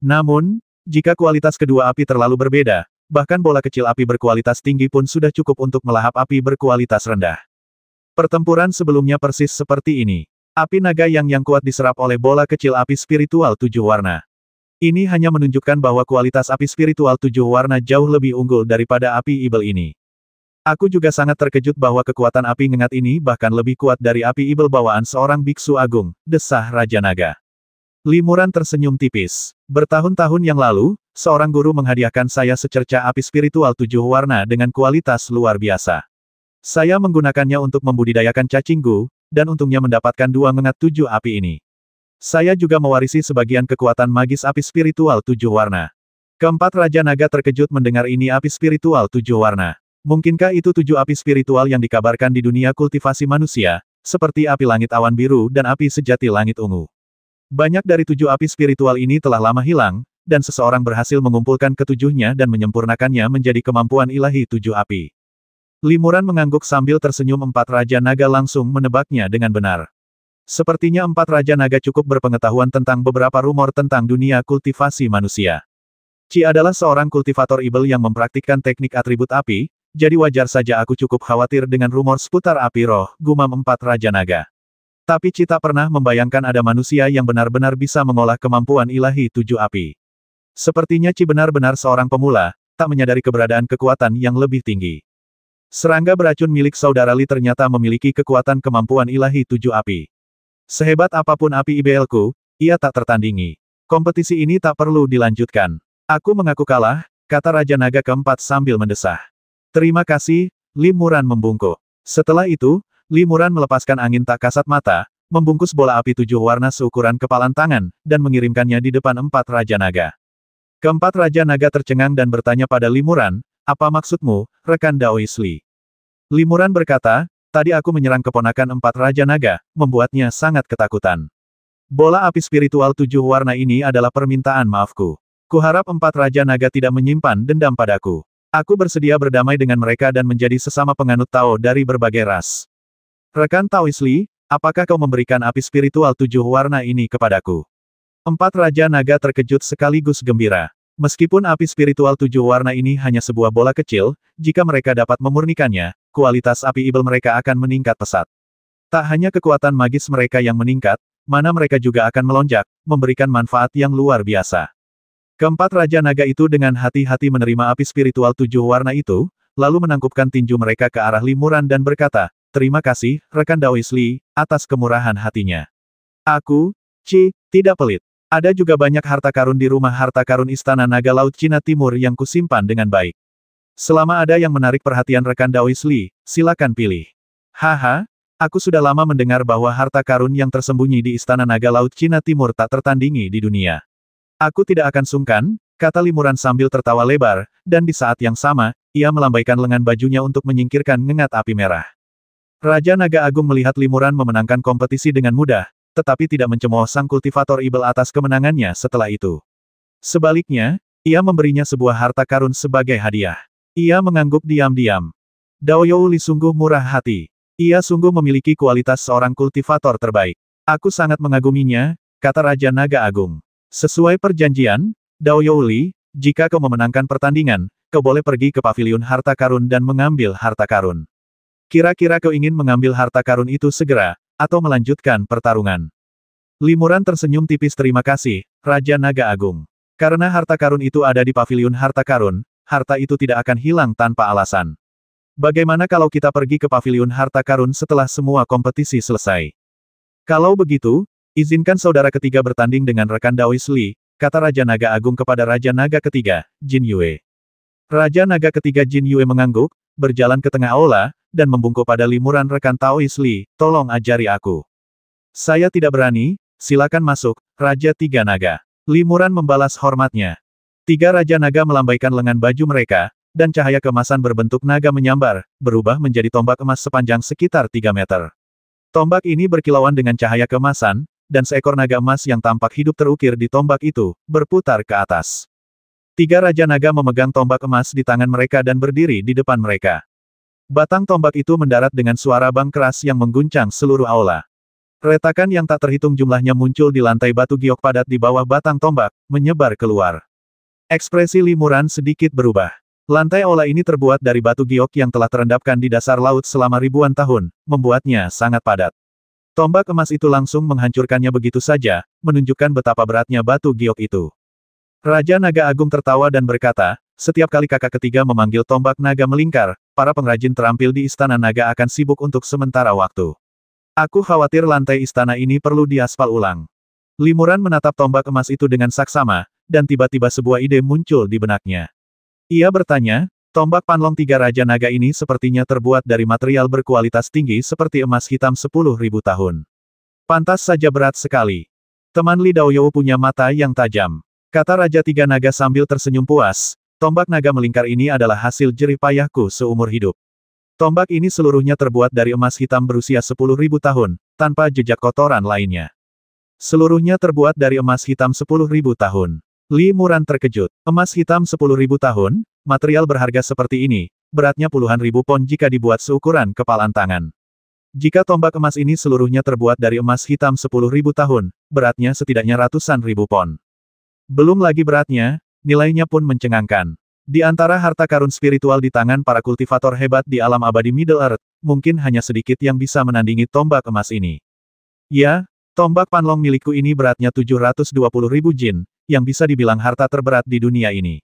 Namun, jika kualitas kedua api terlalu berbeda, bahkan bola kecil api berkualitas tinggi pun sudah cukup untuk melahap api berkualitas rendah. Pertempuran sebelumnya persis seperti ini. Api naga yang kuat diserap oleh bola kecil api spiritual 7 warna. Ini hanya menunjukkan bahwa kualitas api spiritual 7 warna jauh lebih unggul daripada api ibel ini. Aku juga sangat terkejut bahwa kekuatan api ngengat ini bahkan lebih kuat dari api ibel bawaan seorang biksu agung, desah Raja Naga. Limuran tersenyum tipis. Bertahun-tahun yang lalu, seorang guru menghadiahkan saya secercah api spiritual 7 warna dengan kualitas luar biasa. Saya menggunakannya untuk membudidayakan cacinggu, dan untungnya mendapatkan 2 ngengat 7 api ini. Saya juga mewarisi sebagian kekuatan magis api spiritual 7 warna. Keempat Raja Naga terkejut mendengar ini api spiritual 7 warna. Mungkinkah itu 7 api spiritual yang dikabarkan di dunia kultivasi manusia, seperti api langit awan biru dan api sejati langit ungu? Banyak dari 7 api spiritual ini telah lama hilang, dan seseorang berhasil mengumpulkan ketujuhnya dan menyempurnakannya menjadi kemampuan ilahi 7 api. Limuran mengangguk sambil tersenyum. 4 Raja Naga langsung menebaknya dengan benar. Sepertinya 4 Raja Naga cukup berpengetahuan tentang beberapa rumor tentang dunia kultivasi manusia. Qi adalah seorang kultivator ibel yang mempraktikkan teknik atribut api, jadi wajar saja aku cukup khawatir dengan rumor seputar api roh, gumam 4 Raja Naga. Tapi Qi tak pernah membayangkan ada manusia yang benar-benar bisa mengolah kemampuan ilahi 7 api. Sepertinya Qi benar-benar seorang pemula, tak menyadari keberadaan kekuatan yang lebih tinggi. Serangga beracun milik saudara Li ternyata memiliki kekuatan kemampuan ilahi 7 api. Sehebat apapun api IBL-ku, ia tak tertandingi. Kompetisi ini tak perlu dilanjutkan. Aku mengaku kalah, kata Raja Naga keempat sambil mendesah. Terima kasih, Limuran membungkuk. Setelah itu, Limuran melepaskan angin tak kasat mata, membungkus bola api 7 warna seukuran kepalan tangan, dan mengirimkannya di depan 4 Raja Naga. Keempat Raja Naga tercengang dan bertanya pada Limuran, apa maksudmu, rekan Daois Li? Limuran berkata, tadi aku menyerang keponakan 4 Raja Naga, membuatnya sangat ketakutan. Bola api spiritual 7 warna ini adalah permintaan maafku. Kuharap 4 Raja Naga tidak menyimpan dendam padaku. Aku bersedia berdamai dengan mereka dan menjadi sesama penganut Tao dari berbagai ras. Rekan Taois Li, apakah kau memberikan api spiritual 7 warna ini kepadaku? 4 Raja Naga terkejut sekaligus gembira. Meskipun api spiritual 7 warna ini hanya sebuah bola kecil, jika mereka dapat memurnikannya, kualitas api ibel mereka akan meningkat pesat. Tak hanya kekuatan magis mereka yang meningkat, mana mereka juga akan melonjak, memberikan manfaat yang luar biasa. Keempat Raja Naga itu dengan hati-hati menerima api spiritual 7 warna itu, lalu menangkupkan tinju mereka ke arah Limuran dan berkata, terima kasih, rekan Daois Li, atas kemurahan hatinya. Aku, Qi, tidak pelit. Ada juga banyak harta karun di rumah harta karun Istana Naga Laut Cina Timur yang kusimpan dengan baik. Selama ada yang menarik perhatian rekan Daois Li, silakan pilih. Haha, aku sudah lama mendengar bahwa harta karun yang tersembunyi di Istana Naga Laut Cina Timur tak tertandingi di dunia. Aku tidak akan sungkan, kata Limuran sambil tertawa lebar, dan di saat yang sama, ia melambaikan lengan bajunya untuk menyingkirkan ngengat api merah. Raja Naga Agung melihat Limuran memenangkan kompetisi dengan mudah, tetapi tidak mencemooh sang kultivator ibel atas kemenangannya setelah itu. Sebaliknya, ia memberinya sebuah harta karun sebagai hadiah. Ia mengangguk diam-diam. Dao Youli sungguh murah hati. Ia sungguh memiliki kualitas seorang kultivator terbaik. Aku sangat mengaguminya, kata Raja Naga Agung. Sesuai perjanjian, Dao Youli, jika kau memenangkan pertandingan, kau boleh pergi ke paviliun harta karun dan mengambil harta karun. Kira-kira kau ingin mengambil harta karun itu segera, atau melanjutkan pertarungan? Limuran tersenyum tipis terima kasih, Raja Naga Agung. Karena harta karun itu ada di paviliun harta karun, harta itu tidak akan hilang tanpa alasan. Bagaimana kalau kita pergi ke paviliun harta karun setelah semua kompetisi selesai? Kalau begitu, izinkan saudara ketiga bertanding dengan rekan Daois Li, kata Raja Naga Agung kepada Raja Naga ketiga, Jin Yue. Raja Naga ketiga Jin Yue mengangguk, berjalan ke tengah aula, dan membungkuk pada limuran rekan Daois Li, tolong ajari aku. Saya tidak berani, silakan masuk, Raja Tiga Naga. Limuran membalas hormatnya. Tiga Raja Naga melambaikan lengan baju mereka, dan cahaya keemasan berbentuk naga menyambar, berubah menjadi tombak emas sepanjang sekitar 3 meter. Tombak ini berkilauan dengan cahaya keemasan, dan seekor naga emas yang tampak hidup terukir di tombak itu, berputar ke atas. Tiga Raja Naga memegang tombak emas di tangan mereka dan berdiri di depan mereka. Batang tombak itu mendarat dengan suara bang keras yang mengguncang seluruh aula. Retakan yang tak terhitung jumlahnya muncul di lantai batu giok padat di bawah batang tombak, menyebar keluar. Ekspresi limuran sedikit berubah. Lantai aula ini terbuat dari batu giok yang telah terendapkan di dasar laut selama ribuan tahun, membuatnya sangat padat. Tombak emas itu langsung menghancurkannya begitu saja, menunjukkan betapa beratnya batu giok itu. Raja Naga Agung tertawa dan berkata, setiap kali kakak ketiga memanggil tombak naga melingkar, para pengrajin terampil di Istana Naga akan sibuk untuk sementara waktu. Aku khawatir lantai istana ini perlu diaspal ulang. Limuran menatap tombak emas itu dengan saksama, dan tiba-tiba sebuah ide muncul di benaknya. Ia bertanya, tombak panlong tiga Raja Naga ini sepertinya terbuat dari material berkualitas tinggi seperti emas hitam 10.000 tahun. Pantas saja berat sekali. Teman Li Daoyou punya mata yang tajam. Kata Raja Tiga Naga sambil tersenyum puas, tombak naga melingkar ini adalah hasil jerih payahku seumur hidup. Tombak ini seluruhnya terbuat dari emas hitam berusia 10.000 tahun, tanpa jejak kotoran lainnya. Seluruhnya terbuat dari emas hitam 10.000 tahun. Li Muran terkejut. Emas hitam 10.000 tahun, material berharga seperti ini, beratnya puluhan ribu pon jika dibuat seukuran kepalan tangan. Jika tombak emas ini seluruhnya terbuat dari emas hitam 10.000 tahun, beratnya setidaknya ratusan ribu pon. Belum lagi beratnya, nilainya pun mencengangkan. Di antara harta karun spiritual di tangan para kultivator hebat di alam abadi Middle Earth, mungkin hanya sedikit yang bisa menandingi tombak emas ini. Ya, tombak panlong milikku ini beratnya 720.000 jin, yang bisa dibilang harta terberat di dunia ini.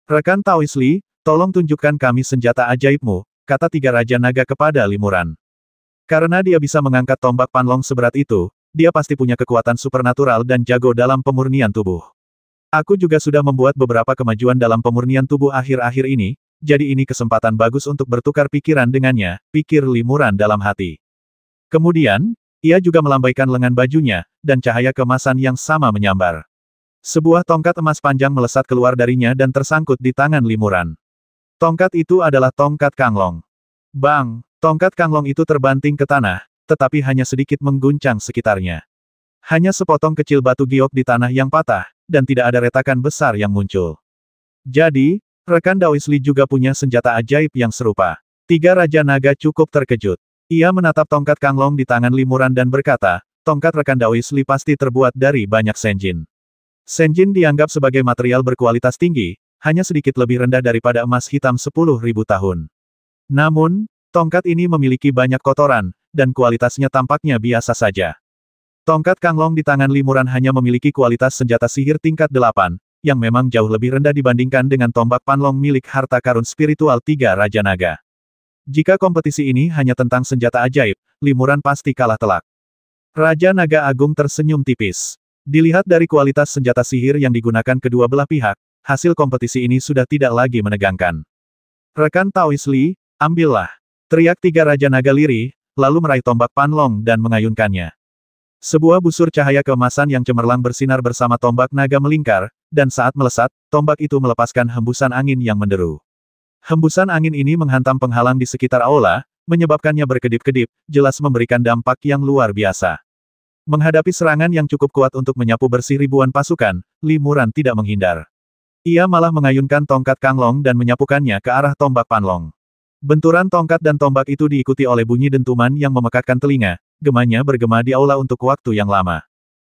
Rekan Taois Li, tolong tunjukkan kami senjata ajaibmu, kata tiga Raja Naga kepada Limuran. Karena dia bisa mengangkat tombak panlong seberat itu, dia pasti punya kekuatan supernatural dan jago dalam pemurnian tubuh. Aku juga sudah membuat beberapa kemajuan dalam pemurnian tubuh akhir-akhir ini, jadi ini kesempatan bagus untuk bertukar pikiran dengannya, pikir Limuran dalam hati. Kemudian, ia juga melambaikan lengan bajunya, dan cahaya keemasan yang sama menyambar. Sebuah tongkat emas panjang melesat keluar darinya dan tersangkut di tangan Limuran. Tongkat itu adalah tongkat Kanglong. Bang! Tongkat Kanglong itu terbanting ke tanah, tetapi hanya sedikit mengguncang sekitarnya. Hanya sepotong kecil batu giok di tanah yang patah, dan tidak ada retakan besar yang muncul. Jadi, rekan Daois Li juga punya senjata ajaib yang serupa. Tiga Raja Naga cukup terkejut. Ia menatap tongkat Kanglong di tangan Limuran dan berkata, tongkat rekan Daois Li pasti terbuat dari banyak senjin. Senjin dianggap sebagai material berkualitas tinggi, hanya sedikit lebih rendah daripada emas hitam 10.000 tahun. Namun, tongkat ini memiliki banyak kotoran, dan kualitasnya tampaknya biasa saja. Tongkat Kanglong di tangan Limuran hanya memiliki kualitas senjata sihir tingkat 8, yang memang jauh lebih rendah dibandingkan dengan tombak panlong milik harta karun spiritual tiga Raja Naga. Jika kompetisi ini hanya tentang senjata ajaib, Limuran pasti kalah telak. Raja Naga Agung tersenyum tipis. Dilihat dari kualitas senjata sihir yang digunakan kedua belah pihak, hasil kompetisi ini sudah tidak lagi menegangkan. Rekan Taois Li, ambillah. Teriak tiga Raja Naga lirih, lalu meraih tombak panlong dan mengayunkannya. Sebuah busur cahaya keemasan yang cemerlang bersinar bersama tombak naga melingkar, dan saat melesat, tombak itu melepaskan hembusan angin yang menderu. Hembusan angin ini menghantam penghalang di sekitar aula, menyebabkannya berkedip-kedip, jelas memberikan dampak yang luar biasa. Menghadapi serangan yang cukup kuat untuk menyapu bersih ribuan pasukan, Limuran tidak menghindar. Ia malah mengayunkan tongkat Kanglong dan menyapukannya ke arah tombak Panlong. Benturan tongkat dan tombak itu diikuti oleh bunyi dentuman yang memekakkan telinga, gemanya bergema di aula untuk waktu yang lama.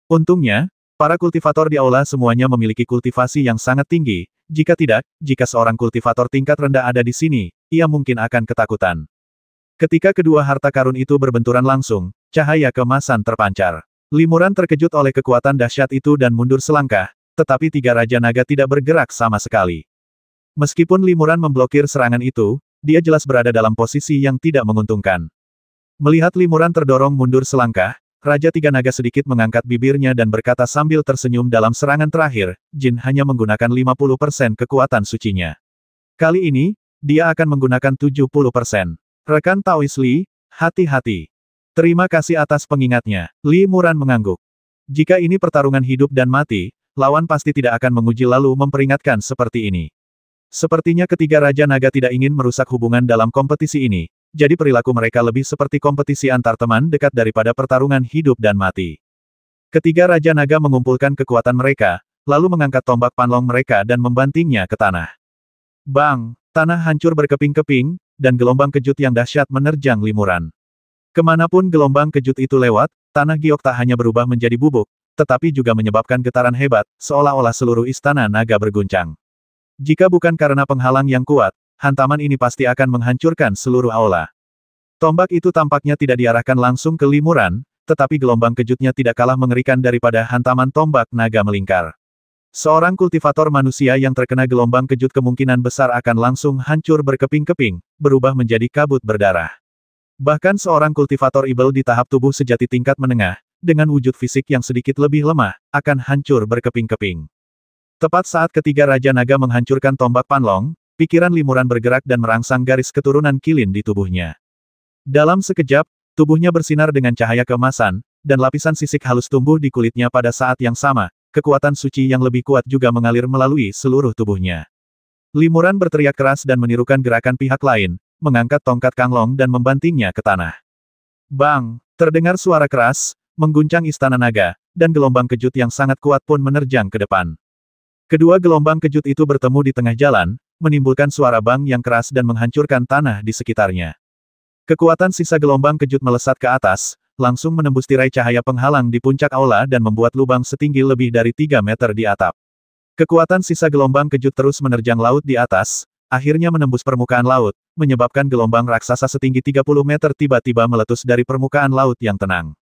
Untungnya, para kultivator di aula semuanya memiliki kultivasi yang sangat tinggi, jika tidak, jika seorang kultivator tingkat rendah ada di sini, ia mungkin akan ketakutan. Ketika kedua harta karun itu berbenturan langsung, cahaya keemasan terpancar. Limuran terkejut oleh kekuatan dahsyat itu dan mundur selangkah, tetapi tiga Raja Naga tidak bergerak sama sekali. Meskipun Limuran memblokir serangan itu, dia jelas berada dalam posisi yang tidak menguntungkan. Melihat Limuran terdorong mundur selangkah, Raja Tiga Naga sedikit mengangkat bibirnya dan berkata sambil tersenyum dalam serangan terakhir, Jin hanya menggunakan 50% kekuatan sucinya. Kali ini, dia akan menggunakan 70%. Rekan Taois Li, hati-hati. Terima kasih atas pengingatnya. Limuran mengangguk. Jika ini pertarungan hidup dan mati, lawan pasti tidak akan menguji lalu memperingatkan seperti ini. Sepertinya ketiga Raja Naga tidak ingin merusak hubungan dalam kompetisi ini, jadi perilaku mereka lebih seperti kompetisi antar teman dekat daripada pertarungan hidup dan mati. Ketiga Raja Naga mengumpulkan kekuatan mereka, lalu mengangkat tombak Panlong mereka dan membantingnya ke tanah. Bang! Tanah hancur berkeping-keping, dan gelombang kejut yang dahsyat menerjang Limuran. Kemanapun gelombang kejut itu lewat, tanah giok tak hanya berubah menjadi bubuk, tetapi juga menyebabkan getaran hebat, seolah-olah seluruh istana naga berguncang. Jika bukan karena penghalang yang kuat, hantaman ini pasti akan menghancurkan seluruh aula. Tombak itu tampaknya tidak diarahkan langsung ke Limuran, tetapi gelombang kejutnya tidak kalah mengerikan daripada hantaman tombak naga melingkar. Seorang kultivator manusia yang terkena gelombang kejut kemungkinan besar akan langsung hancur berkeping-keping, berubah menjadi kabut berdarah. Bahkan seorang kultivator ibel di tahap tubuh sejati tingkat menengah, dengan wujud fisik yang sedikit lebih lemah, akan hancur berkeping-keping. Tepat saat ketiga Raja Naga menghancurkan tombak Panlong, pikiran Limuran bergerak dan merangsang garis keturunan kilin di tubuhnya. Dalam sekejap, tubuhnya bersinar dengan cahaya keemasan, dan lapisan sisik halus tumbuh di kulitnya pada saat yang sama. Kekuatan suci yang lebih kuat juga mengalir melalui seluruh tubuhnya. Limuran berteriak keras dan menirukan gerakan pihak lain, mengangkat tongkat Kanglong dan membantingnya ke tanah. Bang! Terdengar suara keras, mengguncang istana naga, dan gelombang kejut yang sangat kuat pun menerjang ke depan. Kedua gelombang kejut itu bertemu di tengah jalan, menimbulkan suara bang yang keras dan menghancurkan tanah di sekitarnya. Kekuatan sisa gelombang kejut melesat ke atas, langsung menembus tirai cahaya penghalang di puncak aula dan membuat lubang setinggi lebih dari 3 meter di atap. Kekuatan sisa gelombang kejut terus menerjang laut di atas, akhirnya menembus permukaan laut, menyebabkan gelombang raksasa setinggi 30 meter tiba-tiba meletus dari permukaan laut yang tenang.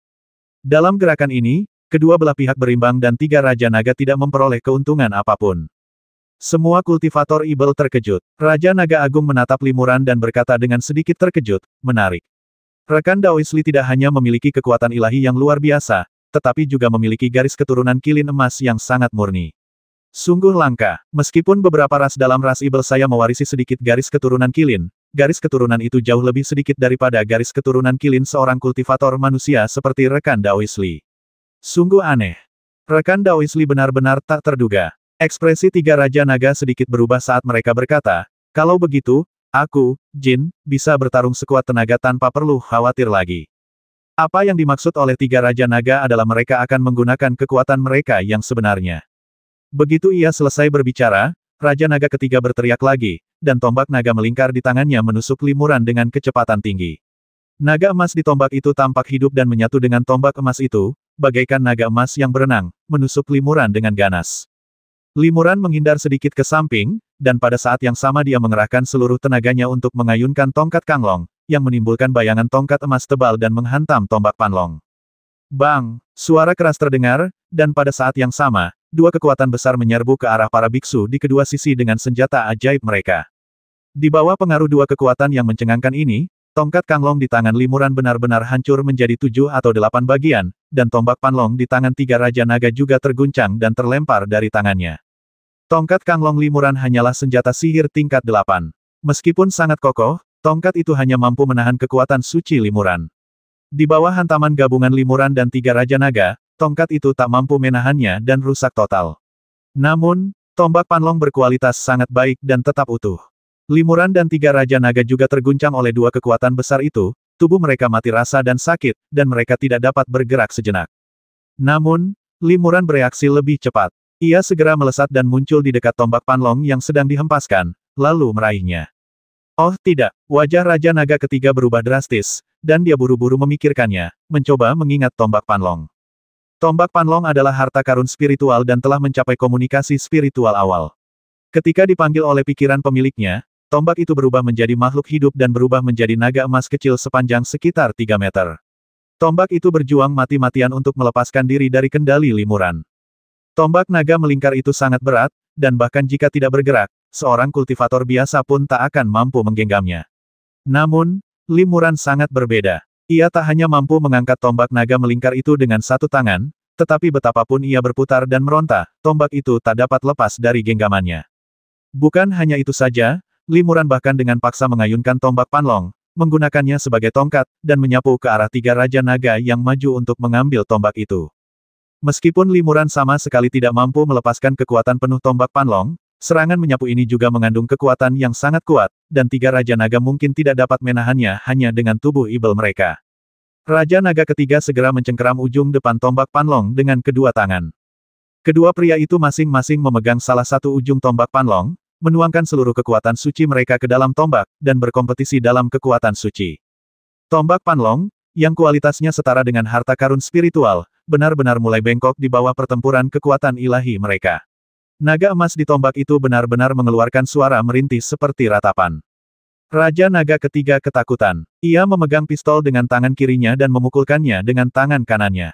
Dalam gerakan ini, kedua belah pihak berimbang dan tiga Raja Naga tidak memperoleh keuntungan apapun. Semua kultivator ibel terkejut. Raja Naga Agung menatap Limuran dan berkata dengan sedikit terkejut, menarik. Rekan Daois Li tidak hanya memiliki kekuatan ilahi yang luar biasa, tetapi juga memiliki garis keturunan kilin emas yang sangat murni. Sungguh langka, meskipun beberapa ras dalam ras ibel saya mewarisi sedikit garis keturunan kilin, garis keturunan itu jauh lebih sedikit daripada garis keturunan kilin seorang kultivator manusia seperti rekan Daois Li. Sungguh aneh. Rekan Daois Li benar-benar tak terduga. Ekspresi tiga Raja Naga sedikit berubah saat mereka berkata, kalau begitu, aku, Jin, bisa bertarung sekuat tenaga tanpa perlu khawatir lagi. Apa yang dimaksud oleh tiga Raja Naga adalah mereka akan menggunakan kekuatan mereka yang sebenarnya. Begitu ia selesai berbicara, Raja Naga ketiga berteriak lagi, dan tombak naga melingkar di tangannya menusuk Limuran dengan kecepatan tinggi. Naga emas di tombak itu tampak hidup dan menyatu dengan tombak emas itu, bagaikan naga emas yang berenang, menusuk Limuran dengan ganas. Limuran menghindar sedikit ke samping, dan pada saat yang sama dia mengerahkan seluruh tenaganya untuk mengayunkan tongkat Kanglong, yang menimbulkan bayangan tongkat emas tebal dan menghantam tombak Panlong. Bang! Suara keras terdengar, dan pada saat yang sama, dua kekuatan besar menyerbu ke arah para biksu di kedua sisi dengan senjata ajaib mereka. Di bawah pengaruh dua kekuatan yang mencengangkan ini, tongkat Kanglong di tangan Limuran benar-benar hancur menjadi 7 atau 8 bagian, dan tombak Panlong di tangan tiga Raja Naga juga terguncang dan terlempar dari tangannya. Tongkat Kanglong Limuran hanyalah senjata sihir tingkat 8. Meskipun sangat kokoh, tongkat itu hanya mampu menahan kekuatan suci Limuran. Di bawah hantaman gabungan Limuran dan tiga Raja Naga, tongkat itu tak mampu menahannya dan rusak total. Namun, tombak Panlong berkualitas sangat baik dan tetap utuh. Limuran dan tiga Raja Naga juga terguncang oleh dua kekuatan besar itu, tubuh mereka mati rasa dan sakit, dan mereka tidak dapat bergerak sejenak. Namun, Limuran bereaksi lebih cepat. Ia segera melesat dan muncul di dekat tombak Panlong yang sedang dihempaskan, lalu meraihnya. Oh tidak, wajah Raja Naga ketiga berubah drastis, dan dia buru-buru memikirkannya, mencoba mengingat tombak Panlong. Tombak Panlong adalah harta karun spiritual dan telah mencapai komunikasi spiritual awal. Ketika dipanggil oleh pikiran pemiliknya, tombak itu berubah menjadi makhluk hidup dan berubah menjadi naga emas kecil sepanjang sekitar 3 meter. Tombak itu berjuang mati-matian untuk melepaskan diri dari kendali Limuran. Tombak naga melingkar itu sangat berat, dan bahkan jika tidak bergerak, seorang kultivator biasa pun tak akan mampu menggenggamnya. Namun, Limuran sangat berbeda. Ia tak hanya mampu mengangkat tombak naga melingkar itu dengan satu tangan, tetapi betapapun ia berputar dan meronta, tombak itu tak dapat lepas dari genggamannya. Bukan hanya itu saja, Limuran bahkan dengan paksa mengayunkan tombak Panlong, menggunakannya sebagai tongkat, dan menyapu ke arah 3 Raja Naga yang maju untuk mengambil tombak itu. Meskipun Limuran sama sekali tidak mampu melepaskan kekuatan penuh tombak Panlong, serangan menyapu ini juga mengandung kekuatan yang sangat kuat, dan 3 Raja Naga mungkin tidak dapat menahannya hanya dengan tubuh ibel mereka. Raja Naga ketiga segera mencengkeram ujung depan tombak Panlong dengan kedua tangan. Kedua pria itu masing-masing memegang salah satu ujung tombak Panlong, menuangkan seluruh kekuatan suci mereka ke dalam tombak, dan berkompetisi dalam kekuatan suci. Tombak Panlong, yang kualitasnya setara dengan harta karun spiritual, benar-benar mulai bengkok di bawah pertempuran kekuatan ilahi mereka. Naga emas di tombak itu benar-benar mengeluarkan suara merintih seperti ratapan. Raja Naga ketiga ketakutan. Ia memegang pistol dengan tangan kirinya dan memukulkannya dengan tangan kanannya.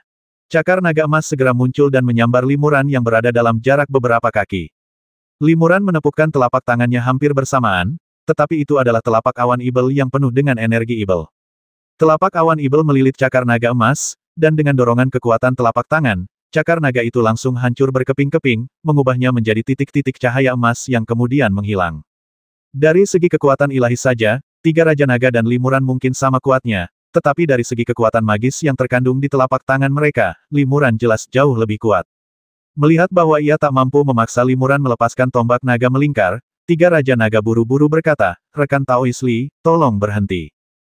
Cakar naga emas segera muncul dan menyambar Limuran yang berada dalam jarak beberapa kaki. Limuran menepukkan telapak tangannya hampir bersamaan, tetapi itu adalah telapak awan ibel yang penuh dengan energi ibel. Telapak awan ibel melilit cakar naga emas, dan dengan dorongan kekuatan telapak tangan, cakar naga itu langsung hancur berkeping-keping, mengubahnya menjadi titik-titik cahaya emas yang kemudian menghilang. Dari segi kekuatan ilahi saja, 3 Raja Naga dan Limuran mungkin sama kuatnya, tetapi dari segi kekuatan magis yang terkandung di telapak tangan mereka, Limuran jelas jauh lebih kuat. Melihat bahwa ia tak mampu memaksa Limuran melepaskan tombak naga melingkar, 3 Raja Naga buru-buru berkata, "Rekan Taois Li, tolong berhenti.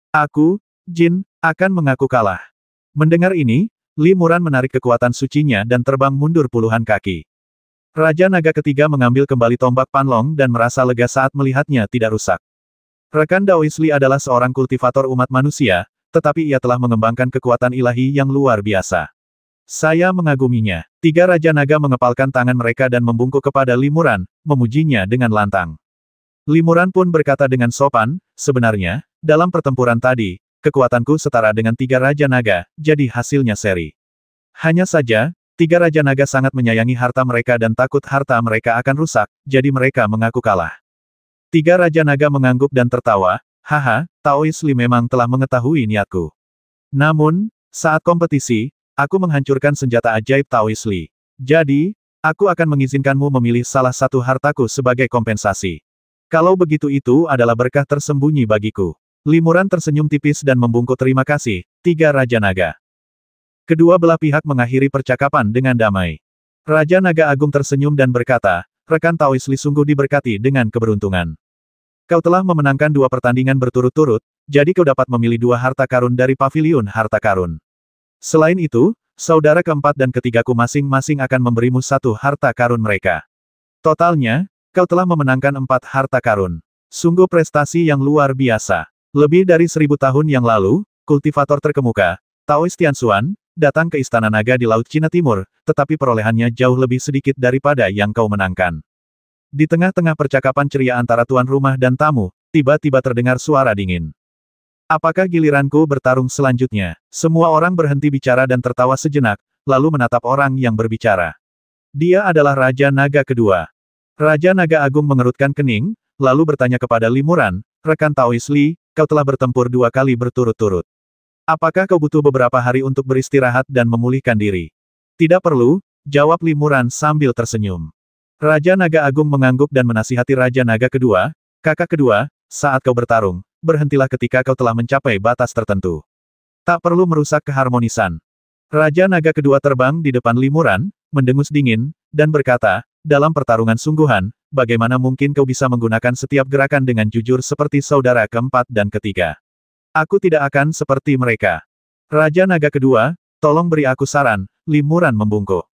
Aku, Jin, akan mengaku kalah." Mendengar ini, Limuran menarik kekuatan sucinya dan terbang mundur puluhan kaki. Raja Naga ketiga mengambil kembali tombak Panlong dan merasa lega saat melihatnya tidak rusak. Rekan Taois Li adalah seorang kultivator umat manusia, tetapi ia telah mengembangkan kekuatan ilahi yang luar biasa. Saya mengaguminya. 3 Raja Naga mengepalkan tangan mereka dan membungkuk kepada Limuran, memujinya dengan lantang. Limuran pun berkata dengan sopan, "Sebenarnya, dalam pertempuran tadi, kekuatanku setara dengan 3 Raja Naga, jadi hasilnya seri. Hanya saja, 3 Raja Naga sangat menyayangi harta mereka dan takut harta mereka akan rusak, jadi mereka mengaku kalah." 3 Raja Naga mengangguk dan tertawa, "Haha, Taois Li memang telah mengetahui niatku. Namun, saat kompetisi, aku menghancurkan senjata ajaib Taois Li. Jadi, aku akan mengizinkanmu memilih salah satu hartaku sebagai kompensasi. Kalau begitu itu adalah berkah tersembunyi bagiku." Limuran tersenyum tipis dan membungkuk terima kasih, 3 Raja Naga. Kedua belah pihak mengakhiri percakapan dengan damai. Raja Naga Agung tersenyum dan berkata, "Rekan Taois Li sungguh diberkati dengan keberuntungan. Kau telah memenangkan 2 pertandingan berturut-turut, jadi kau dapat memilih 2 harta karun dari paviliun harta karun. Selain itu, saudara keempat dan ketigaku masing-masing akan memberimu 1 harta karun mereka. Totalnya, kau telah memenangkan 4 harta karun. Sungguh prestasi yang luar biasa." Lebih dari 1000 tahun yang lalu, kultivator terkemuka, Taois Tianxuan, datang ke Istana Naga di Laut Cina Timur, tetapi perolehannya jauh lebih sedikit daripada yang kau menangkan. Di tengah-tengah percakapan ceria antara tuan rumah dan tamu, tiba-tiba terdengar suara dingin. "Apakah giliranku bertarung selanjutnya?" Semua orang berhenti bicara dan tertawa sejenak, lalu menatap orang yang berbicara. Dia adalah Raja Naga kedua. Raja Naga Agung mengerutkan kening, lalu bertanya kepada Limuran, "Rekan Taois Li, kau telah bertempur 2 kali berturut-turut. Apakah kau butuh beberapa hari untuk beristirahat dan memulihkan diri?" "Tidak perlu," jawab Limuran sambil tersenyum. Raja Naga Agung mengangguk dan menasihati Raja Naga kedua, "Kakak kedua, saat kau bertarung, berhentilah ketika kau telah mencapai batas tertentu. Tak perlu merusak keharmonisan." Raja Naga kedua terbang di depan Limuran, mendengus dingin, dan berkata, "Dalam pertarungan sungguhan, bagaimana mungkin kau bisa menggunakan setiap gerakan dengan jujur seperti saudara keempat dan ketiga? Aku tidak akan seperti mereka." Raja Naga kedua, Tolong beri aku saran, Limuran membungkuk.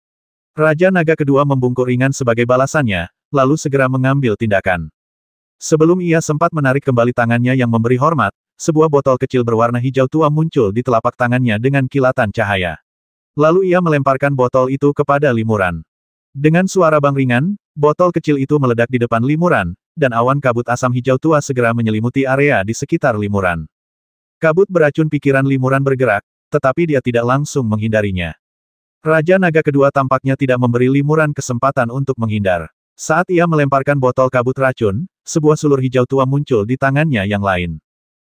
Raja Naga kedua membungkuk ringan sebagai balasannya, lalu segera mengambil tindakan. Sebelum ia sempat menarik kembali tangannya yang memberi hormat, sebuah botol kecil berwarna hijau tua muncul di telapak tangannya dengan kilatan cahaya. Lalu ia melemparkan botol itu kepada Limuran. Dengan suara bang ringan, botol kecil itu meledak di depan Limuran, dan awan kabut asam hijau tua segera menyelimuti area di sekitar Limuran. Kabut beracun pikiran Limuran bergerak, tetapi dia tidak langsung menghindarinya. Raja Naga kedua tampaknya tidak memberi Limuran kesempatan untuk menghindar. Saat ia melemparkan botol kabut racun, sebuah sulur hijau tua muncul di tangannya yang lain.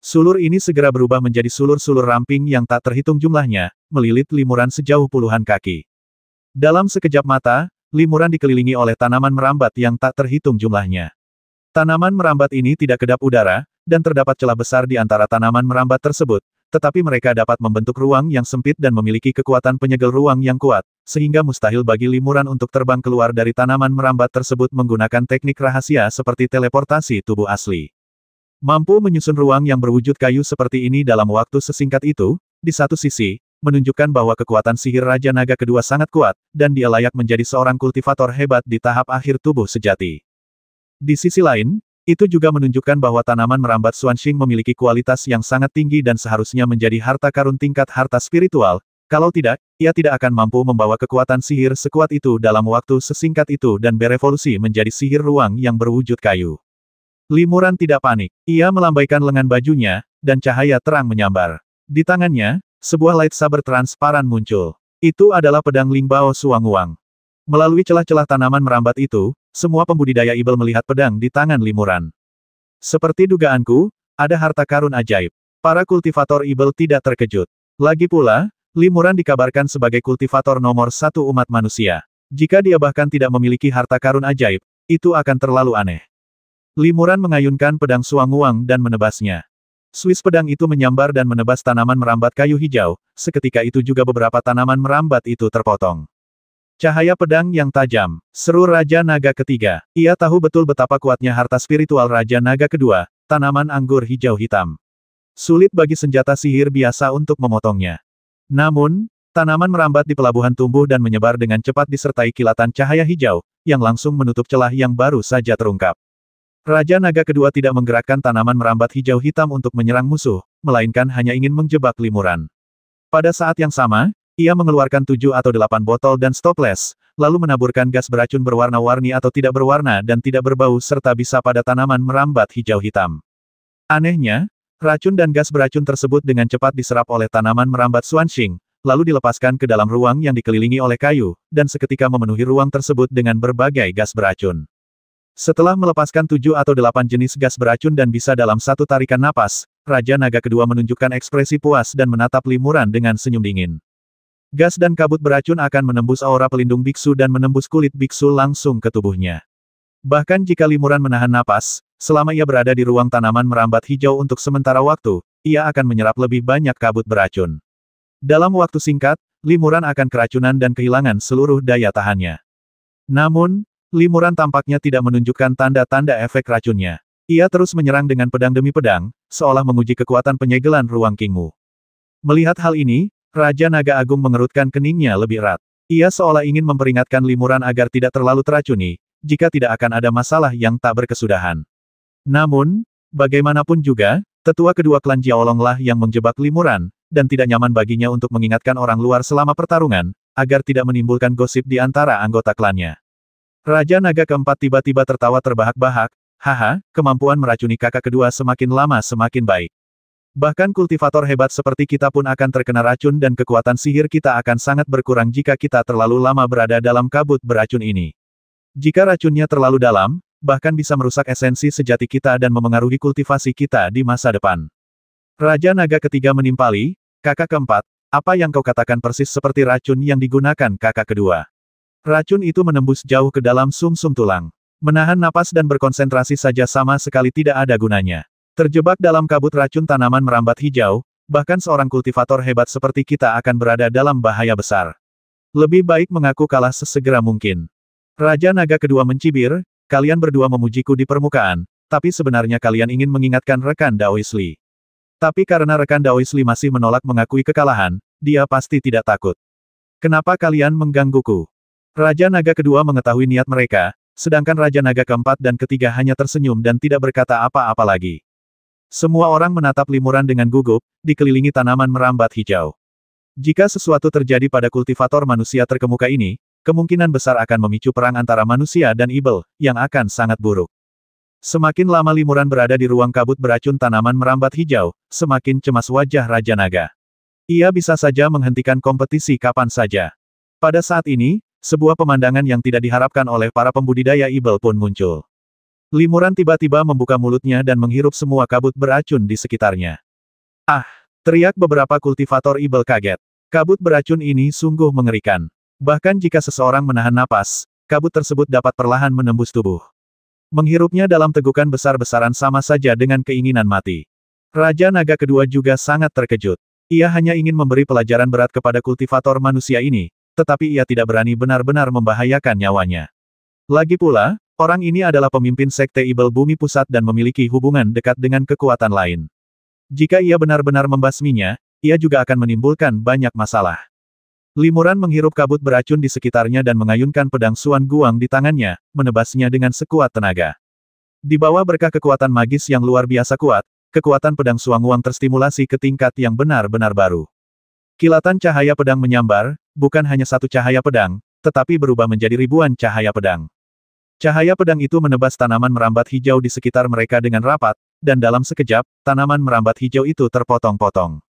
Sulur ini segera berubah menjadi sulur-sulur ramping yang tak terhitung jumlahnya, melilit Limuran sejauh puluhan kaki. Dalam sekejap mata, Limuran dikelilingi oleh tanaman merambat yang tak terhitung jumlahnya. Tanaman merambat ini tidak kedap udara, dan terdapat celah besar di antara tanaman merambat tersebut, tetapi mereka dapat membentuk ruang yang sempit dan memiliki kekuatan penyegel ruang yang kuat, sehingga mustahil bagi Limuran untuk terbang keluar dari tanaman merambat tersebut menggunakan teknik rahasia seperti teleportasi tubuh asli. Mampu menyusun ruang yang berwujud kayu seperti ini dalam waktu sesingkat itu, di satu sisi, menunjukkan bahwa kekuatan sihir Raja Naga kedua sangat kuat, dan dia layak menjadi seorang kultivator hebat di tahap akhir tubuh sejati. Di sisi lain, itu juga menunjukkan bahwa tanaman merambat Xuanxing memiliki kualitas yang sangat tinggi dan seharusnya menjadi harta karun tingkat harta spiritual, kalau tidak, ia tidak akan mampu membawa kekuatan sihir sekuat itu dalam waktu sesingkat itu dan berevolusi menjadi sihir ruang yang berwujud kayu. Limuran tidak panik. Ia melambaikan lengan bajunya, dan cahaya terang menyambar. Di tangannya, sebuah lightsaber transparan muncul. Itu adalah pedang Lingbao Suanguang. Melalui celah-celah tanaman merambat itu, semua pembudidaya ibel melihat pedang di tangan Limuran. Seperti dugaanku, ada harta karun ajaib. Para kultivator ibel tidak terkejut. Lagi pula, Limuran dikabarkan sebagai kultivator nomor 1 umat manusia. Jika dia bahkan tidak memiliki harta karun ajaib, itu akan terlalu aneh. Limuran mengayunkan pedang Suanguang dan menebasnya. Swiss pedang itu menyambar dan menebas tanaman merambat kayu hijau, seketika itu juga beberapa tanaman merambat itu terpotong. Cahaya pedang yang tajam, seru Raja Naga ketiga. Ia tahu betul betapa kuatnya harta spiritual Raja Naga kedua, tanaman anggur hijau hitam. Sulit bagi senjata sihir biasa untuk memotongnya. Namun, tanaman merambat di pelabuhan tumbuh dan menyebar dengan cepat disertai kilatan cahaya hijau, yang langsung menutup celah yang baru saja terungkap. Raja Naga kedua tidak menggerakkan tanaman merambat hijau hitam untuk menyerang musuh, melainkan hanya ingin menjebak Limuran. Pada saat yang sama, ia mengeluarkan 7 atau 8 botol dan stoples, lalu menaburkan gas beracun berwarna-warni atau tidak berwarna dan tidak berbau serta bisa pada tanaman merambat hijau hitam. Anehnya, racun dan gas beracun tersebut dengan cepat diserap oleh tanaman merambat Xuanxing, lalu dilepaskan ke dalam ruang yang dikelilingi oleh kayu, dan seketika memenuhi ruang tersebut dengan berbagai gas beracun. Setelah melepaskan 7 atau 8 jenis gas beracun dan bisa dalam satu tarikan napas, Raja Naga kedua menunjukkan ekspresi puas dan menatap Limuran dengan senyum dingin. Gas dan kabut beracun akan menembus aura pelindung biksu dan menembus kulit biksu langsung ke tubuhnya. Bahkan jika Limuran menahan napas, selama ia berada di ruang tanaman merambat hijau untuk sementara waktu, ia akan menyerap lebih banyak kabut beracun. Dalam waktu singkat, Limuran akan keracunan dan kehilangan seluruh daya tahannya. Namun, Limuran tampaknya tidak menunjukkan tanda-tanda efek racunnya. Ia terus menyerang dengan pedang demi pedang, seolah menguji kekuatan penyegelan ruang Qingmu. Melihat hal ini, Raja Naga Agung mengerutkan keningnya lebih erat. Ia seolah ingin memperingatkan Limuran agar tidak terlalu teracuni, jika tidak akan ada masalah yang tak berkesudahan. Namun, bagaimanapun juga, tetua kedua klan Jiaolonglah yang menjebak Limuran, dan tidak nyaman baginya untuk mengingatkan orang luar selama pertarungan, agar tidak menimbulkan gosip di antara anggota klannya. Raja Naga keempat tiba-tiba tertawa terbahak-bahak, haha, kemampuan meracuni kakak kedua semakin lama semakin baik. Bahkan kultivator hebat seperti kita pun akan terkena racun dan kekuatan sihir kita akan sangat berkurang jika kita terlalu lama berada dalam kabut beracun ini. Jika racunnya terlalu dalam, bahkan bisa merusak esensi sejati kita dan memengaruhi kultivasi kita di masa depan. Raja Naga ketiga menimpali, kakak keempat, apa yang kau katakan persis seperti racun yang digunakan kakak kedua. Racun itu menembus jauh ke dalam sumsum tulang. Menahan napas dan berkonsentrasi saja sama sekali tidak ada gunanya. Terjebak dalam kabut racun tanaman merambat hijau, bahkan seorang kultivator hebat seperti kita akan berada dalam bahaya besar. Lebih baik mengaku kalah sesegera mungkin. Raja Naga kedua mencibir, kalian berdua memujiku di permukaan, tapi sebenarnya kalian ingin mengingatkan rekan Daoisli. Tapi karena rekan Daoisli masih menolak mengakui kekalahan, dia pasti tidak takut. Kenapa kalian menggangguku? Raja Naga kedua mengetahui niat mereka, sedangkan Raja Naga keempat dan ketiga hanya tersenyum dan tidak berkata apa-apa lagi. Semua orang menatap limuran dengan gugup, dikelilingi tanaman merambat hijau. Jika sesuatu terjadi pada kultivator manusia terkemuka ini, kemungkinan besar akan memicu perang antara manusia dan ibel, yang akan sangat buruk. Semakin lama limuran berada di ruang kabut beracun tanaman merambat hijau, semakin cemas wajah Raja Naga. Ia bisa saja menghentikan kompetisi kapan saja. Pada saat ini, sebuah pemandangan yang tidak diharapkan oleh para pembudidaya ibel pun muncul. Limuran tiba-tiba membuka mulutnya dan menghirup semua kabut beracun di sekitarnya. Ah! Teriak beberapa kultivator ibel kaget. Kabut beracun ini sungguh mengerikan. Bahkan jika seseorang menahan napas, kabut tersebut dapat perlahan menembus tubuh. Menghirupnya dalam tegukan besar-besaran sama saja dengan keinginan mati. Raja Naga kedua juga sangat terkejut. Ia hanya ingin memberi pelajaran berat kepada kultivator manusia ini, tetapi ia tidak berani benar-benar membahayakan nyawanya. Lagi pula, orang ini adalah pemimpin Sekte Ibel Bumi Pusat dan memiliki hubungan dekat dengan kekuatan lain. Jika ia benar-benar membasminya, ia juga akan menimbulkan banyak masalah. Limuran menghirup kabut beracun di sekitarnya dan mengayunkan pedang Suan Guang di tangannya, menebasnya dengan sekuat tenaga. Di bawah berkah kekuatan magis yang luar biasa kuat, kekuatan pedang Suan Guang terstimulasi ke tingkat yang benar-benar baru. Kilatan cahaya pedang menyambar, bukan hanya satu cahaya pedang, tetapi berubah menjadi ribuan cahaya pedang. Cahaya pedang itu menebas tanaman merambat hijau di sekitar mereka dengan rapat, dan dalam sekejap, tanaman merambat hijau itu terpotong-potong.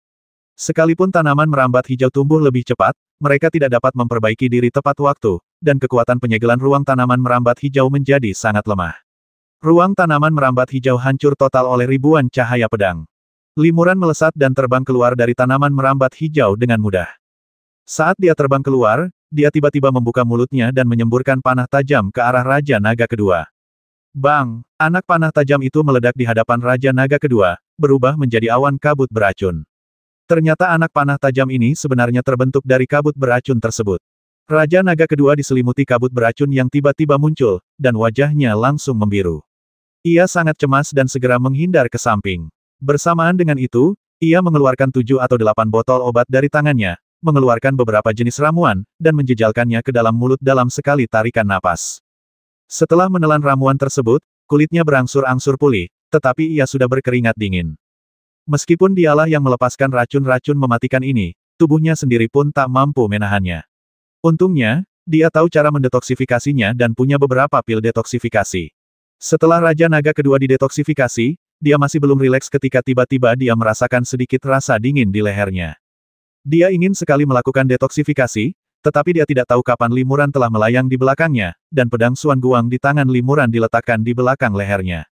Sekalipun tanaman merambat hijau tumbuh lebih cepat, mereka tidak dapat memperbaiki diri tepat waktu, dan kekuatan penyegelan ruang tanaman merambat hijau menjadi sangat lemah. Ruang tanaman merambat hijau hancur total oleh ribuan cahaya pedang. Limuran melesat dan terbang keluar dari tanaman merambat hijau dengan mudah. Saat dia terbang keluar, dia tiba-tiba membuka mulutnya dan menyemburkan panah tajam ke arah Raja Naga kedua. Bang! Anak panah tajam itu meledak di hadapan Raja Naga kedua, berubah menjadi awan kabut beracun. Ternyata anak panah tajam ini sebenarnya terbentuk dari kabut beracun tersebut. Raja Naga kedua diselimuti kabut beracun yang tiba-tiba muncul, dan wajahnya langsung membiru. Ia sangat cemas dan segera menghindar ke samping. Bersamaan dengan itu, ia mengeluarkan 7 atau 8 botol obat dari tangannya, mengeluarkan beberapa jenis ramuan, dan menjejalkannya ke dalam mulut dalam sekali tarikan napas. Setelah menelan ramuan tersebut, kulitnya berangsur-angsur pulih, tetapi ia sudah berkeringat dingin. Meskipun dialah yang melepaskan racun-racun mematikan ini, tubuhnya sendiri pun tak mampu menahannya. Untungnya, dia tahu cara mendetoksifikasinya dan punya beberapa pil detoksifikasi. Setelah Raja Naga kedua didetoksifikasi, dia masih belum rileks ketika tiba-tiba dia merasakan sedikit rasa dingin di lehernya. Dia ingin sekali melakukan detoksifikasi, tetapi dia tidak tahu kapan limuran telah melayang di belakangnya, dan pedang Suan Guang di tangan limuran diletakkan di belakang lehernya.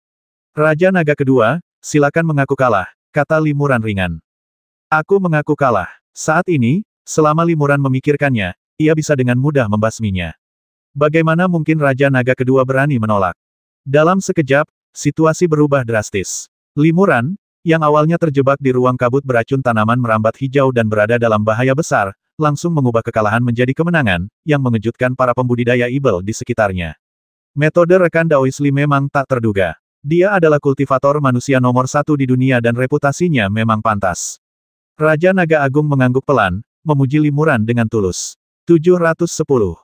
Raja Naga kedua, silakan mengaku kalah, kata limuran ringan. Aku mengaku kalah. Saat ini, selama limuran memikirkannya, ia bisa dengan mudah membasminya. Bagaimana mungkin Raja Naga kedua berani menolak? Dalam sekejap, situasi berubah drastis. Limuran, yang awalnya terjebak di ruang kabut beracun tanaman merambat hijau dan berada dalam bahaya besar, langsung mengubah kekalahan menjadi kemenangan, yang mengejutkan para pembudidaya ibel di sekitarnya. Metode rekan Daois Li memang tak terduga. Dia adalah kultivator manusia nomor 1 di dunia dan reputasinya memang pantas. Raja Naga Agung mengangguk pelan, memuji limuran dengan tulus. 710.